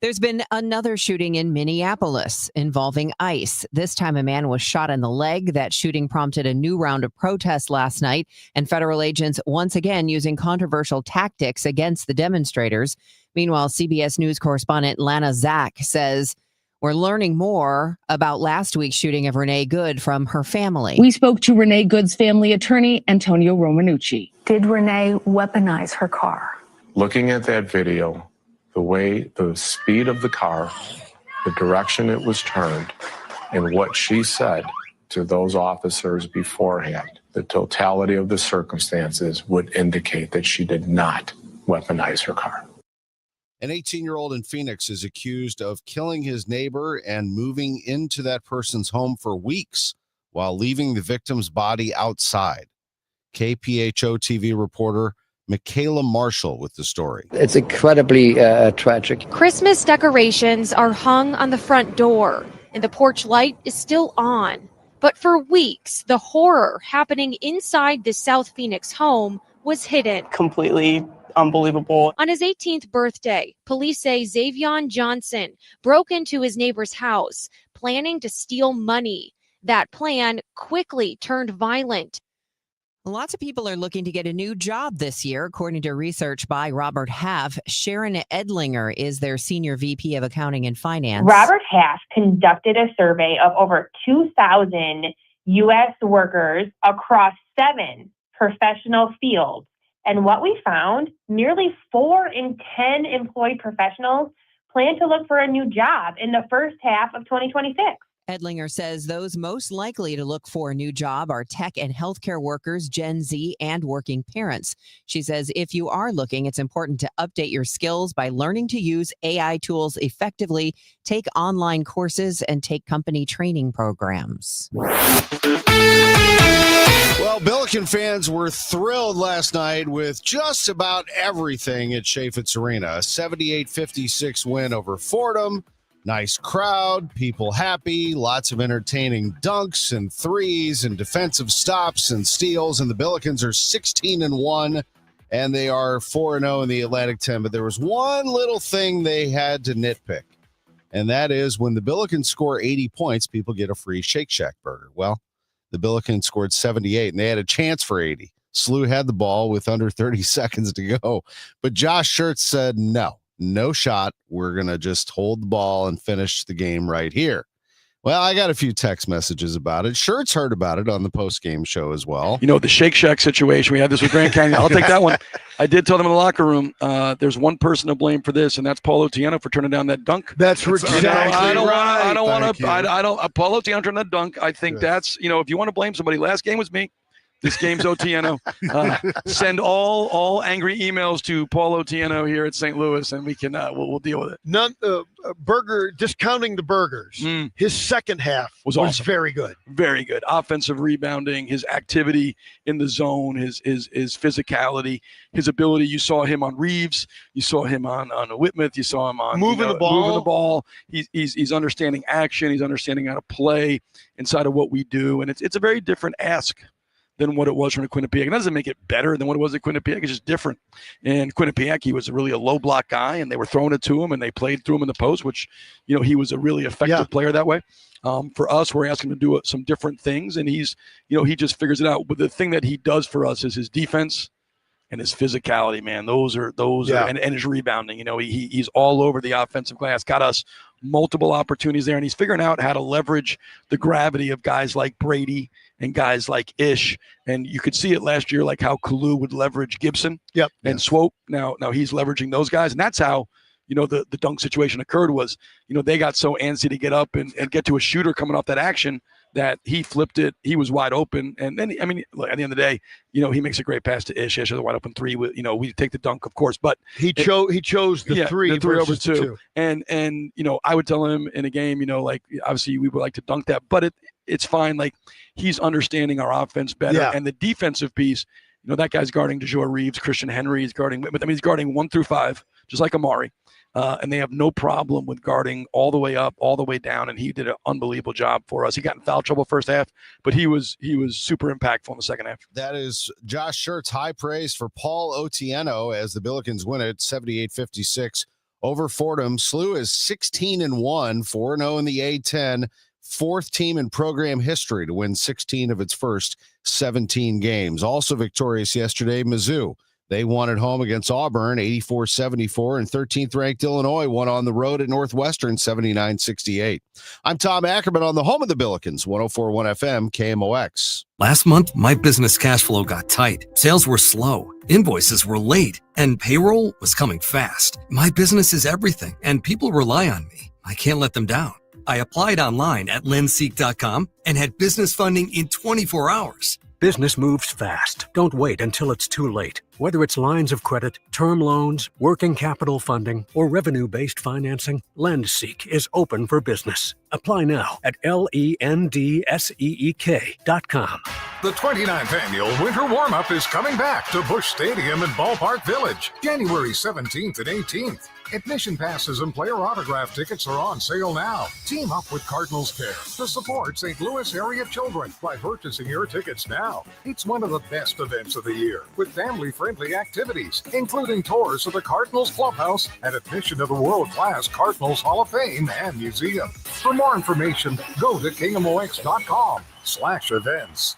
S16: There's been another shooting in Minneapolis involving ICE. This time a man was shot in the leg. That shooting prompted a new round of protests last night, and federal agents once again using controversial tactics against the demonstrators. Meanwhile, CBS News correspondent Lana Zach says we're learning more about last week's shooting of Renee Good from her family.
S3: We spoke to Renee Good's family attorney, Antonio Romanucci. Did Renee weaponize her car?
S5: Looking at that video, the speed of the car, the direction it was turned, and what she said to those officers beforehand, the totality of the circumstances would indicate that she did not weaponize her car.
S2: An 18-year-old in Phoenix is accused of killing his neighbor and moving into that person's home for weeks while leaving the victim's body outside. KPHO TV reporter Michaela Marshall with the story.
S11: It's incredibly tragic.
S18: Christmas decorations are hung on the front door, and the porch light is still on. But for weeks, the horror happening inside the South Phoenix home was hidden.
S21: Completely unbelievable.
S18: On his 18th birthday, police say Xavion Johnson broke into his neighbor's house, planning to steal money. That plan quickly turned violent.
S16: Lots of people are looking to get a new job this year, according to research by Robert Half. Sharon Edlinger is their Senior VP of Accounting and Finance.
S22: Robert Half conducted a survey of over 2,000 U.S. workers across 7 professional fields. And what we found, nearly 4 in 10 employed professionals plan to look for a new job in the first half of 2026.
S16: Edlinger says those most likely to look for a new job are tech and healthcare workers, Gen Z, and working parents. She says if you are looking, it's important to update your skills by learning to use AI tools effectively, take online courses, and take company training programs.
S2: Well, Billiken fans were thrilled last night with just about everything at Chaffetz Arena. A 78-56 win over Fordham. Nice crowd, people happy, lots of entertaining dunks and threes and defensive stops and steals. And the Billikens are 16-1, and they are 4-0 in the Atlantic 10. But there was one little thing they had to nitpick, and that is when the Billikens score 80 points, people get a free Shake Shack burger. Well, the Billikens scored 78, and they had a chance for 80. SLU had the ball with under 30 seconds to go, but Josh Schertz said no shot. We're going to just hold the ball and finish the game right here. Well, I got a few text messages about it. Schertz heard about it on the post-game show as well.
S25: You know, the Shake Shack situation, we had this with Grand Canyon. I'll take that one. I did tell them in the locker room, there's one person to blame for this, and that's Paul Otieno for turning down that dunk.
S26: That's ridiculous.
S25: I don't want to. Paul Otieno turned that dunk. I think that's, if you want to blame somebody, last game was me. This game's Otieno. Send all angry emails to Paul Otieno here at St. Louis, and we can we'll deal with it.
S13: Discounting the burgers. His second half was
S25: awesome.
S13: very good.
S25: Very good. Offensive rebounding, his activity in the zone, his physicality, his ability. You saw him on Reeves. You saw him on Whitmouth. You saw him on moving the ball. He's understanding action. He's understanding how to play inside of what we do, and it's a very different ask than what it was from Quinnipiac. It doesn't make it better than what it was at Quinnipiac. It's just different. And Quinnipiac, he was really a low block guy, and they were throwing it to him, and they played through him in the post, which, he was a really effective player that way. For us, we're asking him to do some different things, and he just figures it out. But the thing that he does for us is his defense and his physicality, man. Those are and his rebounding. He's all over the offensive glass, got us multiple opportunities there, and he's figuring out how to leverage the gravity of guys like Brady and guys like Ish. And you could see it last year, like how Kalu would leverage Gibson and Swope. Now he's leveraging those guys, and that's how the dunk situation occurred. Was they got so antsy to get up and get to a shooter coming off that action that he flipped it. He was wide open, and then at the end of the day, he makes a great pass to Ish. Ish has a wide open three. We take the dunk, of course, but
S13: he chose the three
S25: over
S13: two.
S25: two. And I would tell him in a game, obviously we would like to dunk that, but it's fine. Like, he's understanding our offense better, and the defensive piece. That guy's guarding DeJour Reeves, Christian Henry. He's guarding, he's guarding 1 through 5, just like Amari. And they have no problem with guarding all the way up, all the way down, and he did an unbelievable job for us. He got in foul trouble first half, but he was super impactful in the second half.
S2: That is Josh Schertz. High praise for Paul Otieno as the Billikens win it 78-56 over Fordham. SLU is 16-1, 4-0 in the A10, fourth team in program history to win 16 of its first 17 games. Also victorious yesterday, Mizzou. They won at home against Auburn, 84-74, and 13th-ranked Illinois won on the road at Northwestern, 79-68. I'm Tom Ackerman on the home of the Billikens, 104.1 FM, KMOX.
S14: Last month, my business cash flow got tight. Sales were slow, invoices were late, and payroll was coming fast. My business is everything, and people rely on me. I can't let them down. I applied online at lendseek.com and had business funding in 24 hours.
S17: Business moves fast. Don't wait until it's too late. Whether it's lines of credit, term loans, working capital funding, or revenue-based financing, LendSeek is open for business. Apply now at lendseek.com.
S9: The 29th annual Winter Warm-Up is coming back to Busch Stadium in Ballpark Village, January 17th and 18th. Admission passes and player autograph tickets are on sale now. Team up with Cardinals Care to support St. Louis area children by purchasing your tickets now. It's one of the best events of the year with family-friendly activities, including tours of the Cardinals Clubhouse and admission to the world-class Cardinals Hall of Fame and Museum. For more information, go to KMOX.com/events.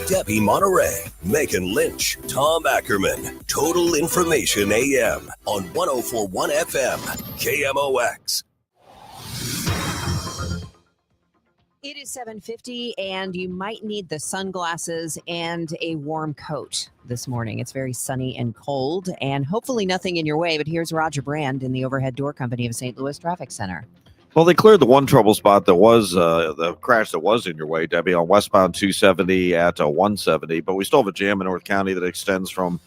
S20: Debbie Monterrey, Megan Lynch, Tom Ackerman. Total Information AM on 104.1 FM, KMOX.
S16: It is 7:50, and you might need the sunglasses and a warm coat this morning. It's very sunny and cold, and hopefully nothing in your way. But here's Roger Brand in the Overhead Door Company of St. Louis Traffic Center.
S19: Well, they cleared the one trouble spot that was the crash that was in your way, Debbie, on westbound 270 at 170. But we still have a jam in North County that extends from,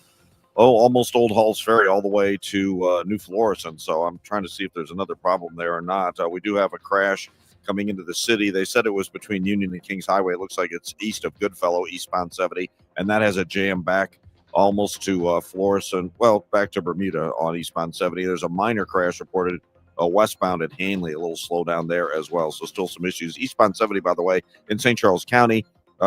S19: almost Old Halls Ferry all the way to New Florissant. So I'm trying to see if there's another problem there or not. We do have a crash coming into the city. They said it was between Union and Kings Highway. It looks like it's east of Goodfellow, eastbound 70. And that has a jam back almost to Florissant, back to Bermuda on eastbound 70. There's a minor crash reported westbound at Hanley, a little slowdown there as well. So still some issues. Eastbound 70, by the way, in St. Charles County,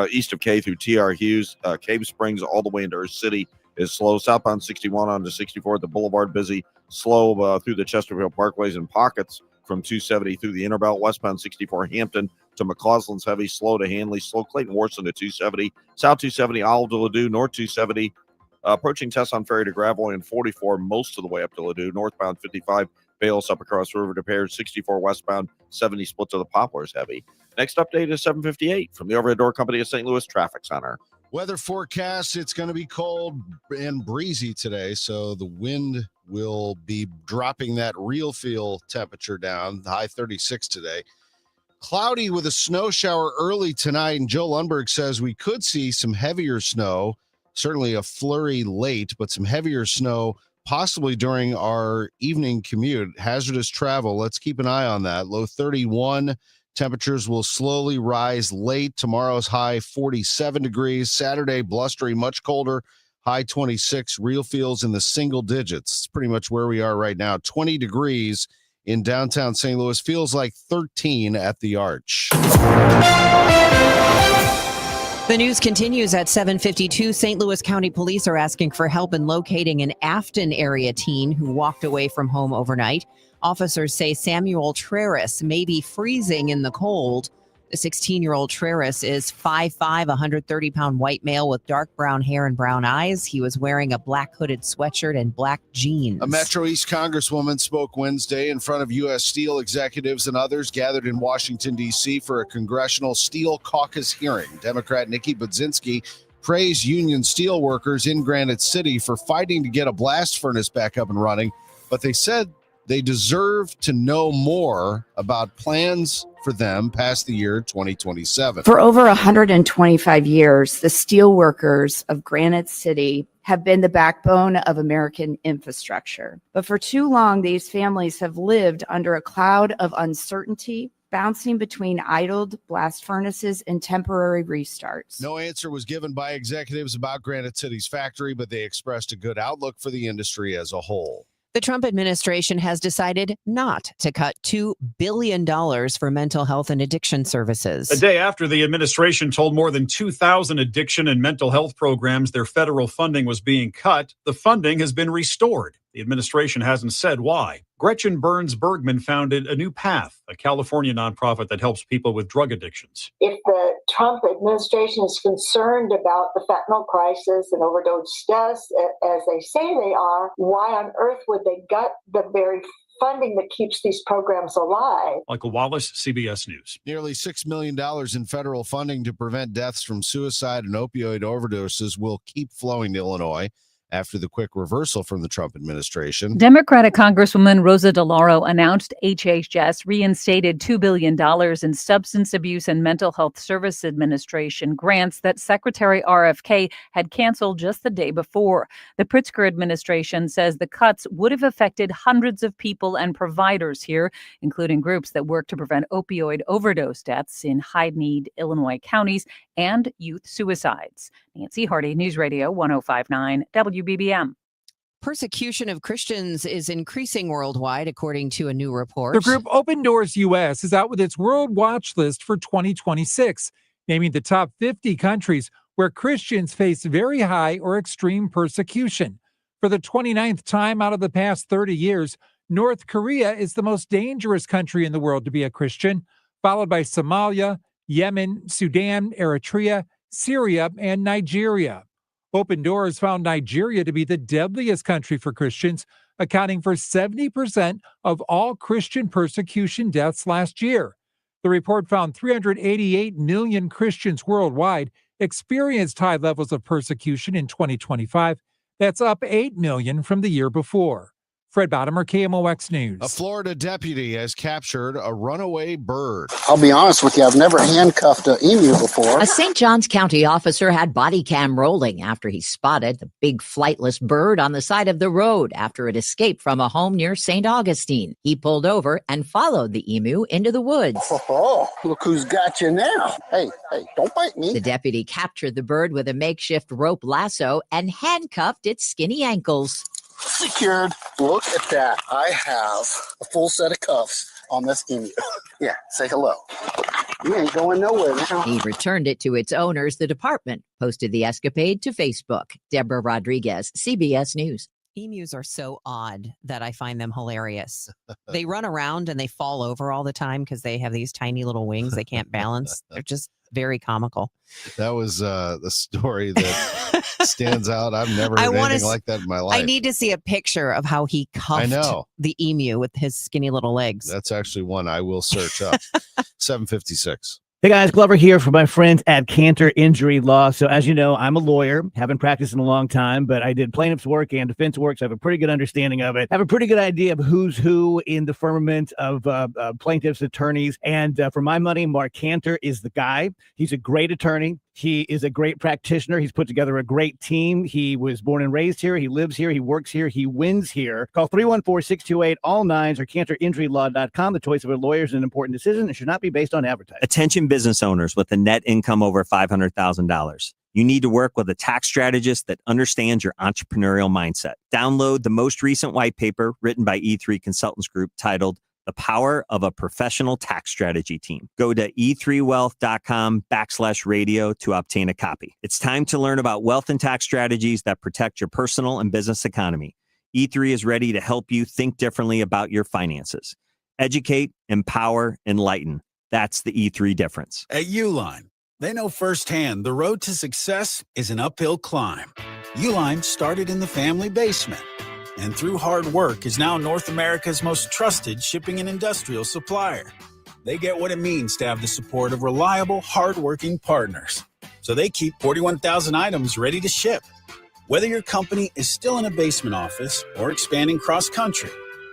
S19: east of K through TR Hughes, Cave Springs all the way into Earth City is slow. Southbound 61 onto 64 at the Boulevard, busy. Slow through the Chesterfield Parkways and pockets from 270 through the Interbelt. Westbound 64 Hampton to McCausland's heavy. Slow to Hanley. Slow Clayton Warson to 270. South 270 Olive to Ladue. North 270 approaching Tesson Ferry to Gravois and 44 most of the way up to Ladue. Northbound 55 Bayless up across the river to Paris, 64 westbound, 70 split to the Poplars heavy. Next update is 7:58 from the Overhead Door Company of St. Louis Traffic Center.
S2: Weather forecast, it's going to be cold and breezy today, so the wind will be dropping that real feel temperature down, high 36 today. Cloudy with a snow shower early tonight, and Joe Lundberg says we could see some heavier snow, certainly a flurry late, but some heavier snow possibly during our evening commute. Hazardous travel, let's keep an eye on that. Low 31, temperatures will slowly rise late. Tomorrow's high 47 degrees. Saturday, blustery, much colder, high 26. Real feels in the single digits. It's pretty much where we are right now. 20 degrees in downtown St. Louis, feels like 13 at the Arch.
S16: The news continues at 7:52. St. Louis County Police are asking for help in locating an Afton area teen who walked away from home overnight. Officers say Samuel Treris may be freezing in the cold. The 16-year-old Treris is 5'5", 130-pound white male with dark brown hair and brown eyes. He was wearing a black hooded sweatshirt and black jeans.
S2: A Metro East congresswoman spoke Wednesday in front of U.S. Steel executives and others gathered in Washington, D.C. for a congressional Steel Caucus hearing. Democrat Nikki Budzinski praised union steel workers in Granite City for fighting to get a blast furnace back up and running, but they said they deserve to know more about plans for them past the year 2027.
S4: For over 125 years, the steelworkers of Granite City have been the backbone of American infrastructure. But for too long, these families have lived under a cloud of uncertainty, bouncing between idled blast furnaces and temporary restarts.
S2: No answer was given by executives about Granite City's factory, but they expressed a good outlook for the industry as a whole.
S16: The Trump administration has decided not to cut $2 billion for mental health and addiction services.
S6: A day after the administration told more than 2,000 addiction and mental health programs their federal funding was being cut, the funding has been restored. The administration hasn't said why. Gretchen Burns Bergman founded A New Path, a California nonprofit that helps people with drug addictions.
S7: If the Trump administration is concerned about the fentanyl crisis and overdose deaths, as they say they are, why on earth would they gut the very funding that keeps these programs alive?
S6: Michael Wallace, CBS News.
S2: Nearly $6 million in federal funding to prevent deaths from suicide and opioid overdoses will keep flowing to Illinois after the quick reversal from the Trump administration.
S23: Democratic Congresswoman Rosa DeLauro announced HHS reinstated $2 billion in Substance Abuse and Mental Health Service Administration grants that Secretary RFK had canceled just the day before. The Pritzker administration says the cuts would have affected hundreds of people and providers here, including groups that work to prevent opioid overdose deaths in high-need Illinois counties and youth suicides. Nancy Hardy, News Radio 105.9 WBBM.
S16: Persecution of Christians is increasing worldwide, according to a new report.
S10: The group Open Doors US is out with its World Watch List for 2026, naming the top 50 countries where Christians face very high or extreme persecution. For the 29th time out of the past 30 years, North Korea is the most dangerous country in the world to be a Christian, followed by Somalia, Yemen, Sudan, Eritrea, Syria, and Nigeria. Open Doors found Nigeria to be the deadliest country for Christians, accounting for 70% of all Christian persecution deaths last year. The report found 388 million Christians worldwide experienced high levels of persecution in 2025. That's up 8 million from the year before. Fred Bottomer, KMOX News.
S2: A Florida deputy has captured a runaway bird.
S24: I'll be honest with you, I've never handcuffed an emu before.
S26: A St. Johns County officer had body cam rolling after he spotted the big flightless bird on the side of the road after it escaped from a home near St. Augustine. He pulled over and followed the emu into the woods.
S24: Oh, look who's got you now. Hey, don't bite me.
S26: The deputy captured the bird with a makeshift rope lasso and handcuffed its skinny ankles.
S24: Secured. Look at that. I have a full set of cuffs on this emu. Yeah, say hello. You ain't going nowhere now.
S26: He returned it to its owners. The department posted the escapade to Facebook. Deborah Rodriguez, CBS News.
S16: Emus are so odd that I find them hilarious. They run around and they fall over all the time because they have these tiny little wings they can't balance. They're just very comical.
S2: That was the story that stands out. I've never heard anything like that in my life.
S16: I need to see a picture of how he cuffed the emu with his skinny little legs.
S2: That's actually one I will search up. 7:56.
S1: Hey guys, Glover here for my friends at Cantor Injury Law. So as you know, I'm a lawyer, haven't practiced in a long time, but I did plaintiff's work and defense work, so I have a pretty good understanding of it. I have a pretty good idea of who's who in the firmament of plaintiffs' attorneys. And for my money, Mark Cantor is the guy. He's a great attorney. He is a great practitioner. He's put together a great team. He was born and raised here. He lives here. He works here. He wins here. Call 314-628-ALL-9s or CantorInjuryLaw.com. The choice of a lawyer is an important decision and should not be based on advertising.
S3: Attention business owners with a net income over $500,000. You need to work with a tax strategist that understands your entrepreneurial mindset. Download the most recent white paper written by E3 Consultants Group titled The Power of a Professional Tax Strategy Team. Go to e3wealth.com/radio to obtain a copy. It's time to learn about wealth and tax strategies that protect your personal and business economy. E3 is ready to help you think differently about your finances. Educate, empower, enlighten. That's the E3 difference.
S5: At Uline, they know firsthand the road to success is an uphill climb. Uline started in the family basement, and through hard work is now North America's most trusted shipping and industrial supplier. They get what it means to have the support of reliable, hardworking partners. So they keep 41,000 items ready to ship. Whether your company is still in a basement office or expanding cross-country,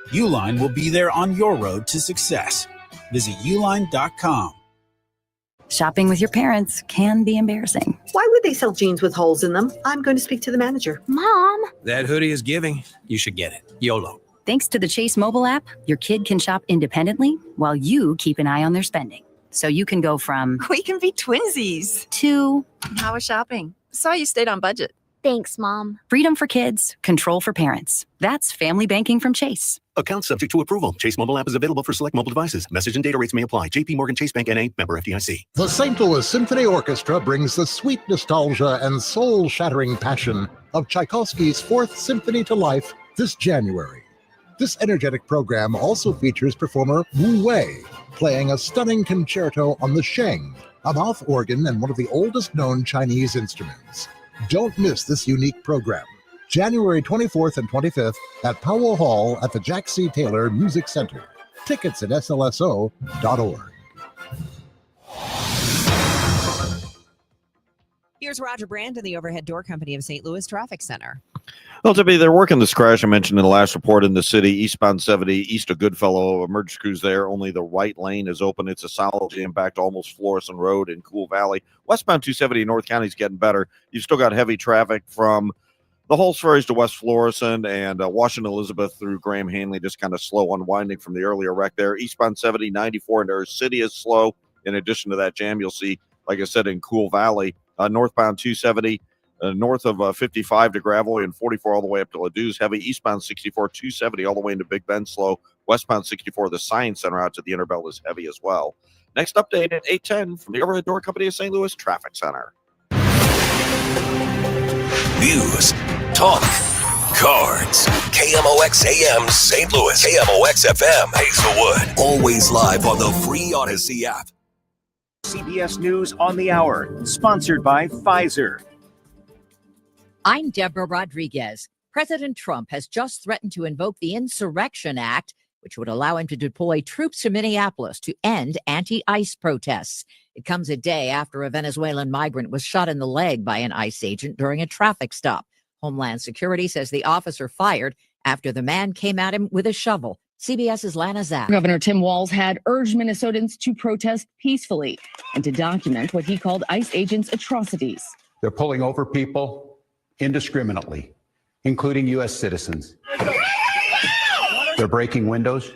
S5: Uline will be there on your road to success. Visit uline.com.
S8: Shopping with your parents can be embarrassing.
S12: Why would they sell jeans with holes in them? I'm going to speak to the manager.
S8: Mom!
S15: That hoodie is giving. You should get it. YOLO.
S8: Thanks to the Chase mobile app, your kid can shop independently while you keep an eye on their spending. So you can go from,
S27: we can be twinsies,
S8: to,
S27: how was shopping? Saw you stayed on budget.
S8: Thanks, Mom. Freedom for kids, control for parents. That's family banking from Chase.
S28: Account subject to approval. Chase mobile app is available for select mobile devices. Message and data rates may apply. JP Morgan Chase Bank N.A. member FDIC.
S29: The St. Louis Symphony Orchestra brings the sweet nostalgia and soul-shattering passion of Tchaikovsky's Fourth Symphony to life this January. This energetic program also features performer Wu Wei playing a stunning concerto on the sheng, a mouth organ and one of the oldest known Chinese instruments. Don't miss this unique program. January 24th and 25th at Powell Hall at the Jack C. Taylor Music Center. Tickets at slso.org.
S16: Here's Roger Brand in the Overhead Door Company of St. Louis Traffic Center.
S19: Well, Debbie, they're working this crash I mentioned in the last report in the city, eastbound 70, east of Goodfellow. Emergency crews there. Only the right lane is open. It's a solid jam back to almost Florissant Road in Cool Valley. Westbound 270 in North County is getting better. You've still got heavy traffic from the Halls Ferries to West Florissant and Washington Elizabeth through Graham Hanley, just kind of slow unwinding from the earlier wreck there. Eastbound 70, 94 into our city is slow. In addition to that jam, you'll see, like I said, in Cool Valley. Northbound 270, north of 55 to Gravelly and 44 all the way up to Ladou's heavy. Eastbound 64, 270 all the way into Big Bend slow. Westbound 64, the Science Center out to the Interbelt is heavy as well. Next update at 8:10 from the Overhead Door Company of St. Louis Traffic Center.
S20: News, talk, cards. KMOX AM St. Louis. KMOX FM Hazelwood. Always live on the free Odyssey app.
S30: CBS News on the Hour, sponsored by Pfizer.
S26: I'm Deborah Rodriguez. President Trump has just threatened to invoke the Insurrection Act, which would allow him to deploy troops to Minneapolis to end anti-ICE protests. It comes a day after a Venezuelan migrant was shot in the leg by an ICE agent during a traffic stop. Homeland Security says the officer fired after the man came at him with a shovel. CBS's Lana Zack.
S31: Governor Tim Walz had urged Minnesotans to protest peacefully and to document what he called ICE agents' atrocities.
S32: They're pulling over people indiscriminately, including U.S. citizens. They're breaking windows,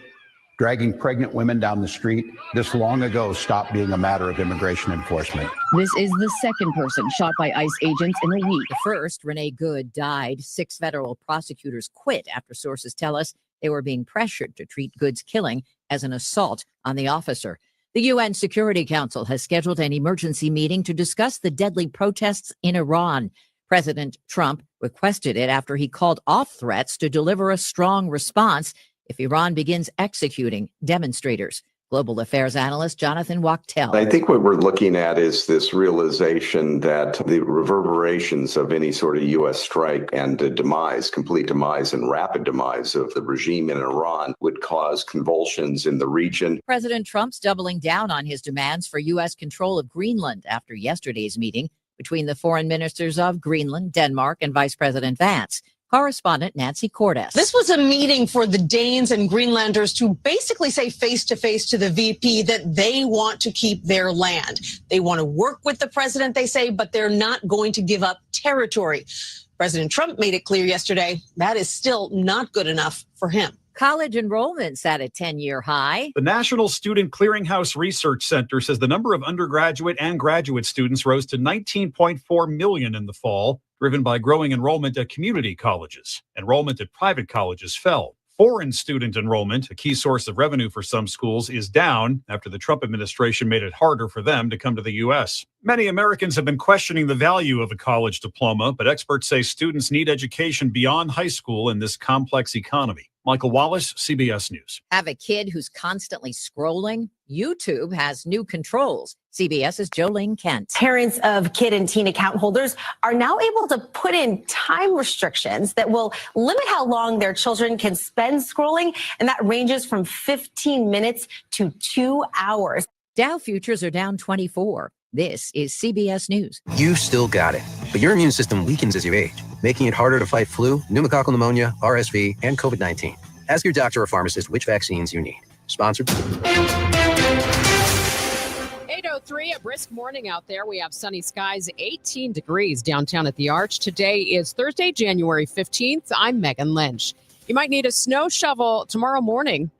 S32: dragging pregnant women down the street. This long ago stopped being a matter of immigration enforcement.
S31: This is the second person shot by ICE agents in a week.
S26: The first, Renee Good, died. 6 federal prosecutors quit after sources tell us they were being pressured to treat Good's killing as an assault on the officer. The UN Security Council has scheduled an emergency meeting to discuss the deadly protests in Iran. President Trump requested it after he called off threats to deliver a strong response if Iran begins executing demonstrators. Global Affairs analyst Jonathan Wachtel.
S4: I think what we're looking at is this realization that the reverberations of any sort of U.S. strike and the demise, complete demise and rapid demise of the regime in Iran would cause convulsions in the region.
S26: President Trump's doubling down on his demands for U.S. control of Greenland after yesterday's meeting between the foreign ministers of Greenland, Denmark, and Vice President Vance. Correspondent Nancy Cordes.
S6: This was a meeting for the Danes and Greenlanders to basically say face to face to the VP that they want to keep their land. They want to work with the president, they say, but they're not going to give up territory. President Trump made it clear yesterday that is still not good enough for him.
S26: College enrollment's at a 10-year high.
S7: The National Student Clearinghouse Research Center says the number of undergraduate and graduate students rose to 19.4 million in the fall, driven by growing enrollment at community colleges. Enrollment at private colleges fell. Foreign student enrollment, a key source of revenue for some schools, is down after the Trump administration made it harder for them to come to the U.S. Many Americans have been questioning the value of a college diploma, but experts say students need education beyond high school in this complex economy. Michael Wallace, CBS News.
S26: Have a kid who's constantly scrolling? YouTube has new controls. CBS's Jolene Kent.
S9: Parents of kid and teen account holders are now able to put in time restrictions that will limit how long their children can spend scrolling, and that ranges from 15 minutes to 2 hours.
S26: Dow futures are down 24. This is CBS News.
S15: You still got it, but your immune system weakens as you age, making it harder to fight flu, pneumococcal pneumonia, RSV, and COVID-19. Ask your doctor or pharmacist which vaccines you need. Sponsored.
S11: 8:03, a brisk morning out there. We have sunny skies, 18 degrees downtown at the Arch. Today is Thursday, January 15th. I'm Megan Lynch. You might need a snow shovel tomorrow morning.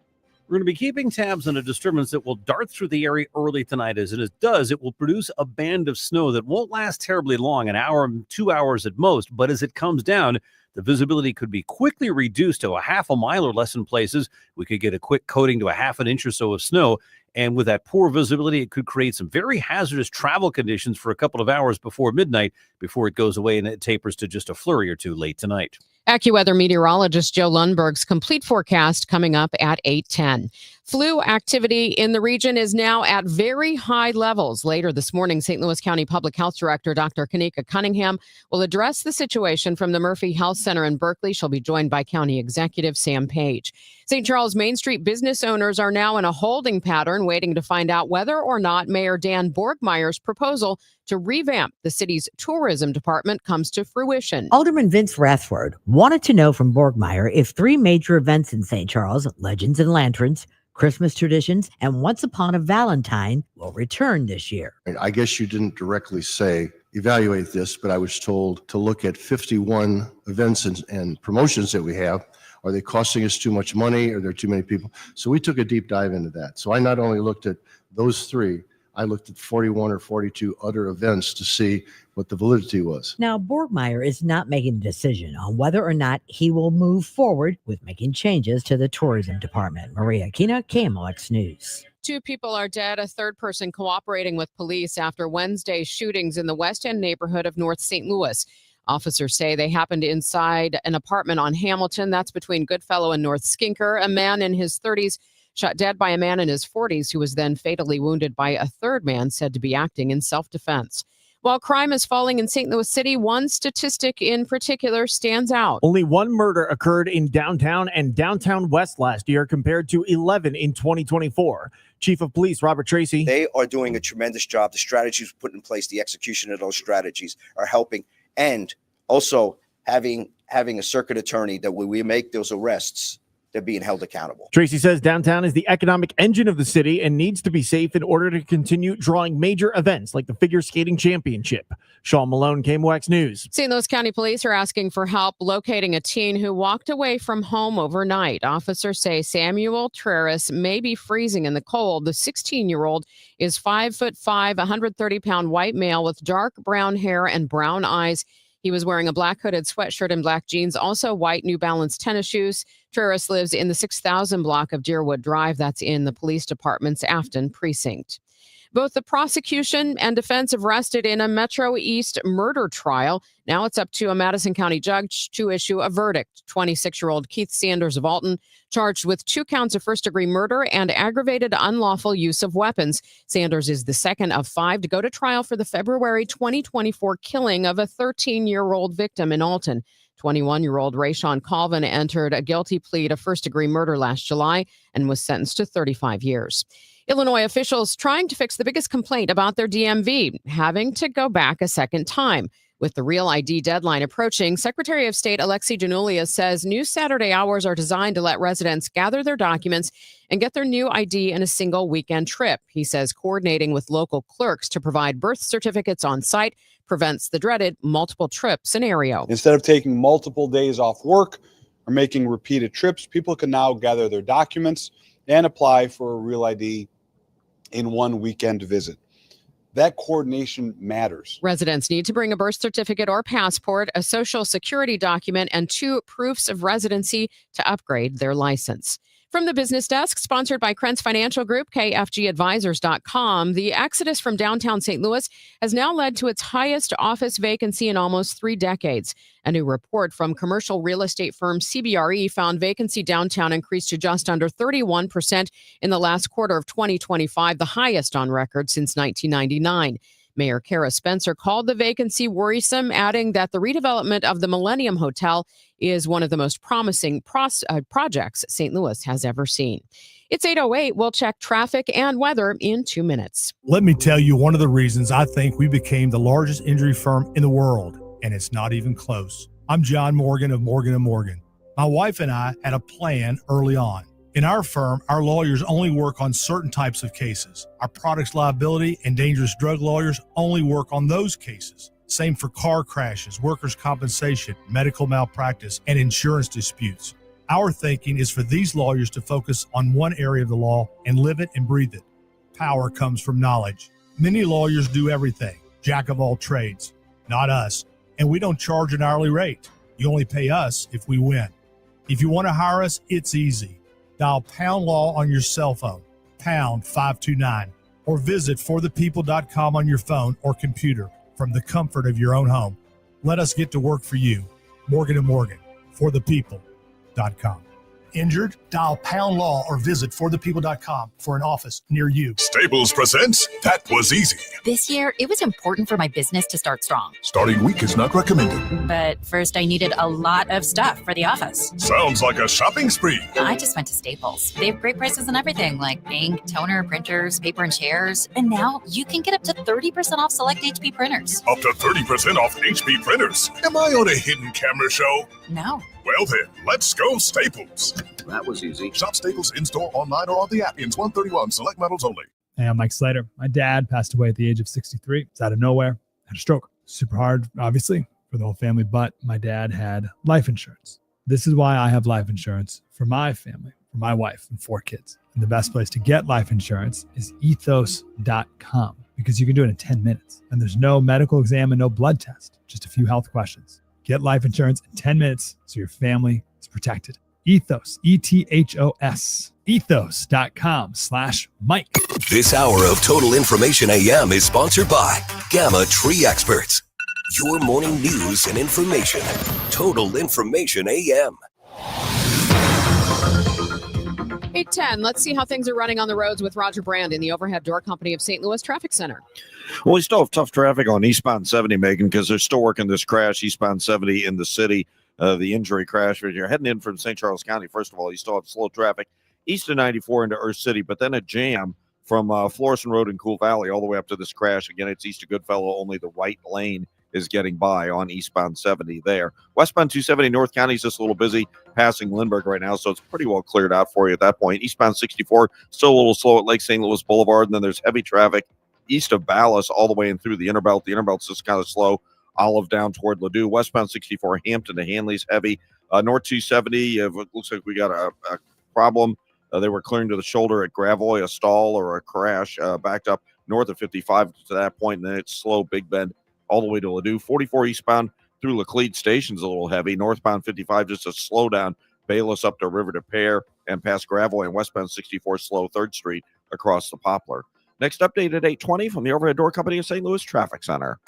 S13: We're going to be keeping tabs on a disturbance that will dart through the area early tonight. As it does, it will produce a band of snow that won't last terribly long, an hour, 2 hours at most. But as it comes down, the visibility could be quickly reduced to a half a mile or less in places. We could get a quick coating to a half an inch or so of snow. And with that poor visibility, it could create some very hazardous travel conditions for a couple of hours before midnight, before it goes away and it tapers to just a flurry or two late tonight.
S11: AccuWeather meteorologist Joe Lundberg's complete forecast coming up at 8:10. Flu activity in the region is now at very high levels. Later this morning, St. Louis County Public Health Director Dr. Kanika Cunningham will address the situation from the Murphy Health Center in Berkeley. She'll be joined by County Executive Sam Page. St. Charles Main Street business owners are now in a holding pattern, waiting to find out whether or not Mayor Dan Borgmeyer's proposal to revamp the city's tourism department comes to fruition.
S14: Alderman Vince Rathford wanted to know from Borgmeyer if 3 major events in St. Charles, Legends and Lanterns, Christmas traditions, and Once Upon a Valentine will return this year.
S17: I guess you didn't directly say evaluate this, but I was told to look at 51 events and promotions that we have. Are they costing us too much money? Are there too many people? So we took a deep dive into that. So I not only looked at those 3, I looked at 41 or 42 other events to see what the validity was.
S14: Now, Borgmeyer is not making a decision on whether or not he will move forward with making changes to the tourism department. Maria Kina, KMOX News.
S11: 2 people are dead, a third person cooperating with police after Wednesday's shootings in the West End neighborhood of North St. Louis. Officers say they happened inside an apartment on Hamilton. That's between Goodfellow and North Skinker. A man in his 30s shot dead by a man in his 40s who was then fatally wounded by a third man said to be acting in self-defense. While crime is falling in St. Louis City, one statistic in particular stands out.
S18: Only 1 murder occurred in downtown and downtown West last year compared to 11 in 2024. Chief of Police Robert Tracy.
S21: They are doing a tremendous job. The strategies put in place, the execution of those strategies are helping. And also having a circuit attorney that when we make those arrests, they're being held accountable.
S18: Tracy says downtown is the economic engine of the city and needs to be safe in order to continue drawing major events like the Figure Skating Championship. Sean Malone, KMOX News.
S11: St. Louis County Police are asking for help locating a teen who walked away from home overnight. Officers say Samuel Treris may be freezing in the cold. The 16-year-old is 5'5", 130-pound white male with dark brown hair and brown eyes. He was wearing a black hooded sweatshirt and black jeans, also white New Balance tennis shoes. Treris lives in the 6000 block of Deerwood Drive. That's in the police department's Afton precinct. Both the prosecution and defense have rested in a Metro East murder trial. Now it's up to a Madison County judge to issue a verdict. 26-year-old Keith Sanders of Alton, charged with 2 counts of first-degree murder and aggravated unlawful use of weapons. Sanders is the second of 5 to go to trial for the February 2024 killing of a 13-year-old victim in Alton. 21-year-old Rayshawn Colvin entered a guilty plea to first-degree murder last July and was sentenced to 35 years. Illinois officials trying to fix the biggest complaint about their DMV, having to go back a second time. With the Real ID deadline approaching, Secretary of State Alexi Janulia says new Saturday hours are designed to let residents gather their documents and get their new ID in a single weekend trip. He says coordinating with local clerks to provide birth certificates on site prevents the dreaded multiple trip scenario.
S1: Instead of taking multiple days off work or making repeated trips, people can now gather their documents and apply for a Real ID in one weekend visit. That coordination matters.
S11: Residents need to bring a birth certificate or passport, a social security document, and 2 proofs of residency to upgrade their license. From the business desk, sponsored by Krentz Financial Group, KFGadvisors.com, the exodus from downtown St. Louis has now led to its highest office vacancy in almost 3 decades. A new report from commercial real estate firm CBRE found vacancy downtown increased to just under 31% in the last quarter of 2025, the highest on record since 1999. Mayor Kara Spencer called the vacancy worrisome, adding that the redevelopment of the Millennium Hotel is one of the most promising projects St. Louis has ever seen. It's 8:08. We'll check traffic and weather in 2 minutes.
S2: Let me tell you one of the reasons I think we became the largest injury firm in the world, and it's not even close. I'm John Morgan of Morgan & Morgan. My wife and I had a plan early on. In our firm, our lawyers only work on certain types of cases. Our products liability and dangerous drug lawyers only work on those cases. Same for car crashes, workers' compensation, medical malpractice, and insurance disputes. Our thinking is for these lawyers to focus on one area of the law and live it and breathe it. Power comes from knowledge. Many lawyers do everything, jack of all trades. Not us. And we don't charge an hourly rate. You only pay us if we win. If you want to hire us, it's easy. Dial Pound Law on your cell phone, pound 529, or visit forthepeople.com on your phone or computer from the comfort of your own home. Let us get to work for you. Morgan & Morgan, forthepeople.com. Injured? Dial Pound Law or visit forthepeople.com for an office near you.
S3: Staples presents That Was Easy.
S5: This year, it was important for my business to start strong.
S3: Starting weak is not recommended.
S5: But first, I needed a lot of stuff for the office.
S3: Sounds like a shopping spree.
S5: I just went to Staples. They have great prices on everything like ink, toner, printers, paper, and chairs. And now you can get up to 30% off select HP printers.
S3: Up to 30% off HP printers. Am I on a hidden camera show?
S5: No.
S3: Well then, let's go Staples.
S8: That was easy.
S3: Shop Staples in-store, online, or on the app. Ends 131. Select models only.
S10: Hey, I'm Mike Slater. My dad passed away at the age of 63. It's out of nowhere. Had a stroke. Super hard, obviously, for the whole family, but my dad had life insurance. This is why I have life insurance for my family, for my wife and 4 kids. And the best place to get life insurance is ethos.com because you can do it in 10 minutes. And there's no medical exam and no blood test, just a few health questions. Get life insurance in 10 minutes so your family is protected. Ethos, ETHOS, ethos.com/Mike.
S20: This hour of Total Information AM is sponsored by Gamma Tree Experts. Your morning news and information. Total Information AM.
S11: 8:10. Let's see how things are running on the roads with Roger Brand in the Overhead Door Company of St. Louis Traffic Center.
S19: Well, we still have tough traffic on eastbound 70, Megan, because they're still working this crash eastbound 70 in the city. The injury crash. You're heading in from St. Charles County. First of all, you still have slow traffic east of 94 into Earth City, but then a jam from Florissant Road in Cool Valley all the way up to this crash. Again, it's east of Goodfellow. Only the right lane is getting by on eastbound 70 there. Westbound 270 North County is just a little busy passing Lindbergh right now, so it's pretty well cleared out for you at that point. Eastbound 64 still a little slow at Lake St. Louis Boulevard, and then there's heavy traffic east of Ballas all the way in through the Interbelt. The Interbelt's just kind of slow. Olive down toward Ladue. Westbound 64 Hampton to Hanley's heavy. North 270, it looks like we got a problem. They were clearing to the shoulder at Gravois, a stall or a crash, backed up north of 55 to that point, and then it's slow, Big Bend, all the way to Ladue. 44 eastbound through Laclede Station's a little heavy. Northbound 55, just a slowdown. Bayless up to River to Pear and past Gravois, and westbound 64 slow 3rd Street across the Poplar. Next update at 8:20 from the Overhead Door Company of St. Louis Traffic Center.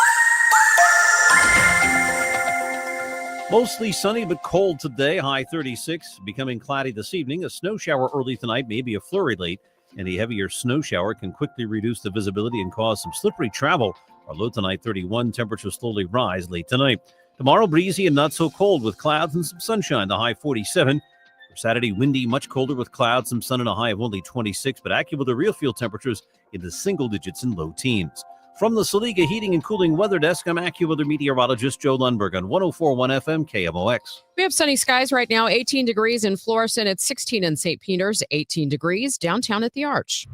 S13: Mostly sunny but cold today, high 36. Becoming cloudy this evening. A snow shower early tonight, maybe a flurry late. Any heavier snow shower can quickly reduce the visibility and cause some slippery travel. Our low tonight, 31. Temperatures slowly rise late tonight. Tomorrow, breezy and not so cold with clouds and some sunshine, the high 47. For Saturday, windy, much colder with clouds, some sun and a high of only 26. But AccuWeather real field temperatures in the single digits and low teens. From the Saliga Heating and Cooling Weather Desk, I'm AccuWeather meteorologist Joe Lundberg on 104.1 FM KMOX.
S11: We have sunny skies right now, 18 degrees in Florissant. It's 16 in St. Peter's, 18 degrees downtown at the Arch.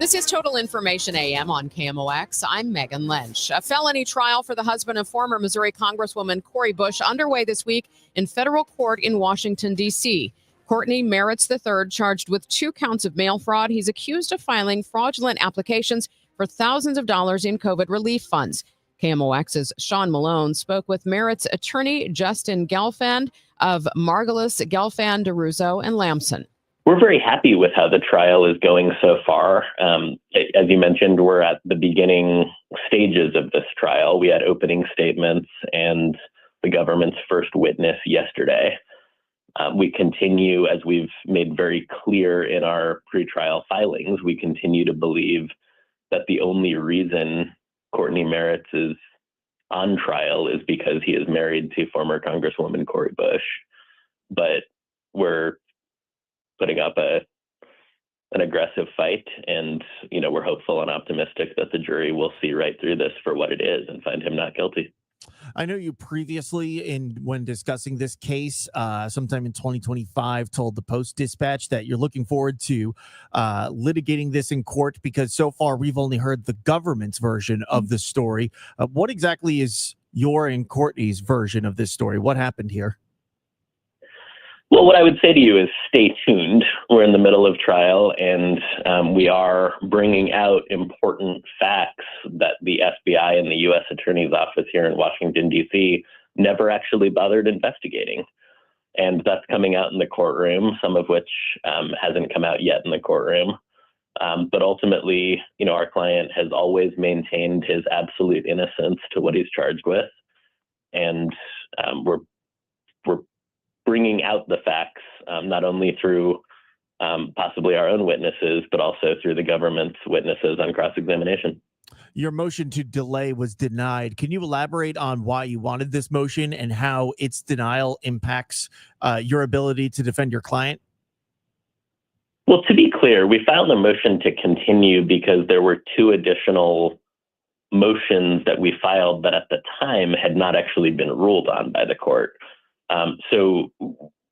S11: This is Total Information AM on KMOX. I'm Megan Lynch. A felony trial for the husband of former Missouri Congresswoman Cori Bush underway this week in federal court in Washington, D.C. Courtney Merritts III charged with 2 counts of mail fraud. He's accused of filing fraudulent applications for thousands of dollars in COVID relief funds. KMOX's Sean Malone spoke with Merritt's attorney, Justin Gelfand of Margulis, Gelfand, DeRusso, and Lamson.
S8: We're very happy with how the trial is going so far. As you mentioned, we're at the beginning stages of this trial. We had opening statements and the government's first witness yesterday. We continue, as we've made very clear in our pretrial filings, we continue to believe that the only reason Courtney Merritts is on trial is because he is married to former Congresswoman Cori Bush. But we're putting up an aggressive fight, and we're hopeful and optimistic that the jury will see right through this for what it is and find him not guilty.
S18: I know you previously, when discussing this case, sometime in 2025, told the Post-Dispatch that you're looking forward to litigating this in court because so far we've only heard the government's version of the story. What exactly is your and Courtney's version of this story? What happened here?
S8: Well, what I would say to you is stay tuned. We're in the middle of trial, and we are bringing out important facts that the FBI and the U.S. Attorney's Office here in Washington, D.C. never actually bothered investigating. And that's coming out in the courtroom, some of which hasn't come out yet in the courtroom. But ultimately, our client has always maintained his absolute innocence to what he's charged with. And we're bringing out the facts, not only through possibly our own witnesses, but also through the government's witnesses on cross-examination.
S18: Your motion to delay was denied. Can you elaborate on why you wanted this motion and how its denial impacts your ability to defend your client?
S8: Well, to be clear, we filed a motion to continue because there were 2 additional motions that we filed that at the time had not actually been ruled on by the court. So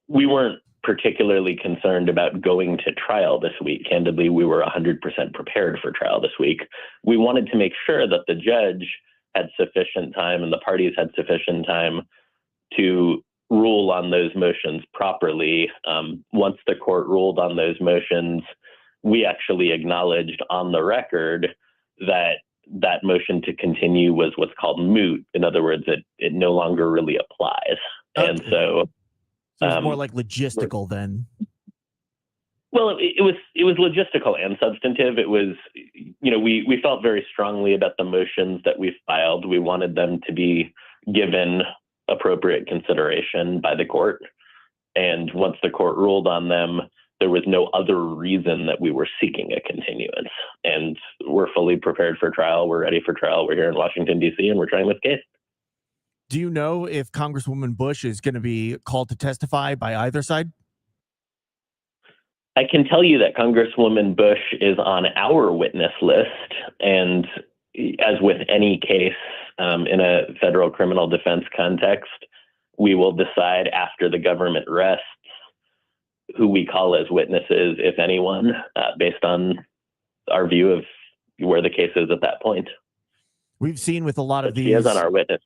S8: we weren't particularly concerned about going to trial this week. Candidly, we were 100% prepared for trial this week. We wanted to make sure that the judge had sufficient time and the parties had sufficient time to rule on those motions properly. Once the court ruled on those motions, we actually acknowledged on the record that that motion to continue was what's called moot. In other words, it no longer really applies.
S18: Okay.
S8: And so
S18: it's more like logistical then.
S8: Well, it was logistical and substantive. It was, we felt very strongly about the motions that we filed. We wanted them to be given appropriate consideration by the court. And once the court ruled on them, there was no other reason that we were seeking a continuance. And we're fully prepared for trial. We're ready for trial. We're here in Washington, D.C., and we're trying this case.
S18: Do you know if Congresswoman Bush is going to be called to testify by either side?
S8: I can tell you that Congresswoman Bush is on our witness list. And as with any case in a federal criminal defense context, we will decide after the government rests who we call as witnesses, if anyone, based on our view of where the case is at that point.
S18: We've seen with a lot of these.
S8: She is on our witness.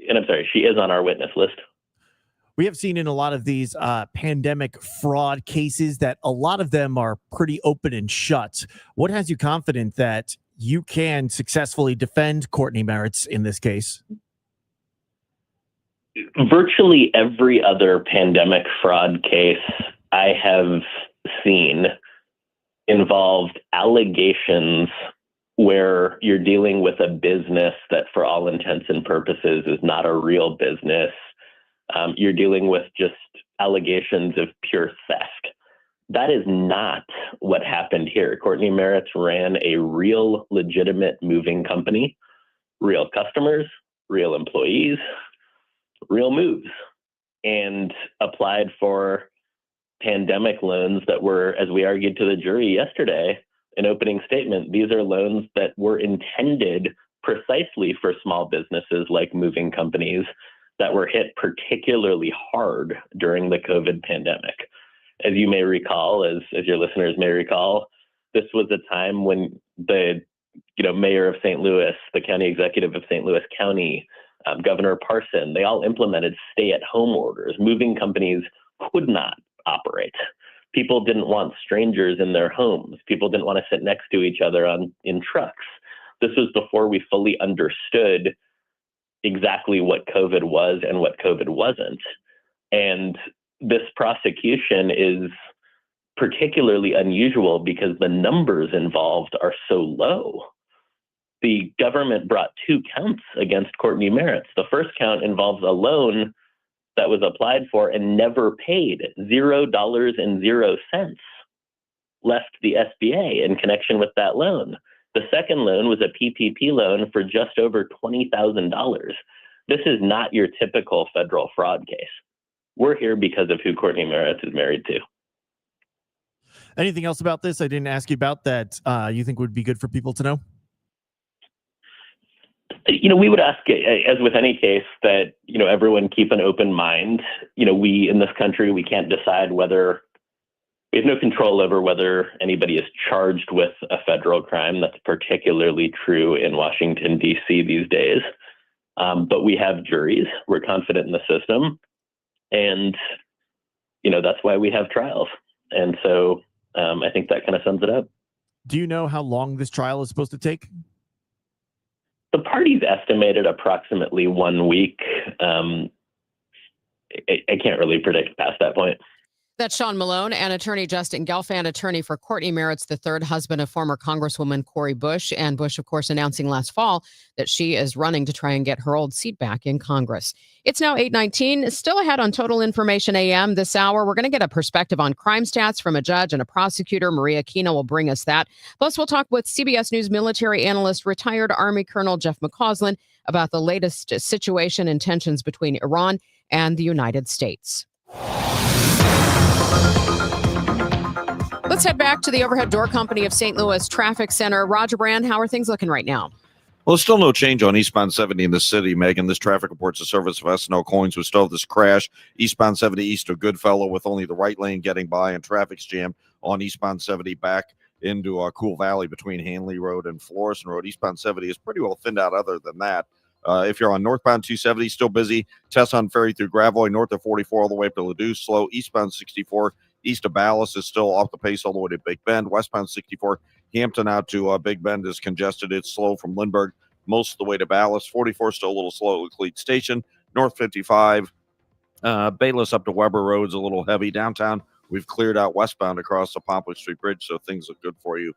S8: And I'm sorry, she is on our witness list.
S18: We have seen in a lot of these pandemic fraud cases that a lot of them are pretty open and shut. What has you confident that you can successfully defend Courtney Merritts in this case?
S8: Virtually every other pandemic fraud case I have seen involved allegations where you're dealing with a business that for all intents and purposes is not a real business. You're dealing with just allegations of pure theft. That is not what happened here. Courtney Merritt ran a real, legitimate moving company, real customers, real employees, real moves, and applied for pandemic loans that were, as we argued to the jury yesterday, an opening statement. These are loans that were intended precisely for small businesses like moving companies that were hit particularly hard during the COVID pandemic. As you may recall, as your listeners may recall, this was a time when the mayor of St. Louis, the county executive of St. Louis County, Governor Parson, they all implemented stay-at-home orders. Moving companies could not operate. People didn't want strangers in their homes. People didn't want to sit next to each other in trucks. This was before we fully understood exactly what COVID was and what COVID wasn't. And this prosecution is particularly unusual because the numbers involved are so low. The government brought 2 counts against Courtney Merritt. The first count involves a loan that was applied for and never paid. $0.00 left the SBA in connection with that loan. The second loan was a PPP loan for just over $20,000. This is not your typical federal fraud case. We're here because of who Courtney Merritt is married to.
S18: Anything else about this I didn't ask you about that you think would be good for people to know?
S8: We would ask, as with any case, that, everyone keep an open mind. We in this country, we can't decide whether, we have no control over whether anybody is charged with a federal crime. That's particularly true in Washington, D.C. these days. But we have juries. We're confident in the system. And, that's why we have trials. And so I think that kind of sums it up.
S18: Do you know how long this trial is supposed to take?
S8: The parties estimated approximately 1 week. I can't really predict past that point.
S11: That's Sean Malone and attorney Justin Gelfand, attorney for Courtney Merritt's the third husband of former Congresswoman Cori Bush. And Bush, of course, announcing last fall that she is running to try and get her old seat back in Congress. It's now 8:19. Still ahead on Total Information AM this hour. We're going to get a perspective on crime stats from a judge and a prosecutor. Maria Kino will bring us that. Plus, we'll talk with CBS News military analyst, retired Army Colonel Jeff McCausland about the latest situation and tensions between Iran and the United States. Let's head back to the Overhead Door Company of St. Louis Traffic Center. Roger Brand, how are things looking right now?
S19: Well, there's still no change on eastbound 70 in the city, Megan. This traffic reports the service of S&L Coins. We still have this crash eastbound 70 east of Goodfellow with only the right lane getting by, and traffic's jammed on eastbound 70 back into Cool Valley between Hanley Road and Florissant Road. Eastbound 70 is pretty well thinned out other than that. If you're on northbound 270, still busy. Tesson Ferry through Gravois, north of 44 all the way up to Ladue, slow. Eastbound 64 east of Ballas is still off the pace all the way to Big Bend. Westbound 64 Hampton out to Big Bend is congested. It's slow from Lindbergh most of the way to Ballas. 44 still a little slow at Cleat Station. North 55, Bayless up to Weber Road's a little heavy. Downtown, we've cleared out westbound across the Pompey Street Bridge, so things look good for you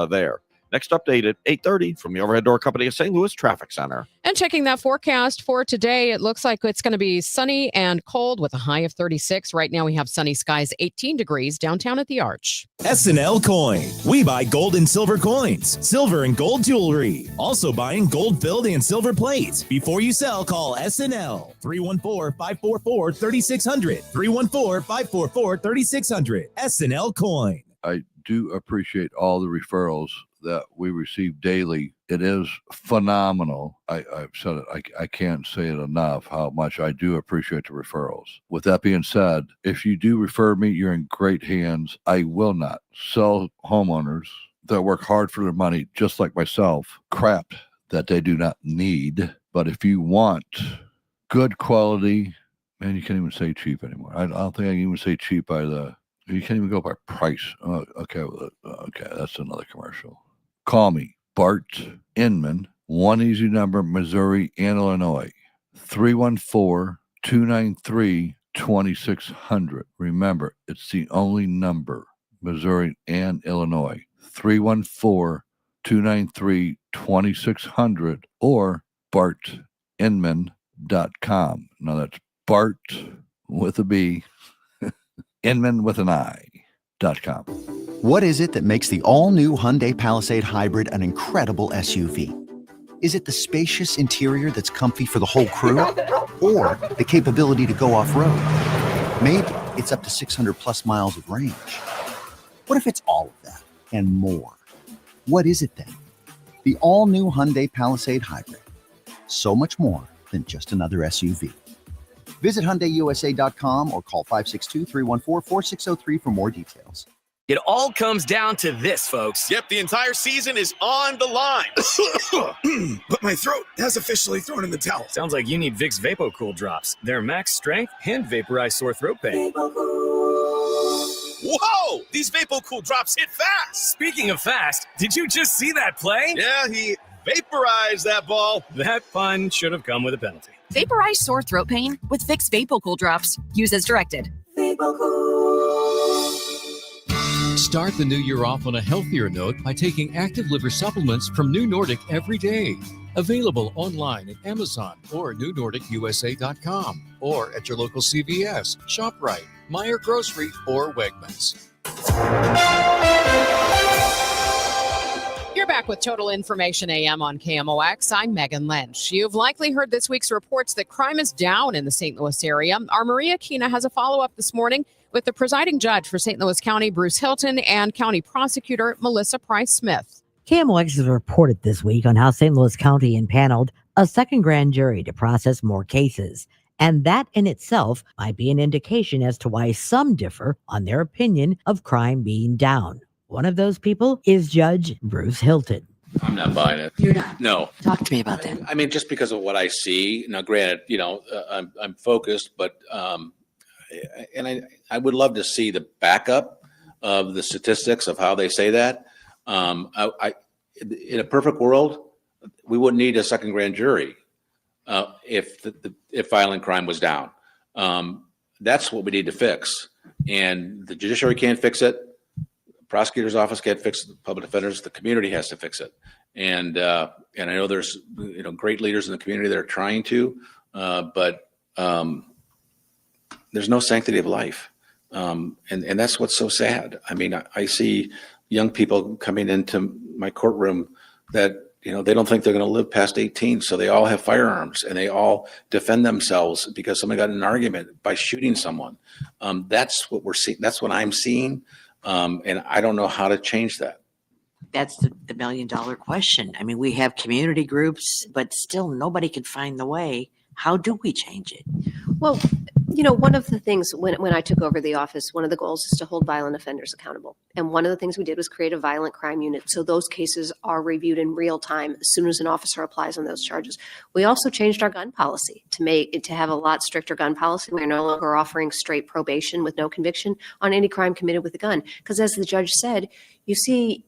S19: there. Next update at 8:30 from the Overhead Door Company of St. Louis Traffic Center.
S11: And checking that forecast for today, it looks like it's going to be sunny and cold with a high of 36. Right now we have sunny skies, 18 degrees downtown at the Arch.
S12: S&L Coin. We buy gold and silver coins, silver and gold jewelry. Also buying gold filled and silver plates. Before you sell, call S&L 314-544-3600. 314-544-3600. S&L Coin.
S16: I do appreciate all the referrals that we receive daily. It is phenomenal. I've said it. I can't say it enough how much I do appreciate the referrals. With that being said, if you do refer me, you're in great hands. I will not sell homeowners that work hard for their money, just like myself, crap that they do not need. But if you want good quality, man, you can't even say cheap anymore. I don't think I can even say cheap by the, you can't even go by price. Okay, that's another commercial. Call me, Bart Inman, one easy number, Missouri and Illinois, 314-293-1000. 2600. Remember, it's the only number, Missouri and Illinois. 314-293-2600 or bartinman.com. Now that's Bart with a B, Inman with an I.com.
S4: What is it that makes the all-new Hyundai Palisade Hybrid an incredible SUV? Is it the spacious interior that's comfy for the whole crew? Or the capability to go off-road? Maybe it's up to 600 plus miles of range. What if it's all of that and more? What is it then? The all-new Hyundai Palisade Hybrid. So much more than just another SUV. Visit HyundaiUSA.com or call 562-314-4603 for more details.
S6: It all comes down to this, folks.
S3: Yep, the entire season is on the line. But my throat has officially thrown in the towel.
S6: Sounds like you need Vicks VapoCool drops. They're max strength and vaporize sore throat pain.
S3: Whoa! These VapoCool drops hit fast.
S6: Speaking of fast, did you just see that play?
S3: Yeah, he vaporized that ball.
S6: That pun should have come with a penalty.
S22: Vaporize sore throat pain with Vicks VapoCool drops. Use as directed.
S23: Start the new year off on a healthier note by taking active liver supplements from New Nordic every day. Available online at Amazon or newnordicusa.com or at your local CVS, ShopRite, Meijer Grocery, or Wegmans.
S11: You're back with Total Information AM on KMOX. I'm Megan Lynch. You've likely heard this week's reports that crime is down in the St. Louis area. Our Maria Kina has a follow-up this morning with the presiding judge for St. Louis County, Bruce Hilton, and County Prosecutor Melissa Price-Smith.
S14: KMOX has reported this week on how St. Louis County impaneled a second grand jury to process more cases. And that in itself might be an indication as to why some differ on their opinion of crime being down. One of those people is Judge Bruce Hilton.
S24: I'm not buying it.
S14: You're not?
S24: No.
S14: Talk to me about that.
S24: I mean, just because of what I see. Now, granted, I'm focused, but and I would love to see the backup of the statistics of how they say that. In a perfect world, we wouldn't need a second grand jury if violent crime was down. That's what we need to fix, and the judiciary can't fix it. Prosecutor's office can't fix it. The public defenders, the community has to fix it. And I know there's great leaders in the community that are trying to, but there's no sanctity of life, and that's what's so sad. I mean, I see young people coming into my courtroom that they don't think they're going to live past 18, so they all have firearms and they all defend themselves because somebody got in an argument by shooting someone. That's what we're seeing. That's what I'm seeing. And I don't know how to change that.
S25: That's the $1 million question. I mean, we have community groups, but still nobody can find the way. How do we change it?
S27: Well, one of the things when I took over the office, one of the goals is to hold violent offenders accountable. And one of the things we did was create a violent crime unit. So those cases are reviewed in real time as soon as an officer applies on those charges. We also changed our gun policy to have a lot stricter gun policy. We're no longer offering straight probation with no conviction on any crime committed with a gun. Because as the judge said, you see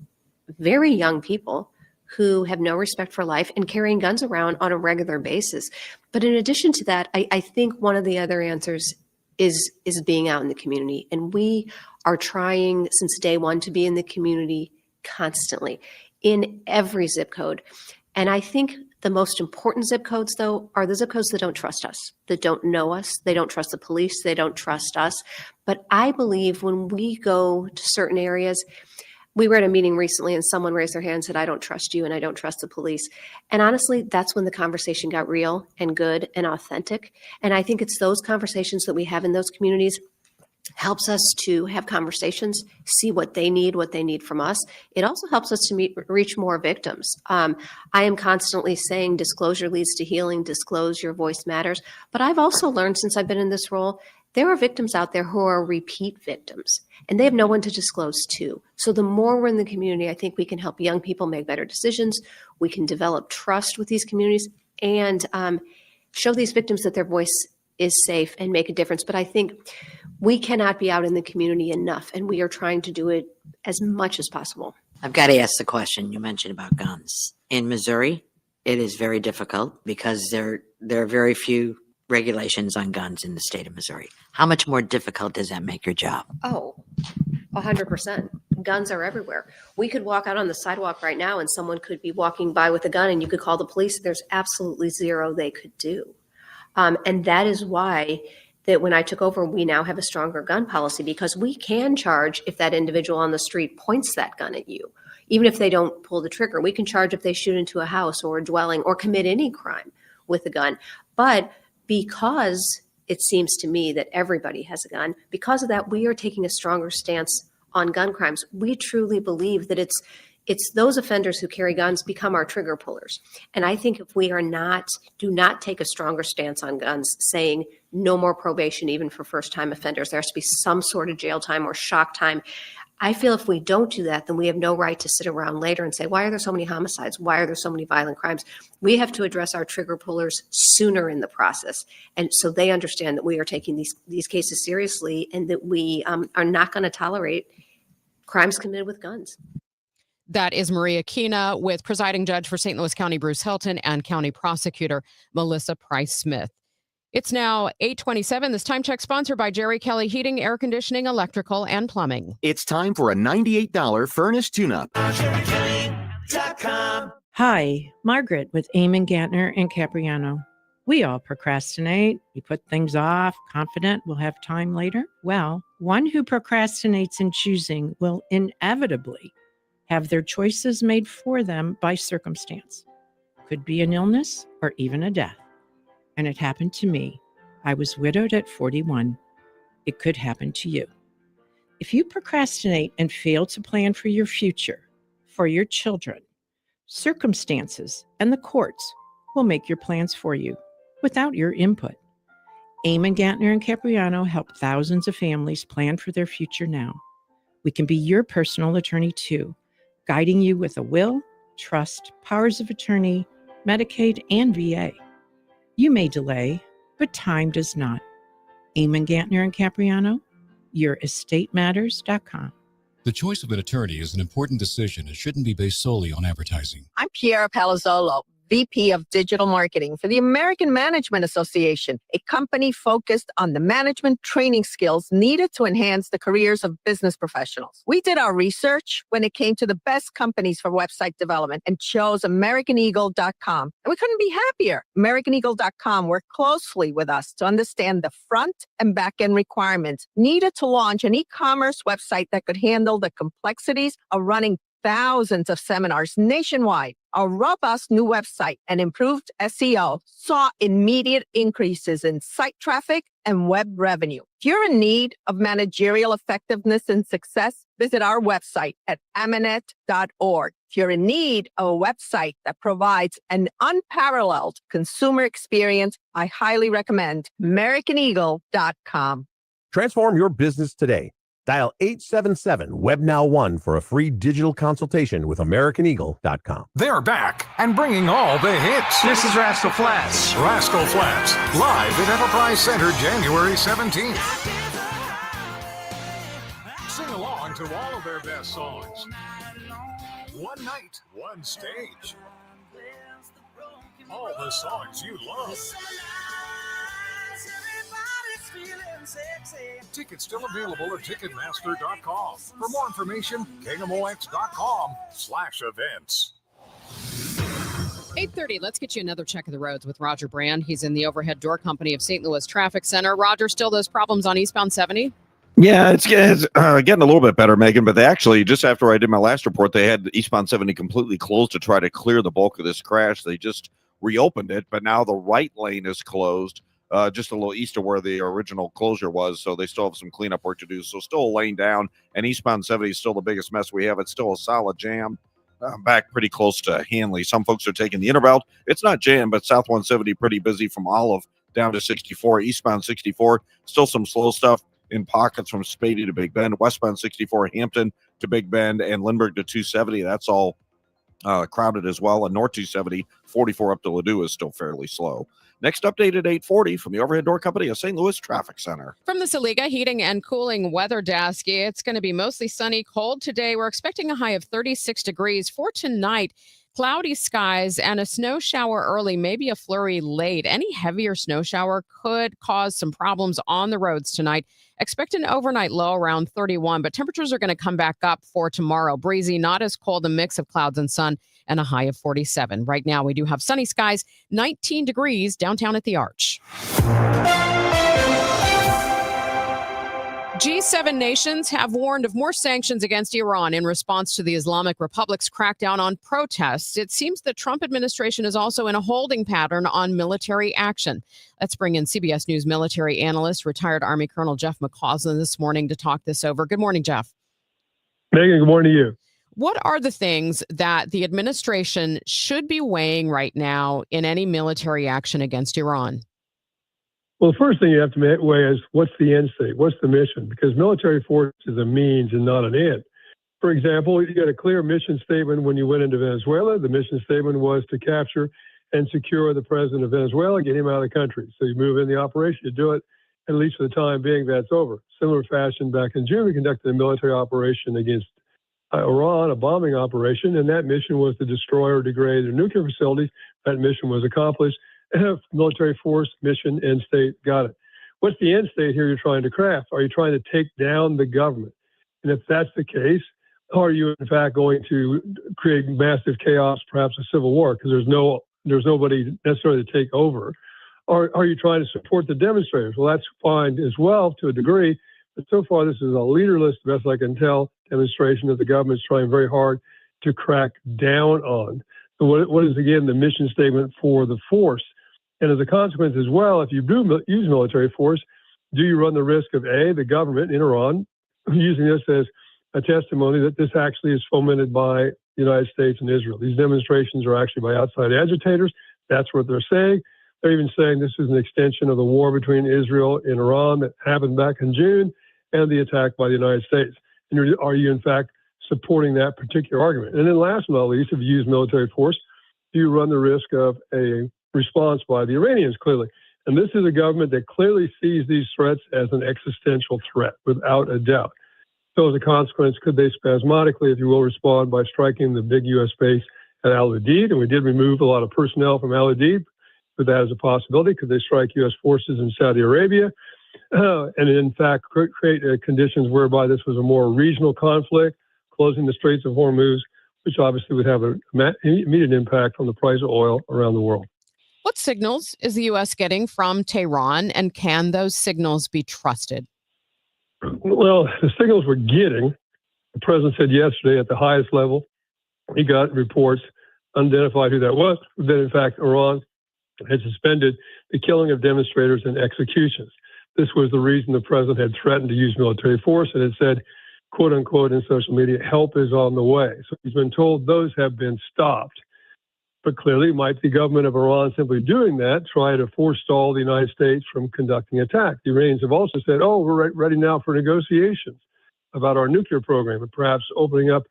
S27: very young people who have no respect for life and carrying guns around on a regular basis. But in addition to that, I think one of the other answers is being out in the community. And we are trying since day one to be in the community constantly in every zip code. And I think the most important zip codes, though, are the zip codes that don't trust us, that don't know us. They don't trust the police. They don't trust us. But I believe when we go to certain areas, we were at a meeting recently and someone raised their hand and said, I don't trust you and I don't trust the police. And honestly, that's when the conversation got real and good and authentic. And I think it's those conversations that we have in those communities helps us to have conversations, see what they need from us. It also helps us to reach more victims. I am constantly saying disclosure leads to healing, disclose, your voice matters. But I've also learned since I've been in this role, there are victims out there who are repeat victims and they have no one to disclose to. So the more we're in the community, I think we can help young people make better decisions. We can develop trust with these communities and show these victims that their voice is safe and make a difference. But I think we cannot be out in the community enough, and we are trying to do it as much as possible.
S25: I've got to ask the question you mentioned about guns. In Missouri, it is very difficult because there are very few regulations on guns in the state of Missouri. How much more difficult does that make your job?
S27: Oh, 100%. Guns are everywhere. We could walk out on the sidewalk right now and someone could be walking by with a gun and you could call the police. There's absolutely zero they could do. And that is why that when I took over, we now have a stronger gun policy because we can charge if that individual on the street points that gun at you. Even if they don't pull the trigger, we can charge if they shoot into a house or a dwelling or commit any crime with a gun. But because it seems to me that everybody has a gun, because of that, we are taking a stronger stance on gun crimes. We truly believe that it's those offenders who carry guns become our trigger pullers. And I think if we do not take a stronger stance on guns, saying no more probation even for first-time offenders, there has to be some sort of jail time or shock time. I feel if we don't do that, then we have no right to sit around later and say, why are there so many homicides? Why are there so many violent crimes? We have to address our trigger pullers sooner in the process. And so they understand that we are taking these cases seriously and that we are not going to tolerate crimes committed with guns.
S11: That is Maria Kina with presiding judge for St. Louis County Bruce Hilton and County Prosecutor Melissa Price-Smith. It's now 8:27. This time check sponsored by Jerry Kelly Heating, Air Conditioning, Electrical, and Plumbing.
S1: It's time for a $98 furnace tune-up.
S7: Hi, Margaret with Eamon Gantner and Capriano. We all procrastinate. We put things off, confident we'll have time later. Well, one who procrastinates in choosing will inevitably have their choices made for them by circumstance. Could be an illness or even a death. And it happened to me. I was widowed at 41. It could happen to you. If you procrastinate and fail to plan for your future, for your children, circumstances and the courts will make your plans for you without your input. Eamon Gantner and Capriano help thousands of families plan for their future now. We can be your personal attorney too, guiding you with a will, trust, powers of attorney, Medicaid, and VA. You may delay, but time does not. Eamon Gantner and Capriano, yourestateMatters.com.
S23: The choice of an attorney is an important decision and shouldn't be based solely on advertising.
S9: I'm Piera Palazzolo, VP of Digital Marketing for the American Management Association, a company focused on the management training skills needed to enhance the careers of business professionals. We did our research when it came to the best companies for website development and chose AmericanEagle.com. And we couldn't be happier. AmericanEagle.com worked closely with us to understand the front and back end requirements needed to launch an e-commerce website that could handle the complexities of running thousands of seminars nationwide. Our robust new website and improved SEO saw immediate increases in site traffic and web revenue. If you're in need of managerial effectiveness and success, visit our website at amanet.org. If you're in need of a website that provides an unparalleled consumer experience, I highly recommend AmericanEagle.com.
S15: Transform your business today. Dial 877-WEB-NOW1 for a free digital consultation with AmericanEagle.com.
S17: They're back and bringing all the hits. This is Rascal Flatts. Rascal Flatts, live at Enterprise Center, January 17th. Sing along to all of their best songs. One night, one stage. All the songs you love. Tickets still available at Ticketmaster.com. For more information, KMOX.com/events.
S11: 8:30. Let's get you another check of the roads with Roger Brand. He's in the Overhead Door Company of St. Louis Traffic Center. Roger, still those problems on eastbound 70?
S19: Yeah, it's getting a little bit better, Megan, but they actually, just after I did my last report, they had eastbound 70 completely closed to try to clear the bulk of this crash. They just reopened it, but now the right lane is closed. Just a little east of where the original closure was, so they still have some cleanup work to do. So still a lane down, and eastbound 70 is still the biggest mess we have. It's still a solid jam back pretty close to Hanley. Some folks are taking the Interbelt. It's not jammed, but South 170 pretty busy from Olive down to 64. Eastbound 64, still some slow stuff in pockets from Spady to Big Bend. Westbound 64, Hampton to Big Bend, and Lindbergh to 270. That's all crowded as well. And North 270, 44 up to Ladue is still fairly slow. Next update at 8:40 from the Overhead Door Company of St. Louis Traffic Center.
S11: From the Saliga Heating and Cooling Weather Desk, it's going to be mostly sunny, cold today. We're expecting a high of 36 degrees for tonight. Cloudy skies and a snow shower early, maybe a flurry late. Any heavier snow shower could cause some problems on the roads tonight. Expect an overnight low around 31, but temperatures are going to come back up for tomorrow. Breezy, not as cold, a mix of clouds and sun, and a high of 47. Right now, we do have sunny skies, 19 degrees downtown at the Arch. G7 nations have warned of more sanctions against Iran in response to the Islamic Republic's crackdown on protests. It seems the Trump administration is also in a holding pattern on military action. Let's bring in CBS News military analyst, retired Army Colonel Jeff McCausland this morning to talk this over. Good morning, Jeff.
S2: Megan, good morning to you.
S11: What are the things that the administration should be weighing right now in any military action against Iran?
S2: Well, the first thing you have to weigh is what's the end state? What's the mission? Because military force is a means and not an end. For example, you got a clear mission statement when you went into Venezuela. The mission statement was to capture and secure the president of Venezuela, get him out of the country. So you move in the operation, you do it, at least for the time being, that's over. Similar fashion, back in June, we conducted a military operation against Iran, a bombing operation, and that mission was to destroy or degrade their nuclear facilities. That mission was accomplished. Military force, mission, end state, got it. What's the end state here you're trying to craft? Are you trying to take down the government? And if that's the case, are you in fact going to create massive chaos, perhaps a civil war, because there's nobody necessarily to take over? Or are you trying to support the demonstrators? Well, that's fine as well to a degree, but so far this is a leaderless, best I can tell, demonstration that the government's trying very hard to crack down on. So what is, again, the mission statement for the force? And as a consequence as well, if you do use military force, do you run the risk of the government in Iran using this as a testimony that this actually is fomented by the United States and Israel? These demonstrations are actually by outside agitators. That's what they're saying. They're even saying this is an extension of the war between Israel and Iran that happened back in June and the attack by the United States. And are you, in fact, supporting that particular argument? And then last but not least, if you use military force, do you run the risk of a response by the Iranians, clearly? And this is a government that clearly sees these threats as an existential threat, without a doubt. So as a consequence, could they spasmodically, if you will, respond by striking the big U.S. base at Al-Udeid? And we did remove a lot of personnel from Al-Udeid, but that is a possibility. Could they strike U.S. forces in Saudi Arabia? And in fact, create conditions whereby this was a more regional conflict, closing the Straits of Hormuz, which obviously would have an immediate impact on the price of oil around the world.
S11: What signals is the U.S. getting from Tehran, and can those signals be trusted?
S2: Well, the signals we're getting, the president said yesterday at the highest level, he got reports, unidentified who that was, that in fact Iran had suspended the killing of demonstrators and executions. This was the reason the president had threatened to use military force, and it said, quote unquote, in social media, help is on the way. So he's been told those have been stopped. But clearly, might the government of Iran simply doing that try to forestall the United States from conducting attack? The Iranians have also said, we're ready now for negotiations about our nuclear program, and perhaps opening up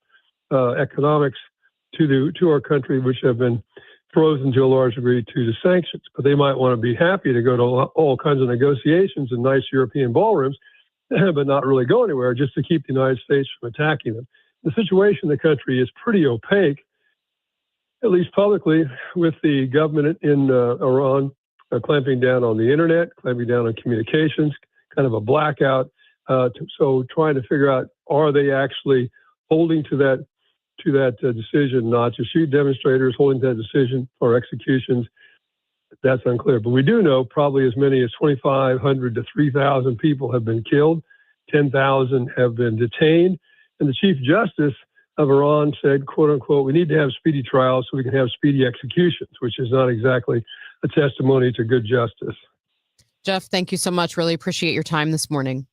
S2: economics to our country, which have been frozen to a large degree to the sanctions. But they might want to be happy to go to all kinds of negotiations in nice European ballrooms, but not really go anywhere, just to keep the United States from attacking them. The situation in the country is pretty opaque, at least publicly, with the government in Iran clamping down on the internet, clamping down on communications, kind of a blackout. So trying to figure out, are they actually holding to that decision not to shoot demonstrators, holding to that decision for executions? That's unclear. But we do know probably as many as 2,500 to 3,000 people have been killed, 10,000 have been detained. And the Chief Justice of Iran said, quote unquote, we need to have speedy trials so we can have speedy executions, which is not exactly a testimony to good justice.
S11: Jeff, thank you so much. Really appreciate your time this morning.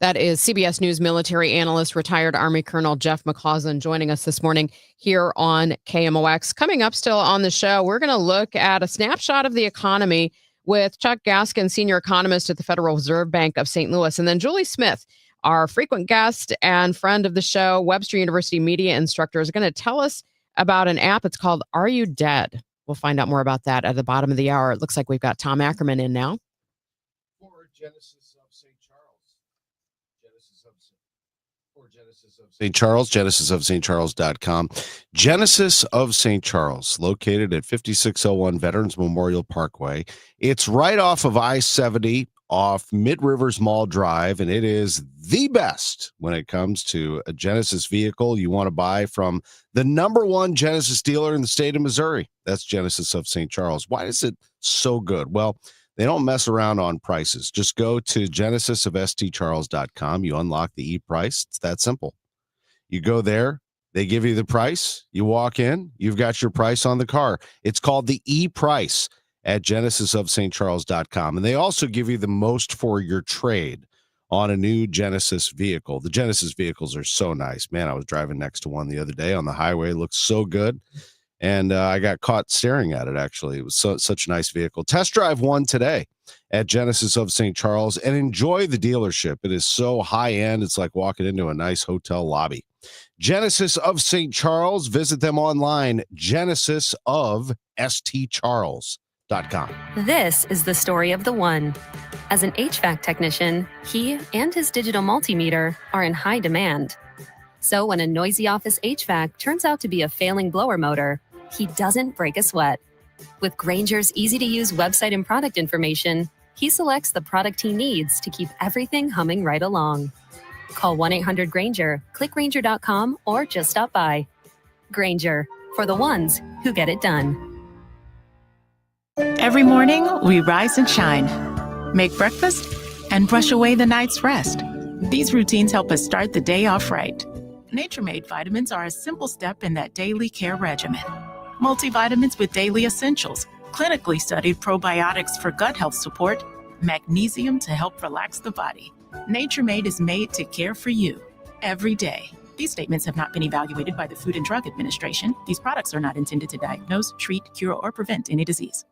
S11: That is CBS News military analyst, retired Army Colonel Jeff McCausland, joining us this morning here on KMOX. Coming up still on the show, we're going to look at a snapshot of the economy with Chuck Gaskin, senior economist at the Federal Reserve Bank of St. Louis, and then Julie Smith, our frequent guest and friend of the show, Webster University media instructor, is going to tell us about an app. It's called Are You Dead? We'll find out more about that at the bottom of the hour. It looks like we've got Tom Ackerman in now. For Genesis of St. Charles.
S5: St. Charles, genesisofstcharles.com. Genesis of St. Charles, located at 5601 Veterans Memorial Parkway. It's right off of I-70 off Mid-Rivers Mall Drive, and it is the best when it comes to a Genesis vehicle you want to buy from the number one Genesis dealer in the state of Missouri. That's Genesis of St. Charles. Why is it so good? Well, they don't mess around on prices. Just go to genesisofstcharles.com. You unlock the e-price. It's that simple. You go there, they give you the price, you walk in, you've got your price on the car. It's called the e-price at genesisofstcharles.com. And they also give you the most for your trade on a new Genesis vehicle. The Genesis vehicles are so nice. Man, I was driving next to one the other day on the highway. It looked so good. And I got caught staring at it, actually. It was such a nice vehicle. Test drive one today at Genesis of St. Charles and enjoy the dealership. It is so high-end. It's like walking into a nice hotel lobby. Genesis of St. Charles. Visit them online, genesisofstcharles.com.
S10: This is the story of the one. As an HVAC technician, he and his digital multimeter are in high demand. So when a noisy office HVAC turns out to be a failing blower motor, he doesn't break a sweat. With Grainger's easy-to-use website and product information, he selects the product he needs to keep everything humming right along. Call 1-800-GRAINGER, click Grainger.com, or just stop by. Grainger, for the ones who get it done.
S13: Every morning, we rise and shine, make breakfast, and brush away the night's rest. These routines help us start the day off right. Nature-Made vitamins are a simple step in that daily care regimen. Multivitamins with daily essentials, clinically studied probiotics for gut health support, magnesium to help relax the body. Nature-Made is made to care for you every day. These statements have not been evaluated by the Food and Drug Administration. These products are not intended to diagnose, treat, cure, or prevent any disease.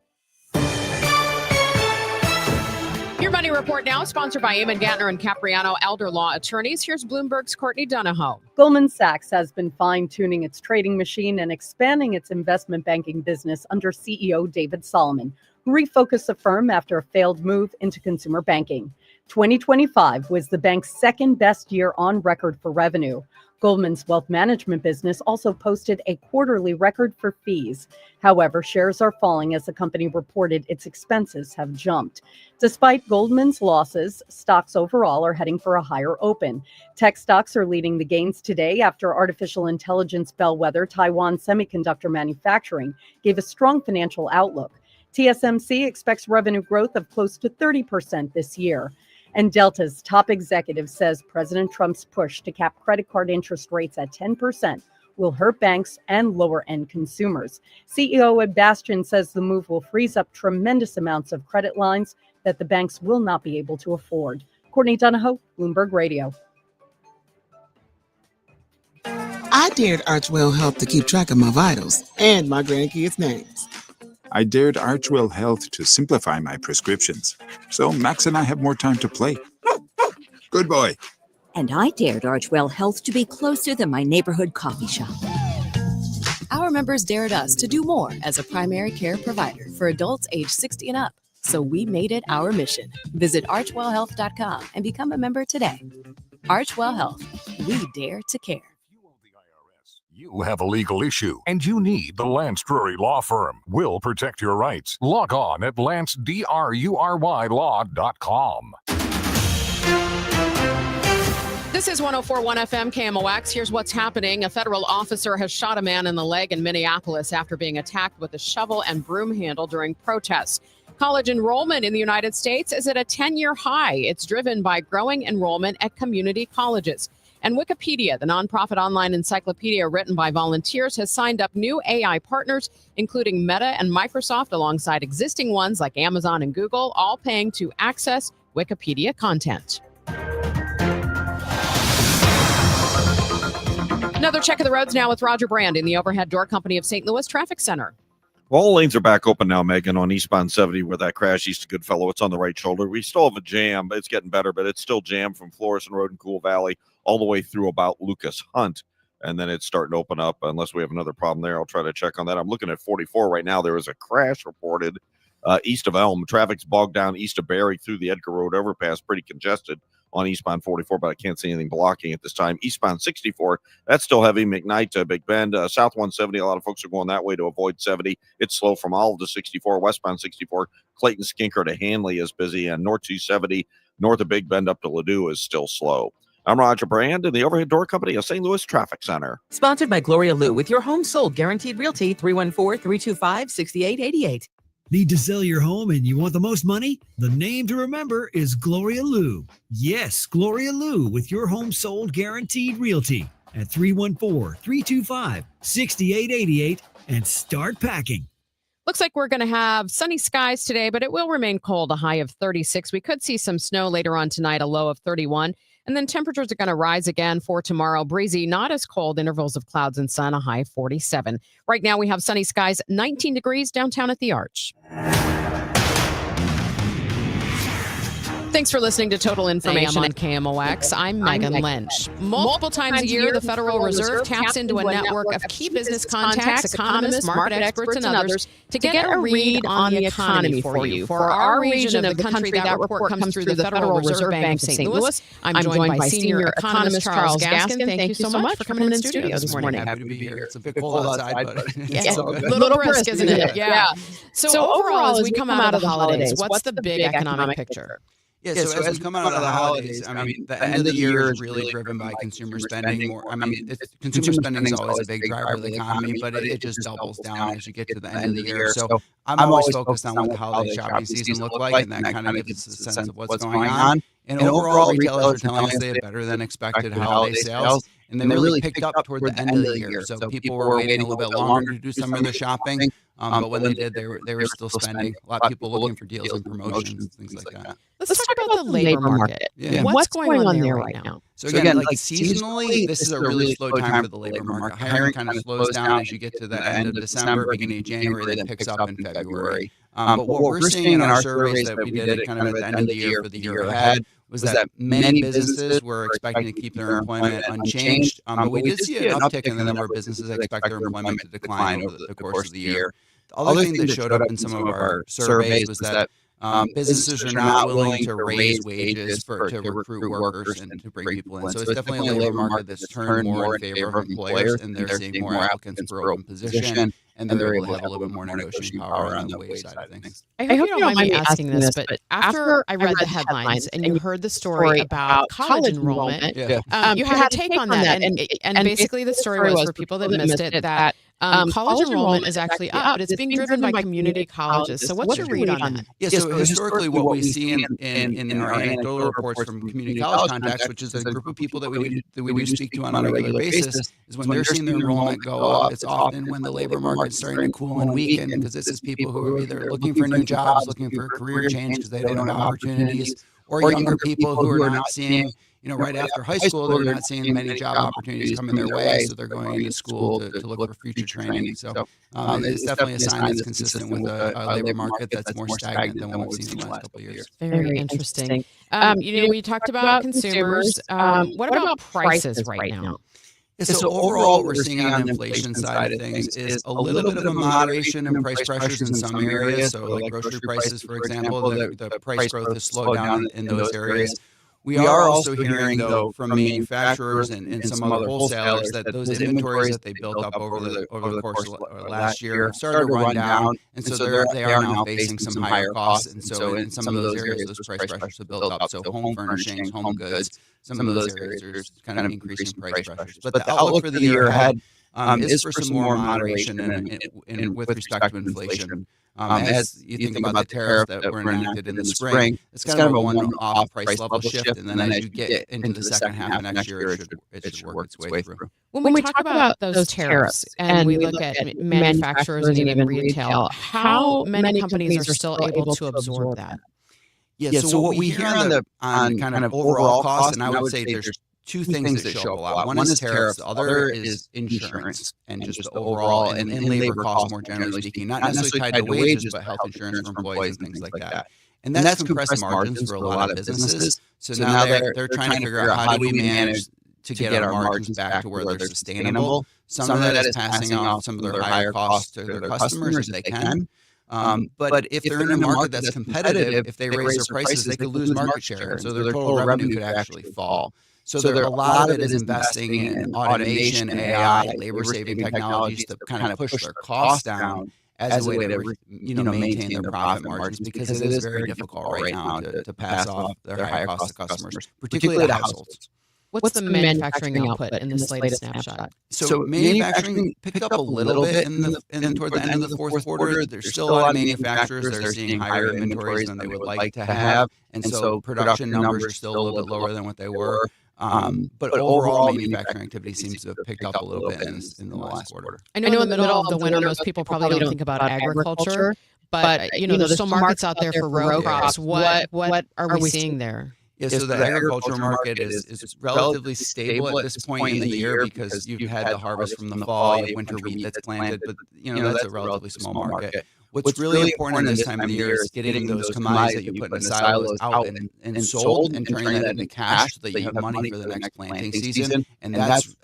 S11: Your Money Report now, sponsored by Eamon Gantner and Capriano Elder Law Attorneys. Here's Bloomberg's Courtney Donahoe.
S18: Goldman Sachs has been fine-tuning its trading machine and expanding its investment banking business under CEO David Solomon, who refocused the firm after a failed move into consumer banking. 2025 was the bank's second best year on record for revenue. Goldman's wealth management business also posted a quarterly record for fees. However, shares are falling as the company reported its expenses have jumped. Despite Goldman's losses, stocks overall are heading for a higher open. Tech stocks are leading the gains today after artificial intelligence bellwether Taiwan Semiconductor Manufacturing gave a strong financial outlook. TSMC expects revenue growth of close to 30% this year. And Delta's top executive says President Trump's push to cap credit card interest rates at 10% will hurt banks and lower-end consumers. CEO Ed Bastian says the move will freeze up tremendous amounts of credit lines that the banks will not be able to afford. Courtney Donahoe, Bloomberg Radio.
S20: I dared Archwell Health to keep track of my vitals and my grandkids' names.
S21: I dared Archwell Health to simplify my prescriptions, so Max and I have more time to play. Good boy.
S26: And I dared Archwell Health to be closer than my neighborhood coffee shop.
S22: Our members dared us to do more as a primary care provider for adults age 60 and up. So we made it our mission. Visit archwellhealth.com and become a member today. Archwell Health. We dare to care.
S17: You have a legal issue, and you need the Lance Drury Law Firm. We'll protect your rights. Log on at lancedrurylaw.com.
S11: This is 104.1 FM KMOX. Here's what's happening. A federal officer has shot a man in the leg in Minneapolis after being attacked with a shovel and broom handle during protests. College enrollment in the United States is at a 10-year high. It's driven by growing enrollment at community colleges. And Wikipedia, the nonprofit online encyclopedia written by volunteers, has signed up new AI partners, including Meta and Microsoft, alongside existing ones like Amazon and Google, all paying to access Wikipedia content. Another check of the roads now with Roger Brand in the Overhead Door Company of St. Louis Traffic Center.
S19: Well, all lanes are back open now, Megan, on eastbound 70 where that crash east of Goodfellow. It's on the right shoulder. We still have a jam, but it's getting better, but it's still jammed from Florissant Road and Cool Valley all the way through about Lucas Hunt. And then it's starting to open up unless we have another problem there. I'll try to check on that. I'm looking at 44 right now. There is a crash reported east of Elm. Traffic's bogged down east of Barry through the Edgar Road overpass, pretty congested. on eastbound 44, but I can't see anything blocking at this time. Eastbound 64, that's still heavy. McKnight to Big Bend. South 170, a lot of folks are going that way to avoid 70. It's slow from Olive to 64. Westbound 64, Clayton Skinker to Hanley is busy, and North 270, north of Big Bend up to Ladue is still slow. I'm Roger Brand in the Overhead Door Company of St. Louis Traffic Center.
S3: Sponsored by Gloria Lou with your home sold guaranteed realty 314-325-6888.
S4: Need to sell your home and you want the most money? The name to remember is Gloria Lou. Yes, Gloria Lou with your home sold guaranteed realty at 314-325-6888 and start packing.
S11: Looks like we're going to have sunny skies today, but it will remain cold, a high of 36. We could see some snow later on tonight, a low of 31. And then temperatures are going to rise again for tomorrow. Breezy, not as cold, intervals of clouds and sun, a high of 47. Right now we have sunny skies, 19 degrees downtown at the Arch. Thanks for listening to Total Information on KMOX. I'm Megan Lynch. Multiple times a year, the Federal Reserve taps into a network of key business contacts, economists, market experts, and others to get a read on the economy for you. For our region of the country, that report comes through the Federal Reserve Bank of St. Louis. I'm joined by senior economist Charles Gaskin. Thank you so much for coming in studio this morning.
S6: Happy to be here. It's a bit cold outside, but
S11: it's a little brisk, isn't it? Yeah. So overall, as we come out of the holidays, what's the big economic picture?
S6: Yeah, so as we come out of the holidays, I mean, the end of the year is really driven by consumer spending more. I mean, consumer spending is always a big driver of the economy, but it just doubles down as you get to the end of the year. So I'm always focused on what the holiday shopping season look like, and that kind of gives us a sense of what's going on. And overall, retailers are telling us they had better than expected holiday sales, and they really picked up toward the end of the year. So people were waiting a little bit longer to do some of their shopping, but when they did, they were still spending. A lot of people looking for deals and promotions, things like that.
S11: Let's talk about the labor market.
S6: Yeah.
S11: What's going on there right now?
S6: So again, like seasonally, this is a really slow time for the labor market. Hiring kind of slows down as you get to the end of December, beginning of January, then picks up in February. But what we're seeing in our surveys that we did kind of at the end of the year for the year ahead was that many businesses were expecting to keep their employment unchanged. But we did see an uptick in the number of businesses that expect their employment to decline over the course of the year. The other thing that showed up in some of our surveys was that businesses are not willing to raise wages to recruit workers and to bring people in. So it's definitely a labor market that's turned more in favor of employers, and they're seeing more applicants for open position, and they're able to have a little bit more negotiating power on the wage side of things.
S11: I hope you don't mind me asking this, but after I read the headlines and you heard the story about college enrollment, you had a take on that. And basically the story was, for people that missed it, that college enrollment is actually up, but it's being driven by community colleges. So what's your read on that?
S6: Yeah, so historically what we see in our anecdotal reports from community college contacts, which is a group of people that we do speak to on a regular basis, is when they're seeing their enrollment go up, it's often when the labor market's starting to cool and weaken, because this is people who are either looking for new jobs, looking for a career change because they don't have opportunities, or younger people who are not seeing, right after high school, they're not seeing many job opportunities coming their way, so they're going into school to look for future training. So it's definitely a sign that's consistent with a labor market that's more stagnant than what we've seen in the last couple of years.
S11: Very interesting. We talked about consumers. What about prices right now?
S6: Yeah, so overall, what we're seeing on the inflation side of things is a little bit of a moderation in price pressures in some areas. So like grocery prices, for example, the price growth has slowed down in those areas. We are also hearing, though, from manufacturers and some other wholesalers that those inventories that they built up over the course of last year started to run down, and so they are now facing some higher costs. And so in some of those areas, those price pressures have built up. So home furnishings, home goods, some of those areas are kind of increasing price pressures. But the outlook for the year ahead is for some more moderation with respect to inflation. As you think about the tariffs that were enacted in the spring, it's kind of a one-off price level shift, and then as you get into the second half of next year, it should work its way through.
S11: When we talk about those tariffs and we look at manufacturers and even retail, how many companies are still able to absorb that?
S6: Yeah, so what we hear on kind of overall costs, and I would say there's two things that show up a lot. One is tariffs, the other is insurance and just the overall and labor costs more generally speaking, not necessarily tied to wages, but health insurance for employees and things like that. And that's compressed margins for a lot of businesses. So now they're trying to figure out how do we manage to get our margins back to where they're sustainable. Some of that is passing off some of their higher costs to their customers if they can. But if they're in a market that's competitive, if they raise their prices, they could lose market share. And so their total revenue could actually fall. So there, a lot of it is investing in automation, AI, labor-saving technologies to kind of push their costs down as a way to maintain their profit margins, because it is very difficult right now to pass off their higher costs to customers, particularly to households.
S11: What's the manufacturing output in this latest snapshot?
S6: So manufacturing picked up a little bit toward the end of the fourth quarter. There's still a lot of manufacturers that are seeing higher inventories than they would like to have, and so production numbers are still a little bit lower than what they were. But overall, manufacturing activity seems to have picked up a little bit in the last quarter.
S11: I know in the middle of the winter, most people probably don't think about agriculture, but there's still markets out there for row crops. What are we seeing there?
S6: Yeah, so the agricultural market is relatively stable at this point in the year because you've had the harvest from the fall, you have winter wheat that's planted, but that's a relatively small market. What's really important this time of the year is getting those commodities that you put in the silos out and sold and turning that into cash so that you have money for the next planting season. And that's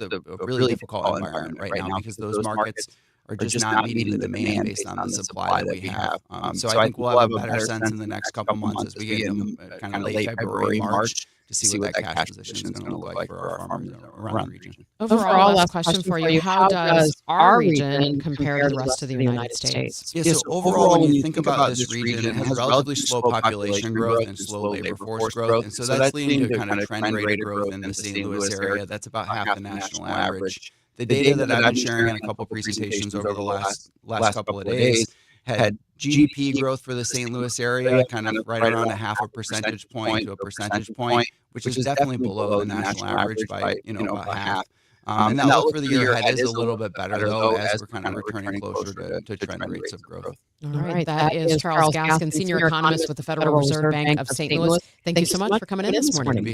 S6: a really difficult environment right now because those markets are just not meeting the demand based on the supply that we have. So I think we'll have a better sense in the next couple months as we get into kind of late February, March to see what that cash position is going to look like for our farmers around the region.
S11: Overall, last question for you. How does our region compare to the rest of the United States?
S6: Yeah, so overall, when you think about this region, it has relatively slow population growth and slow labor force growth. And so that's leading to kind of trend rate growth in the St. Louis area. That's about half the national average. The data that I've been sharing in a couple presentations over the last couple of days had GDP growth for the St. Louis area kind of right around a half a percentage point to a percentage point, which is definitely below the national average by about half. And that look for the year ahead is a little bit better, though, as we're kind of returning closer to trend rates of growth.
S11: All right. That is Charles Gaskin, Senior Economist with the Federal Reserve Bank of St. Louis. Thank you so much for coming in this morning.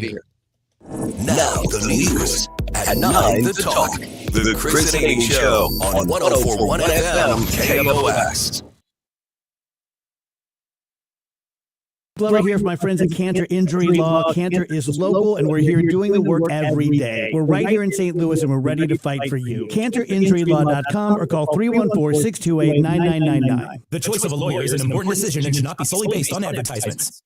S8: Now the news at 9, The Talk. The Chris and Amy Show on 104.1 FM KMOX.
S12: Glover here for my friends at Cantor Injury Law. Cantor is local, and we're here doing the work every day. We're right here in St. Louis, and we're ready to fight for you. CantorInjuryLaw.com or call 314-628-9999.
S14: The choice of a lawyer is an important decision and should not be solely based on advertisements.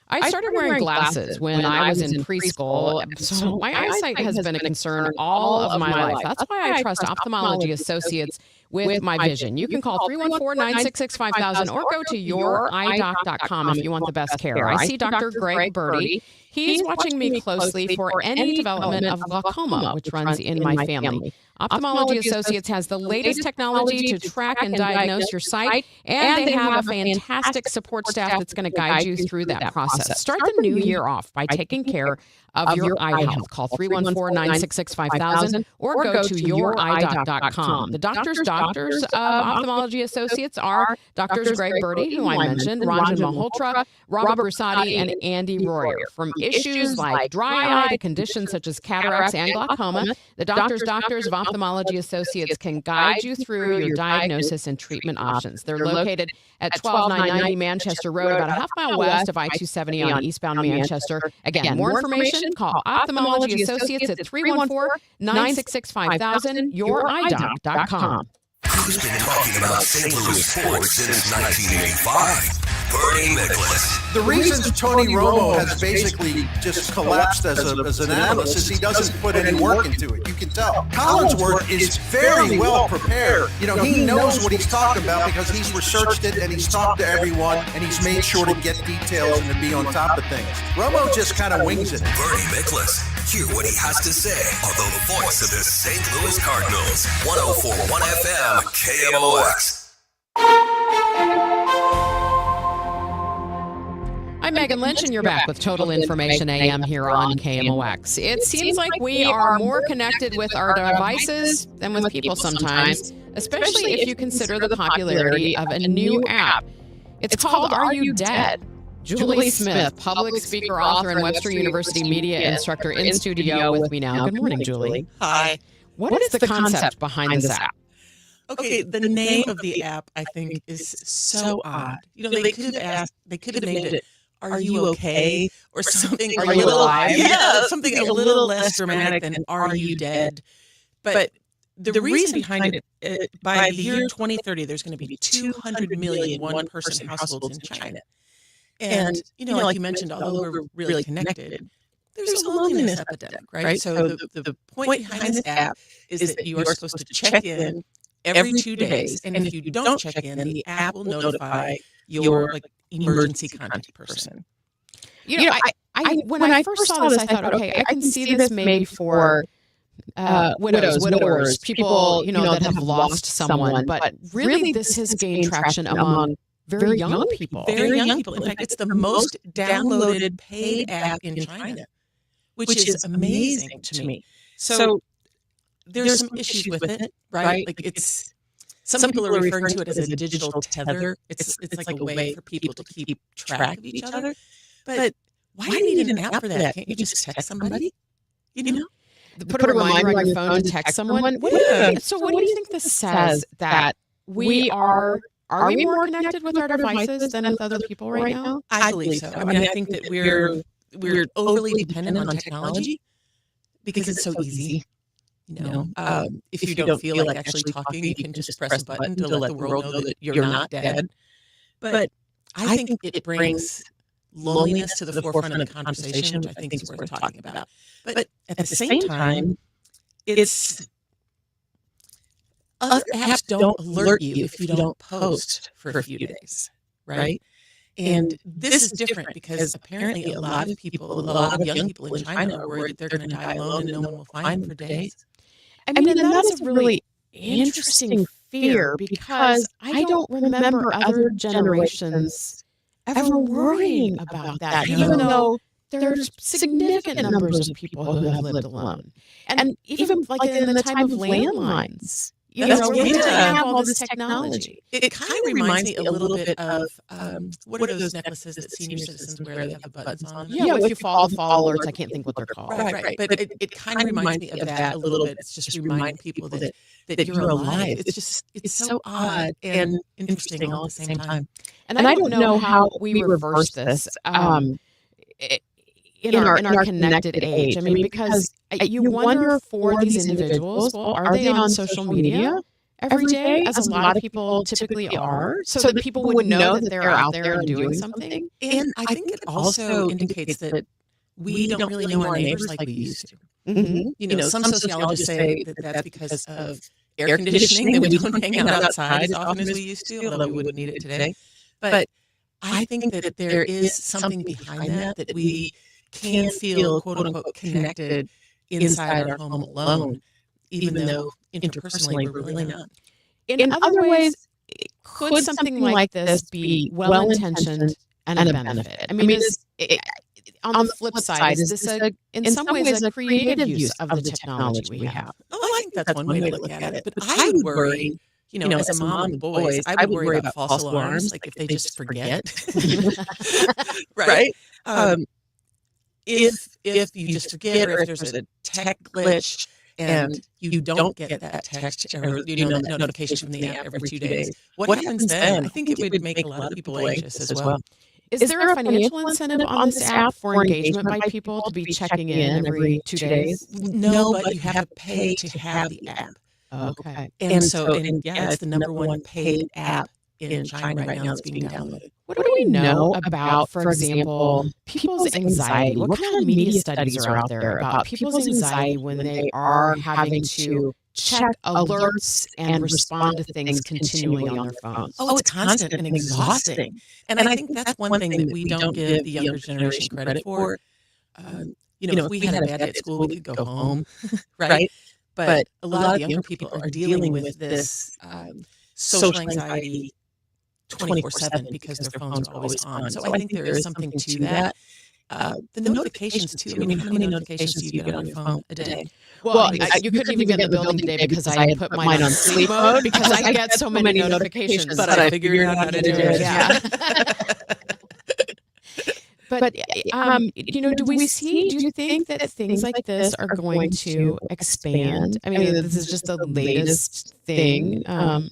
S11: I started wearing glasses when I was in preschool, so my eyesight has been a concern all of my life. That's why I trust Ophthalmology Associates with my vision. You can call 314-966-5000 or go to youridoc.com if you want the best care. I see Dr. Greg Birdie. He's watching me closely for any development of glaucoma, which runs in my family. Ophthalmology Associates has the latest technology to track and diagnose your sight, and they have a fantastic support staff that's going to guide you through that process. Start the new year off by taking care of your eye health. Call 314-966-5000 or go to youridoc.com. The doctors of Ophthalmology Associates are Drs. Greg Birdie, who I mentioned, Ranjan Malhotra, Robert Rusati, and Andy Royer. From issues like dry eye to conditions such as cataracts and glaucoma, the doctors of Ophthalmology Associates can guide you through your diagnosis and treatment options. They're located at 12990 Manchester Road, about a half mile west of I-270 on eastbound Manchester. Again, more information, call Ophthalmology Associates at 314-966-5000, youridoc.com.
S8: Who's been talking about St. Louis sports since 1985? Bernie Nicholas.
S16: The reason Tony Romo has basically just collapsed as an analyst is he doesn't put any work into it. You can tell. Collinsworth is very well prepared. He knows what he's talking about because he's researched it and he's talked to everyone and he's made sure to get details and to be on top of things. Romo just kind of wings it.
S8: Bernie Nicholas. Hear what he has to say on the voice of the St. Louis Cardinals. 104.1 FM KMOX.
S11: I'm Megan Lynch, and you're back with Total Information AM here on KMOX. It seems like we are more connected with our devices than with people sometimes, especially if you consider the popularity of a new app. It's called Are You Dead? Julie Smith, public speaker, author, and Webster University media instructor in studio with me now. Good morning, Julie.
S24: Hi.
S11: What is the concept behind this app?
S24: Okay, the name of the app, I think, is so odd. They could have named it, "Are you okay?" or something.
S11: Are you alive?
S24: Yeah, something a little less dramatic than "Are you dead?" But the reason behind it, by the year 2030, there's going to be 200 million one-person households in China. And, like you mentioned, although we're really connected, there's a loneliness epidemic, right? So the point behind this app is that you are supposed to check in every 2 days. And if you don't check in, the app will notify your emergency contact person.
S11: When I first saw this, I thought, okay, I can see this maybe for widowers, people, that have lost someone. But really, this has gained traction among very young people.
S24: Very young people. In fact, it's the most downloaded paid app in China, which is amazing to me. So there's some issues with it, right? Like some people are referring to it as a digital tether. It's like a way for people to keep track of each other. But why do you need an app for that? Can't you just text somebody?
S11: Put a reminder on your phone to text someone. So what do you think this says? That we are we more connected with our devices than with other people right now?
S24: I believe so. I mean, I think that we're overly dependent on technology because it's so easy. If you don't feel like actually talking, you can just press a button to let the world know that you're not dead. But I think it brings loneliness to the forefront of the conversation, which I think is worth talking about. But at the same time, it's other apps don't alert you if you don't post for a few days, right? And this is different because apparently a lot of young people in China are worried that they're going to die alone and no one will find them for days.
S11: I mean, and that is a really interesting fear because I don't remember other generations ever worrying about that, even though there's significant numbers of people who have lived alone. And even like in the time of landlines, we didn't have all this technology.
S24: It kind of reminds me a little bit of, what are those necklaces that senior citizens wear that have the buttons on them?
S11: Yeah, if you fall alerts, I can't think what they're called.
S24: Right. But it kind of reminds me of that a little bit. It's just to remind people that you're alive. It's so odd and interesting all at the same time.
S11: And I don't know how we reverse this in our connected age. I mean, because you wonder for these individuals, well, are they on social media every day, as a lot of people typically are, so that people would know that they're out there and doing something?
S24: And I think it also indicates that we don't really know our neighbors like we used to.
S11: Mm-hmm.
S24: Some sociologists say that that's because of air conditioning, that we don't hang out outside as often as we used to, although we wouldn't need it today. But I think that there is something behind that we can feel, quote unquote, connected inside our home alone, even though interpersonally we're really not.
S11: In other ways, could something like this be well-intentioned and a benefit? I mean, on the flip side, is this in some ways a creative use of the technology we have?
S24: Oh, I think that's one way to look at it. But I would worry, as a mom of boys, I would worry about false alarms, like if they just forget. Right? If you just forget, or if there's a tech glitch and you don't get that text or that notification from the app every 2 days, what happens then? I think it would make a lot of people anxious as well.
S11: Is there a financial incentive on this app for engagement by people to be checking in every 2 days?
S24: No, but you have to pay to have the app.
S11: Okay.
S24: And it's the number one paid app in China right now that's being downloaded.
S11: What do we know about, for example, people's anxiety? What kind of media studies are out there about people's anxiety when they are having to check alerts and respond to things continually on their phones?
S24: Oh, it's constant and exhausting. And I think that's one thing that we don't give the younger generation credit for. If we had a bad day at school, we could go home, right? But a lot of younger people are dealing with this social anxiety 24/7 because their phones are always on. So I think there is something to that. The notifications too. I mean, how many notifications do you get on your phone a day?
S11: Well, you couldn't even get in the building today because I had put mine on sleep mode because I get so many notifications.
S24: But I figured out how to do it.
S11: Yeah. But do you think that things like this are going to expand? I mean, this is just the latest thing to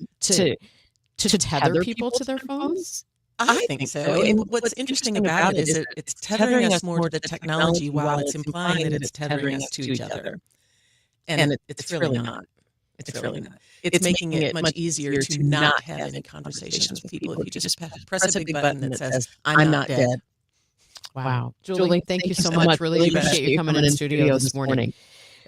S11: tether people to their phones?
S24: I think so. And what's interesting about it is that it's tethering us more to the technology while it's implying that it's tethering us to each other. And it's really not. It's really not. It's making it much easier to not have any conversations with people if you just press a big button that says, I'm not dead.
S11: Wow. Julie, thank you so much. Really appreciate you coming in the studio this morning.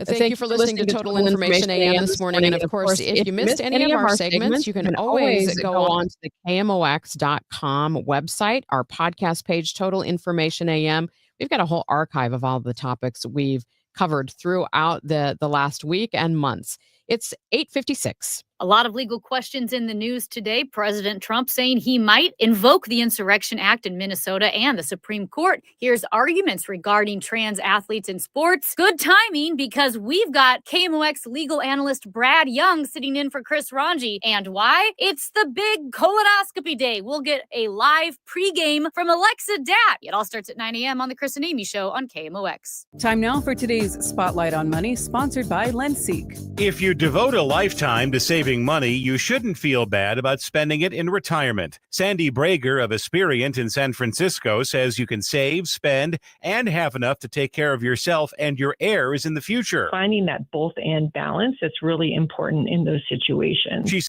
S11: Thank you for listening to Total Information AM this morning. And of course, if you missed any of our segments, you can always go on to the KMOX.com website, our podcast page, Total Information AM. We've got a whole archive of all the topics we've covered throughout the last week and months. It's 8:56.
S1: A lot of legal questions in the news today. President Trump saying he might invoke the Insurrection Act in Minnesota and the Supreme Court. Here's arguments regarding trans athletes in sports. Good timing because we've got KMOX legal analyst Brad Young sitting in for Chris Ranji. And why? It's the big colonoscopy day. We'll get a live pregame from Alexa Dat. It all starts at 9 a.m. on the Chris and Amy Show on KMOX.
S7: Time now for today's Spotlight on Money, sponsored by Lendseek.
S9: If you devote a lifetime to saving money, you shouldn't feel bad about spending it in retirement. Sandy Brager of Aspirient in San Francisco says you can save, spend, and have enough to take care of yourself and your heirs in the future.
S15: Finding that both and balance, it's really important in those situations.
S9: She